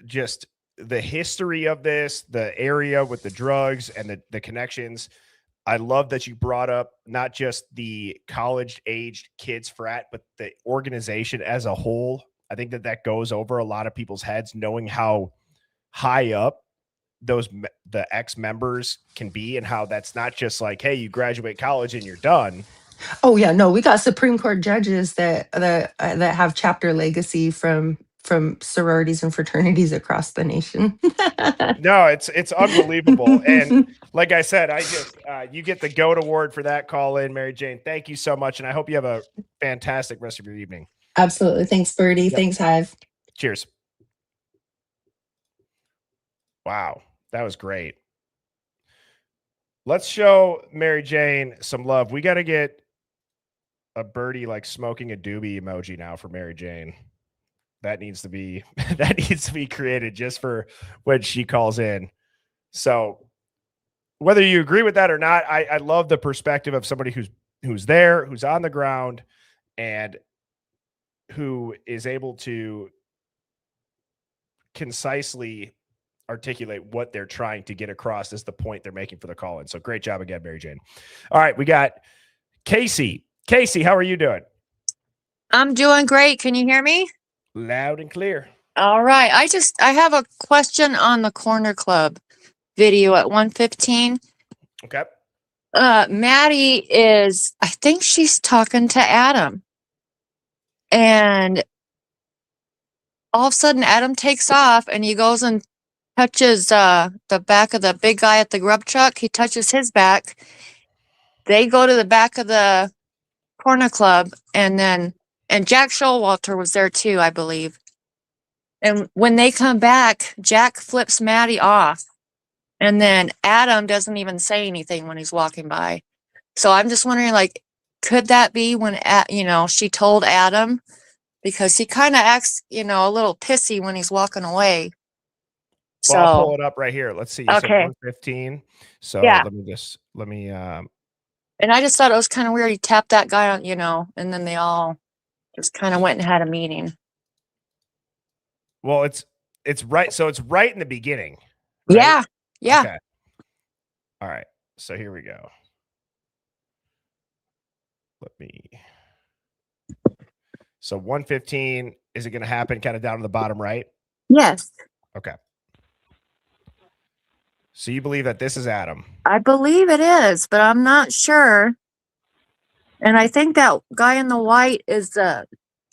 Speaker 6: just the history of this, the area with the drugs and the connections. I love that you brought up not just the college-aged kids frat, but the organization as a whole. I think that goes over a lot of people's heads, knowing how high up the ex-members can be, and how that's not just like, hey, you graduate college and you're done.
Speaker 1: Oh yeah, no, we got Supreme Court judges that have chapter legacy from sororities and fraternities across the nation.
Speaker 6: No, it's unbelievable. And like I said, I just you get the GOAT award for that call in, Mary Jane. Thank you so much, and I hope you have a fantastic rest of your evening.
Speaker 1: Absolutely. Thanks, Birdie.
Speaker 6: Yep.
Speaker 1: Thanks, Hive.
Speaker 6: Cheers. Wow, that was great. Let's show Mary Jane some love. We got to get a birdie like smoking a doobie emoji now for Mary Jane. That needs to be created just for when she calls in. So whether you agree with that or not, I love the perspective of somebody who's there, who's on the ground, and who is able to concisely articulate what they're trying to get across as the point they're making for the call in. So great job again, Mary Jane. All right, we got Casey. Casey, how are you doing?
Speaker 8: I'm doing great. Can you hear me?
Speaker 6: Loud and clear.
Speaker 8: All right. I have a question on the Corner Club video at 1:15.
Speaker 6: Okay.
Speaker 8: Maddie I think she's talking to Adam. And all of a sudden Adam takes off and he goes and touches the back of the big guy at the Grub truck. He touches his back. They go to the back of the Corner Club, and Jack Showalter was there too, I believe. And when they come back, Jack flips Maddie off. And then Adam doesn't even say anything when he's walking by. So I'm just wondering, like, could that be when, she told Adam? Because he kind of acts, a little pissy when he's walking away.
Speaker 6: Well, I'll pull it up right here. Let's see. You said
Speaker 8: Okay.
Speaker 6: 115. So
Speaker 8: Yeah.
Speaker 6: let me.
Speaker 8: And I just thought it was kind of weird. He tapped that guy on, and then they all just kind of went and had a meeting.
Speaker 6: Well, it's right. So it's right in the beginning. Right?
Speaker 8: Yeah. Yeah.
Speaker 6: Okay. All right. So here we go. So 115, is it going to happen kind of down to the bottom right?
Speaker 8: Yes.
Speaker 6: Okay. So you believe that this is Adam?
Speaker 8: I believe it is, but I'm not sure. And I think that guy in the white is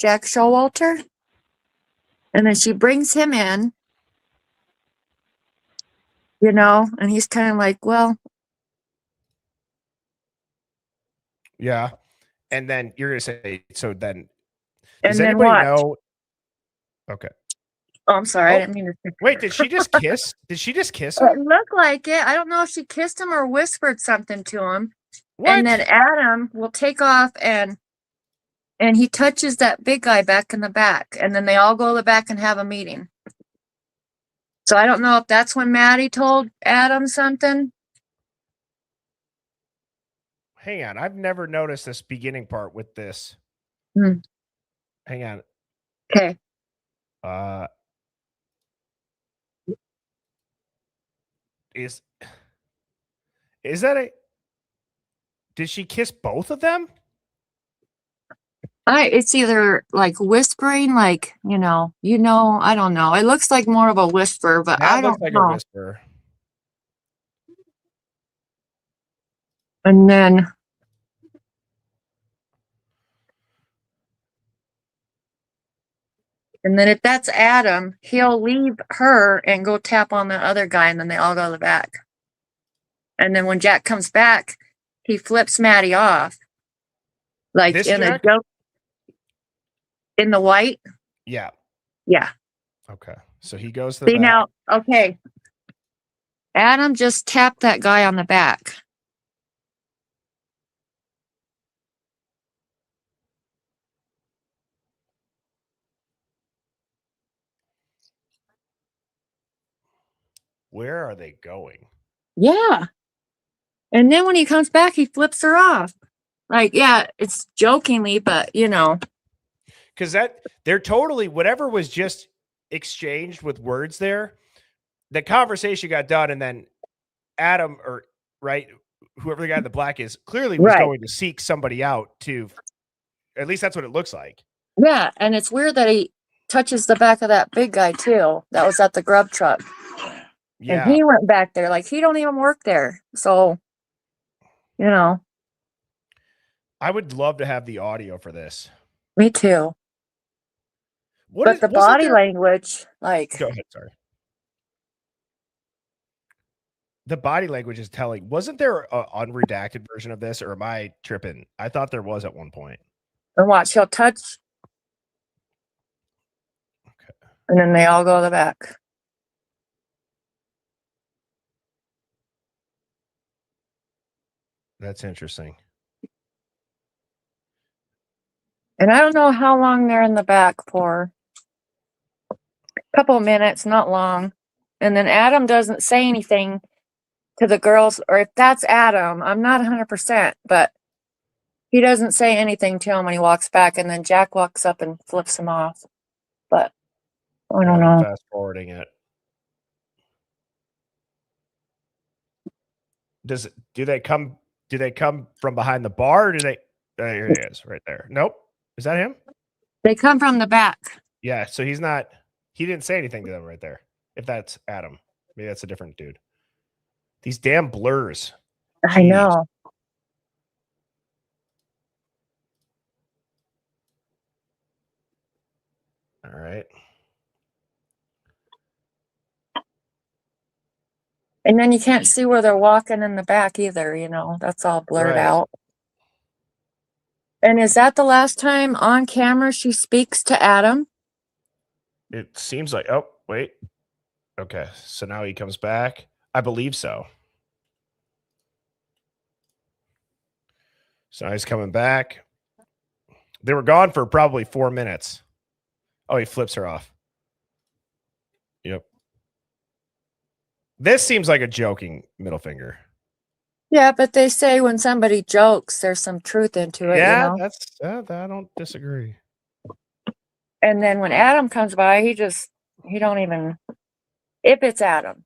Speaker 8: Jack Showalter. And then she brings him in, and he's kind of like, well.
Speaker 6: Yeah. And then you're going to say, so then,
Speaker 8: And
Speaker 6: does
Speaker 8: then
Speaker 6: anybody
Speaker 8: what?
Speaker 6: know? Okay.
Speaker 8: Oh, I'm sorry. I didn't mean to.
Speaker 6: Wait, did she just kiss? Did she just kiss him?
Speaker 8: It looked like it. I don't know if she kissed him or whispered something to him.
Speaker 6: What?
Speaker 8: And then Adam will take off and he touches that big guy back in the back. And then they all go to the back and have a meeting. So I don't know if that's when Maddie told Adam something.
Speaker 6: Hang on. I've never noticed this beginning part with this. Hang on.
Speaker 8: Okay.
Speaker 6: Is that did she kiss both of them?
Speaker 8: It's either like whispering, like, I don't know. It looks like more of a whisper, but I don't know.
Speaker 6: A whisper.
Speaker 8: And then if that's Adam, he'll leave her and go tap on the other guy, and then they all go to the back. And then when Jack comes back, he flips Maddie off. Like
Speaker 6: this
Speaker 8: in
Speaker 6: Jack?
Speaker 8: a joke. In the white?
Speaker 6: Yeah.
Speaker 8: Yeah.
Speaker 6: Okay. So he goes to the
Speaker 8: See
Speaker 6: back.
Speaker 8: now, okay. Adam just tapped that guy on the back.
Speaker 6: Where are they going?
Speaker 8: Yeah. And then when he comes back, he flips her off. Like, yeah, it's jokingly, but you know.
Speaker 6: Because they're totally, whatever was just exchanged with words there, the conversation got done, and then Adam, or right, whoever the guy in the black is, clearly was going to seek somebody out to, at least that's what it looks like.
Speaker 8: Yeah, and it's weird that he touches the back of that big guy too. That was at the Grub truck.
Speaker 6: Yeah.
Speaker 8: And he went back there. Like, he don't even work there. So, you know.
Speaker 6: I would love to have the audio for this.
Speaker 8: Me too. But the body language, like.
Speaker 6: Go ahead, sorry. The body language is telling. Wasn't there an unredacted version of this, or am I tripping? I thought there was at one point.
Speaker 8: And watch, he'll touch.
Speaker 6: Okay.
Speaker 8: And then they all go to the back.
Speaker 6: That's interesting.
Speaker 8: And I don't know how long they're in the back for. A couple of minutes, not long. And then Adam doesn't say anything to the girls, or if that's Adam, I'm not 100%, but he doesn't say anything to him when he walks back, and then Jack walks up and flips him off. But I don't know.
Speaker 6: Fast forwarding it. Do they come from behind the bar, or do they here he is right there. Nope. Is that him?
Speaker 8: They come from the back.
Speaker 6: Yeah, so he didn't say anything to them right there. If that's Adam. Maybe that's a different dude. These damn blurs.
Speaker 8: Jeez. I know.
Speaker 6: All right.
Speaker 8: And then you can't see where they're walking in the back either, you know. That's all blurred out. And is that the last time on camera she speaks to Adam?
Speaker 6: It seems like, oh, wait. Okay, so now he comes back. I believe so. So he's coming back. They were gone for probably 4 minutes. Oh, he flips her off. Yep. This seems like a joking middle finger.
Speaker 8: Yeah, but they say when somebody jokes, there's some truth into it.
Speaker 6: Yeah,
Speaker 8: you know?
Speaker 6: I don't disagree.
Speaker 8: And then when Adam comes by, he don't even, if it's Adam.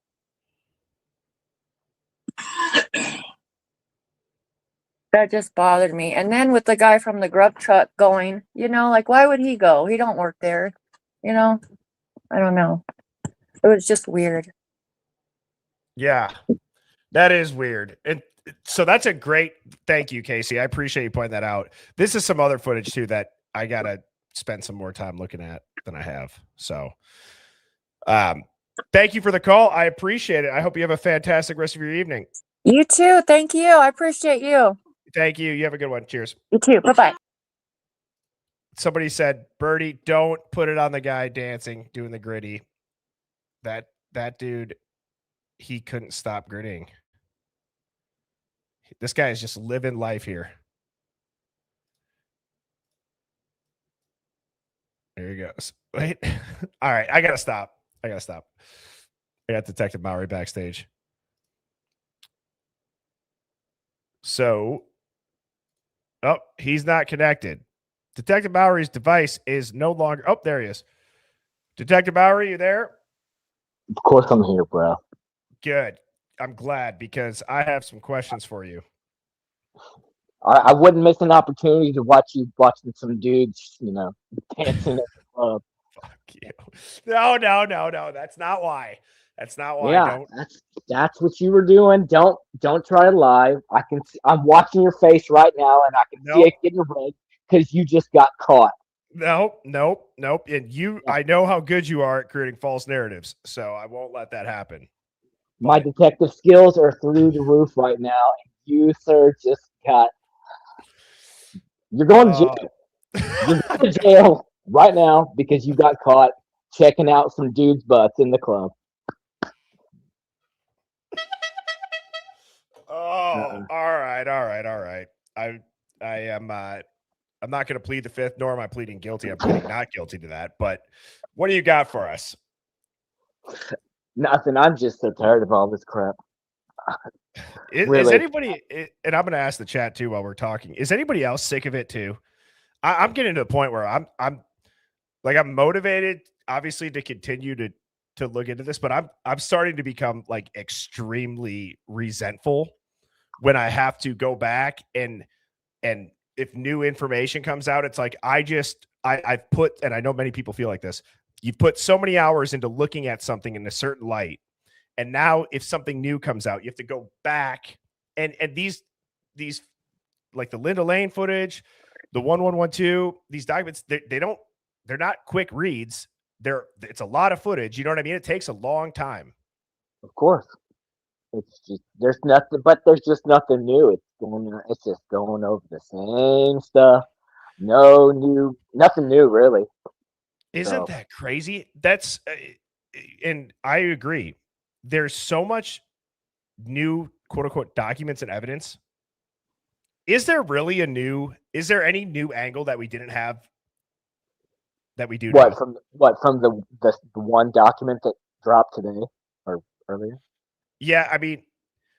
Speaker 8: That just bothered me. And then with the guy from the Grub truck going, you know, like, why would he go? He don't work there. You know, I don't know. It was just weird.
Speaker 6: Yeah, that is weird. And so that's a great, thank you, Casey. I appreciate you pointing that out. This is some other footage too that I got to spend some more time looking at than I have. So thank you for the call. I appreciate it. I hope you have a fantastic rest of your evening.
Speaker 8: You too. Thank you. I appreciate you.
Speaker 6: Thank you. You have a good one. Cheers.
Speaker 8: You too. Bye-bye.
Speaker 6: Somebody said, Birdie, don't put it on the guy dancing, doing the gritty. That dude, he couldn't stop gritting. This guy is just living life here. There he goes. Wait. All right. I got to stop. I got Detective Mowry backstage. So, oh, he's not connected. Detective Mowry's device is no longer. Oh, there he is. Detective Mowry, you there?
Speaker 7: Of course I'm here, bro.
Speaker 6: Good. I'm glad because I have some questions for you.
Speaker 7: I wouldn't miss an opportunity to watch you watching some dudes, you know, dancing at the club.
Speaker 6: Fuck you. No. That's not why. That's not why.
Speaker 7: Yeah, that's what you were doing. Don't try to lie. I'm watching your face right now, and I can see it getting red because you just got caught.
Speaker 6: Nope. And I know how good you are at creating false narratives, so I won't let that happen.
Speaker 7: My detective skills are through the roof right now, and you, sir, just got. You're going to jail. You're going to jail right now because you got caught checking out some dudes' butts in the club.
Speaker 6: Oh, all right. I am. I'm not going to plead the fifth, nor am I pleading guilty. I'm pleading not guilty to that. But what do you got for us?
Speaker 7: Nothing. I'm just so tired of all this crap.
Speaker 6: Is
Speaker 7: Really.
Speaker 6: anybody, and I'm going to ask the chat too while we're talking, is anybody else sick of it too? I'm getting to the point where I'm motivated, obviously, to continue to look into this, but I'm starting to become like extremely resentful when I have to go back and if new information comes out, it's like I've put, and I know many people feel like this, you've put so many hours into looking at something in a certain light. And now if something new comes out, you have to go back and these like the Linda Lane footage, the 1112, these documents, they're not quick reads. It's a lot of footage. You know what I mean? It takes a long time.
Speaker 7: Of course. It's just there's just nothing new. It's just going over the same stuff. Nothing new really.
Speaker 6: Isn't that crazy? That's and I agree. There's so much new quote unquote documents and evidence. Is there any new angle that we didn't have that we do now?
Speaker 7: From the one document that dropped today or earlier?
Speaker 6: Yeah, I mean,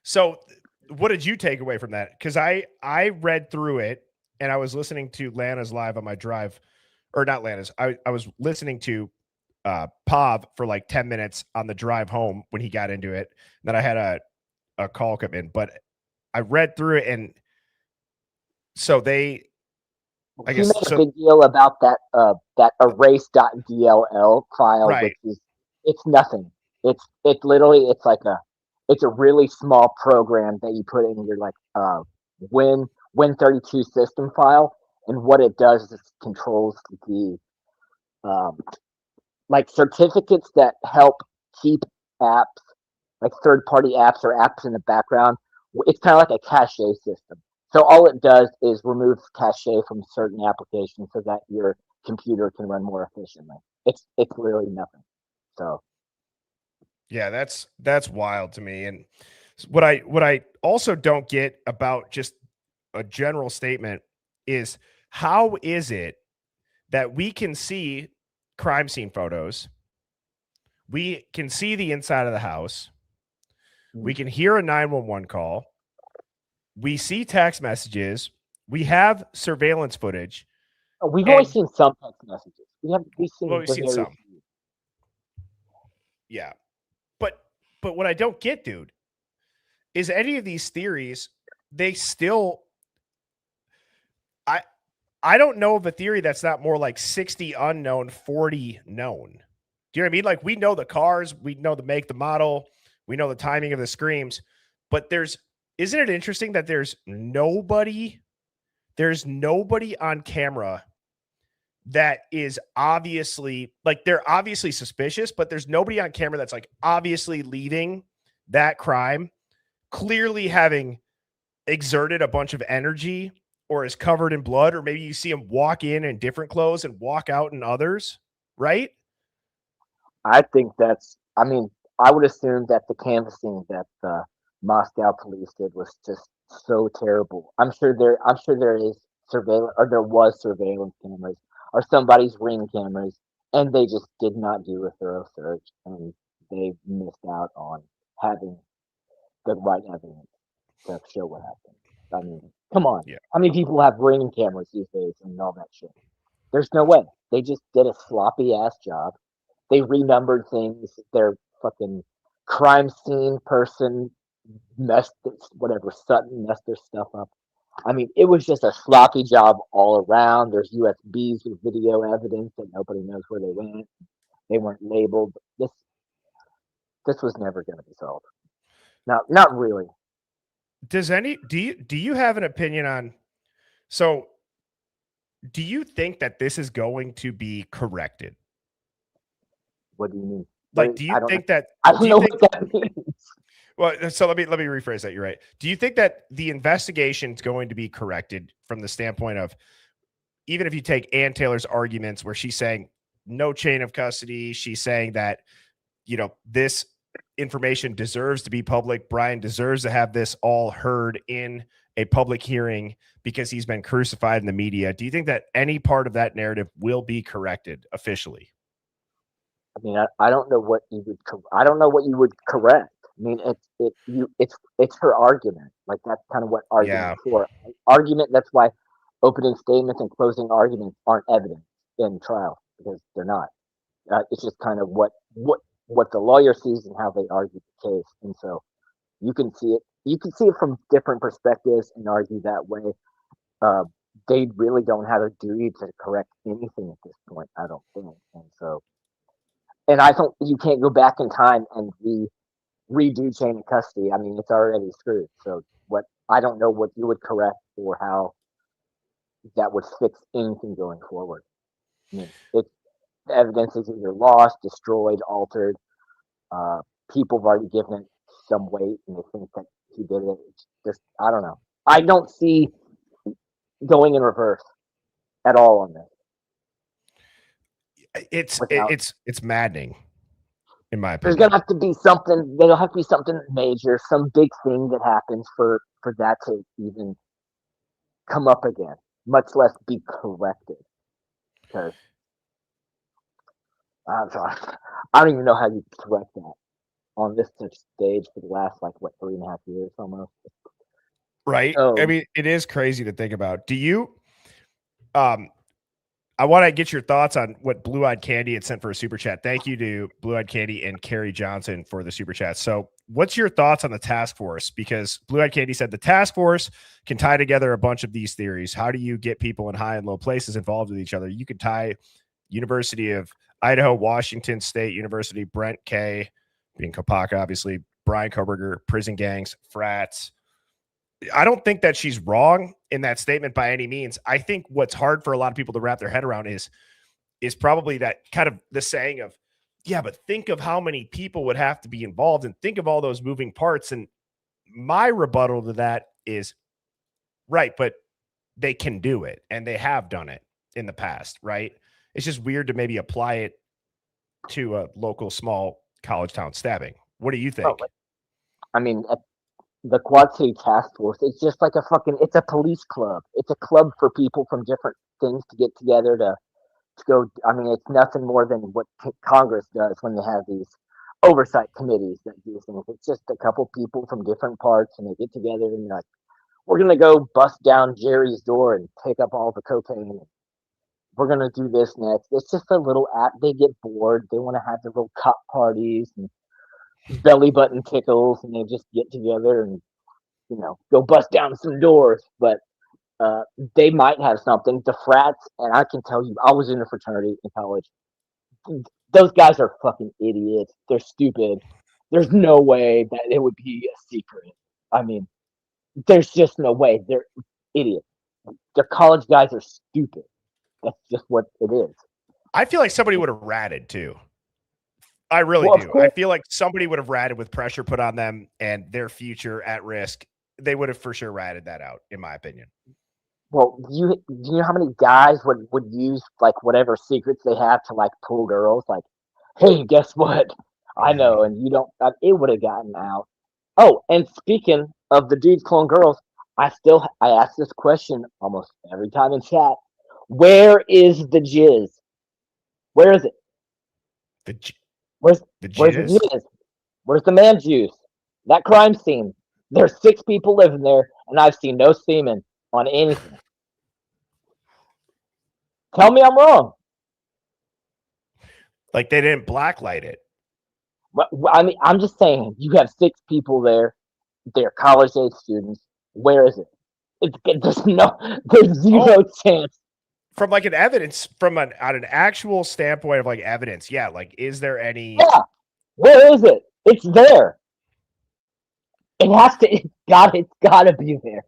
Speaker 6: so what did you take away from that? Because I read through it and I was listening to Lana's live on my drive, or not Lana's. I was listening to Pav for like 10 minutes on the drive home when he got into it. Then I had a call come in, but I read through it, and so I guess
Speaker 7: made a big deal about that erase.dll file,
Speaker 6: right.
Speaker 7: which is it's nothing. It's a really small program that you put in your like Win32 system file, and what it does is it controls the like certificates that help keep apps, like third-party apps or apps in the background. It's kind of like a cache system. So all it does is remove cache from certain applications so that your computer can run more efficiently. It's literally nothing. So
Speaker 6: yeah, that's wild to me. And what I also don't get about just a general statement is how is it that we can see crime scene photos, we can see the inside of the house, we can hear a 911 call, we see text messages, we have surveillance footage.
Speaker 7: We've only seen some text messages. We've seen
Speaker 6: some. Yeah. But what I don't get, dude, is any of these theories, they still I don't know of a theory that's not more like 60 unknown, 40 known. Do you know what I mean? Like, we know the cars, we know the make, the model, we know the timing of the screams, but isn't it interesting that there's nobody on camera that is obviously, like, they're obviously suspicious, but there's nobody on camera that's like obviously leading that crime, clearly having exerted a bunch of energy or is covered in blood, or maybe you see him walk in different clothes and walk out in others, right?
Speaker 7: I think I would assume that the canvassing that the Moscow police did was just so terrible. I'm sure there is surveillance, or there was surveillance cameras, or somebody's ring cameras, and they just did not do a thorough search, and they missed out on having the right evidence to show what happened. I mean, come on.
Speaker 6: Yeah.
Speaker 7: How many people have ring cameras these days and all that shit? There's no way. They just did a sloppy ass job. They renumbered things. Their fucking crime scene person Sutton messed their stuff up. I mean, it was just a sloppy job all around. There's USBs with video evidence that nobody knows where they went. They weren't labeled. This was never going to be solved. Not really.
Speaker 6: Do you have an opinion on, so do you think that this is going to be corrected?
Speaker 7: What do you mean?
Speaker 6: Like, do you think that?
Speaker 7: I don't know what that means.
Speaker 6: Well, so let me rephrase that. You're right. Do you think that the investigation is going to be corrected from the standpoint of, even if you take Ann Taylor's arguments where she's saying no chain of custody, she's saying that, this information deserves to be public. Brian deserves to have this all heard in a public hearing because he's been crucified in the media. Do you think that any part of that narrative will be corrected officially?
Speaker 7: I mean, I don't know what you would I don't know what you would correct. I mean, it's her argument. Like that's kind of what
Speaker 6: Yeah.
Speaker 7: argument's for. Argument. That's why opening statements and closing arguments aren't evidence in trial because they're not. It's just kind of what the lawyer sees and how they argue the case, and so you can see it. You can see it from different perspectives and argue that way. Uh, they really don't have a duty to correct anything at this point. I don't think, and so. And I don't. You can't go back in time and redo chain of custody. I mean, it's already screwed. So what? I don't know what you would correct or how that would fix anything going forward. I mean, the evidence is either lost, destroyed, altered. People have already given it some weight, and they think that he did it. It's just I don't know. I don't see going in reverse at all on this.
Speaker 6: It's maddening, in my
Speaker 7: There's
Speaker 6: opinion.
Speaker 7: gonna have to be something. There'll have to be something major, some big thing that happens for that to even come up again, much less be corrected. Because I don't even know how you correct that on this stage for the last 3.5 years almost.
Speaker 6: Right.
Speaker 7: Oh.
Speaker 6: I mean, it is crazy to think about. Do you? I want to get your thoughts on what Blue Eyed Candy had sent for a super chat. Thank you to Blue Eyed Candy and Carrie Johnson for the super chat. So, what's your thoughts on the task force? Because Blue Eyed Candy said the task force can tie together a bunch of these theories. How do you get people in high and low places involved with each other? You could tie University of Idaho, Washington State University, Brent K, being Kopaka, obviously, Brian Koberger, prison gangs, frats. I don't think that she's wrong in that statement by any means. I think what's hard for a lot of people to wrap their head around is probably that kind of the saying of, yeah, but think of how many people would have to be involved and think of all those moving parts. And my rebuttal to that is right, but they can do it and they have done it in the past, right? It's just weird to maybe apply it to a local small college town stabbing. What do you think?
Speaker 7: I mean, the Quad City Task Force, it's just like it's a police club. It's a club for people from different things to get together to go. I mean, it's nothing more than what Congress does when they have these oversight committees that do things. It's just a couple people from different parts and they get together and like, we're going to go bust down Jerry's door and pick up all the cocaine. We're going to do this next. It's just a little app. They get bored. They want to have their little cop parties and belly button tickles, and they just get together and go bust down some doors. But they might have something. The frats, and I can tell you, I was in a fraternity in college. Those guys are fucking idiots. They're stupid. There's no way that it would be a secret. I mean, there's just no way. They're idiots. The college guys are stupid. That's just what it is.
Speaker 6: I feel like somebody would have ratted too. I really do. I feel like somebody would have ratted with pressure put on them and their future at risk. They would have for sure ratted that out, in my opinion.
Speaker 7: Well, do you know how many guys would use whatever secrets they have to pull girls? Like, hey, guess what? I know, and you don't. It would have gotten out. Oh, and speaking of the dudes clone girls, I ask this question almost every time in chat. Where is the jizz? Where is it? Where's the jizz? Where's the man juice? That crime scene. There's 6 people living there, and I've seen no semen on anything. Tell me I'm wrong.
Speaker 6: Like they didn't blacklight it.
Speaker 7: I mean, I'm just saying, you have 6 people there. They're college age students. Where is it? There's zero chance.
Speaker 6: From an actual standpoint of evidence, yeah. Is there any?
Speaker 7: Yeah. Where is it? It's there. It has to. It's got to be there.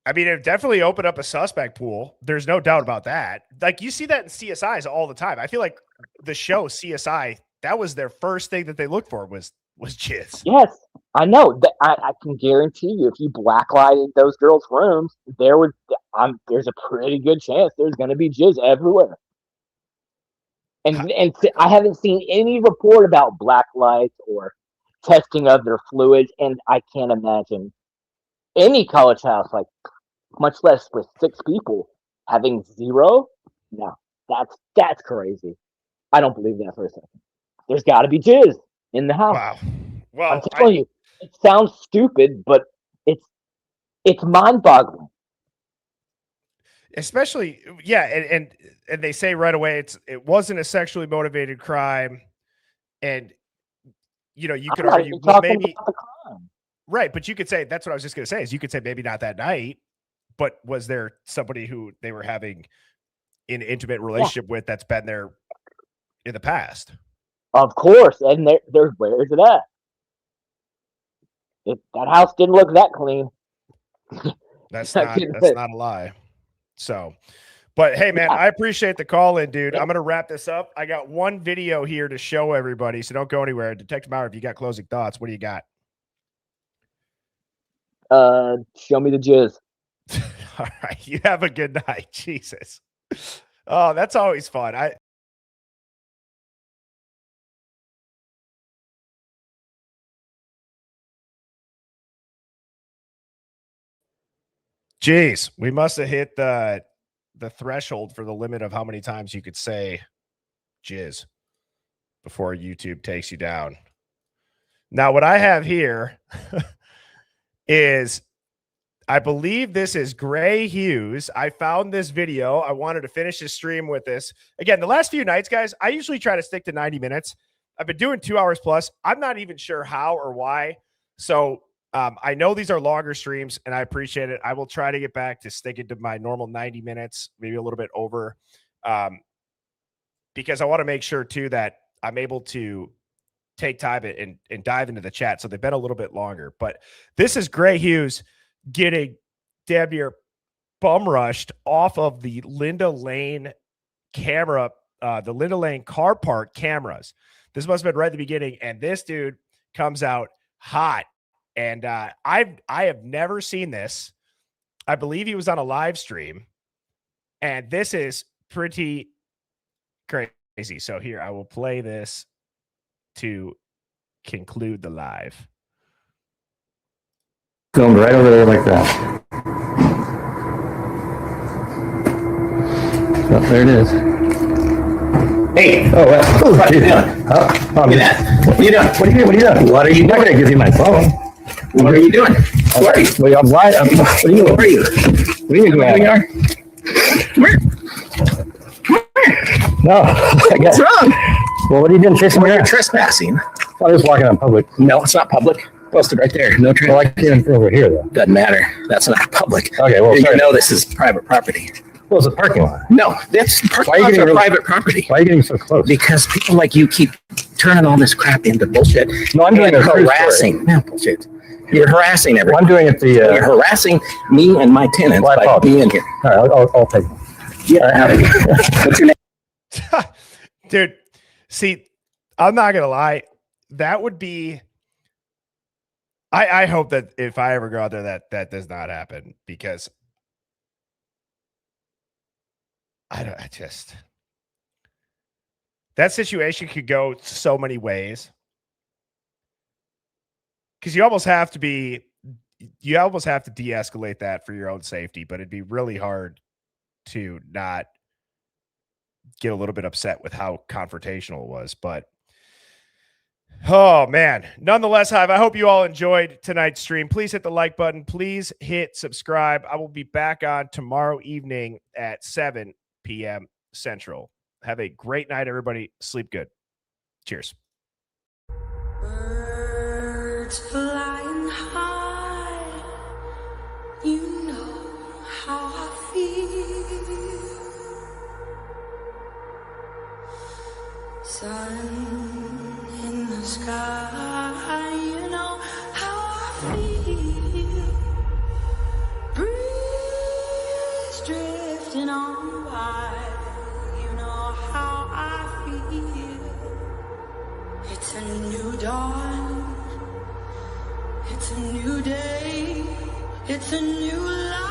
Speaker 6: I mean, it definitely opened up a suspect pool. There's no doubt about that. You see that in CSIs all the time. I feel like the show CSI, that was their first thing that they looked for was jizz.
Speaker 7: Yes, I know. I can guarantee you, if you blacklighted those girls' rooms, there's a pretty good chance there's going to be jizz everywhere. And I haven't seen any report about black lights or testing of their fluids, and I can't imagine any college house, much less with 6 people, having 0. No, that's crazy. I don't believe that for a second. there's got to be jizz in the house.
Speaker 6: Wow. Well,
Speaker 7: I'm telling you, it sounds stupid, but it's mind-boggling.
Speaker 6: Especially, yeah, and they say right away it wasn't a sexually motivated crime, and you know, you could argue, well, maybe right, but you could say that's what I was just going to say is you could say maybe not that night, but was there somebody who they were having an intimate relationship with that's been there in the past?
Speaker 7: Of course, and there's where is it at? That house didn't look that clean.
Speaker 6: That's not a lie. So, but hey, man, I appreciate the call in, dude. I'm going to wrap this up. I got one video here to show everybody, so don't go anywhere. Detective Maurer, if you got closing thoughts, what do you got?
Speaker 7: Show me the jizz.
Speaker 6: All right. You have a good night. Jesus. Oh, that's always fun. Jeez, we must have hit the threshold for the limit of how many times you could say jizz before YouTube takes you down. Now, what I have here is, I believe this is Gray Hughes. I found this video. I wanted to finish this stream with this. Again, the last few nights, guys, I usually try to stick to 90 minutes. I've been doing 2 hours plus. I'm not even sure how or why. So I know these are longer streams, and I appreciate it. I will try to get back to sticking to my normal 90 minutes, maybe a little bit over, because I want to make sure, too, that I'm able to take time and dive into the chat. So they've been a little bit longer. But this is Gray Hughes getting damn near bum rushed off of the Linda Lane camera, the Linda Lane car park cameras. This must have been right at the beginning. And this dude comes out hot. And I have never seen this. I believe he was on a live stream. And this is pretty crazy. So here, I will play this to conclude the live.
Speaker 9: Filmed right over there like that. Oh, there it is.
Speaker 11: Hey.
Speaker 9: Oh, well.
Speaker 11: What are you doing?
Speaker 9: Oh,
Speaker 11: Look at that. What are you doing?
Speaker 9: What are you doing?
Speaker 11: What are you
Speaker 9: I'm not
Speaker 11: doing?
Speaker 9: going to give you my phone.
Speaker 11: What are you doing? Who are you?
Speaker 9: Well, I'm live. What are you
Speaker 11: Who are you?
Speaker 9: What are you doing?
Speaker 11: Come here.
Speaker 9: No.
Speaker 11: What's wrong?
Speaker 9: Well, what are you doing chasing me
Speaker 11: You're
Speaker 9: around?
Speaker 11: trespassing.
Speaker 9: I was walking on public.
Speaker 11: No, it's not public. Posted right there. No
Speaker 9: Well, I
Speaker 11: trespassing.
Speaker 9: came over here, though.
Speaker 11: Doesn't matter. That's not public.
Speaker 9: Okay, well,
Speaker 11: You
Speaker 9: sorry.
Speaker 11: know this is private property.
Speaker 9: Well, it's a parking lot.
Speaker 11: No, that's parking
Speaker 9: Why are you
Speaker 11: lots
Speaker 9: getting
Speaker 11: are
Speaker 9: really-
Speaker 11: private property.
Speaker 9: Why are you getting so close?
Speaker 11: Because people like you keep turning all this crap into bullshit.
Speaker 9: No, I'm doing
Speaker 11: and
Speaker 9: a true
Speaker 11: harassing. No, bullshit. You're harassing
Speaker 9: Well,
Speaker 11: everyone.
Speaker 9: I'm doing it the...
Speaker 11: You're harassing me and my tenants
Speaker 9: Well, I
Speaker 11: by
Speaker 9: apologize.
Speaker 11: being here.
Speaker 9: All right, I'll take it.
Speaker 11: Get out of here. What's your name?
Speaker 6: Dude, see, I'm not going to lie. That would be... I hope that if I ever go out there that does not happen, because that situation could go so many ways. Because you almost have to de-escalate that for your own safety, but it'd be really hard to not get a little bit upset with how confrontational it was. But oh man, nonetheless, Hive, I hope you all enjoyed tonight's stream. Please hit the like button. Please hit subscribe. I will be back on tomorrow evening at 7 p.m. Central. Have a great night, everybody. Sleep good. Cheers.
Speaker 23: Birds flying high, you know how I feel. Sun in the sky, you know how I feel. Breeze drifting on by, you know how I feel. It's a new dawn, it's a new day, it's a new life.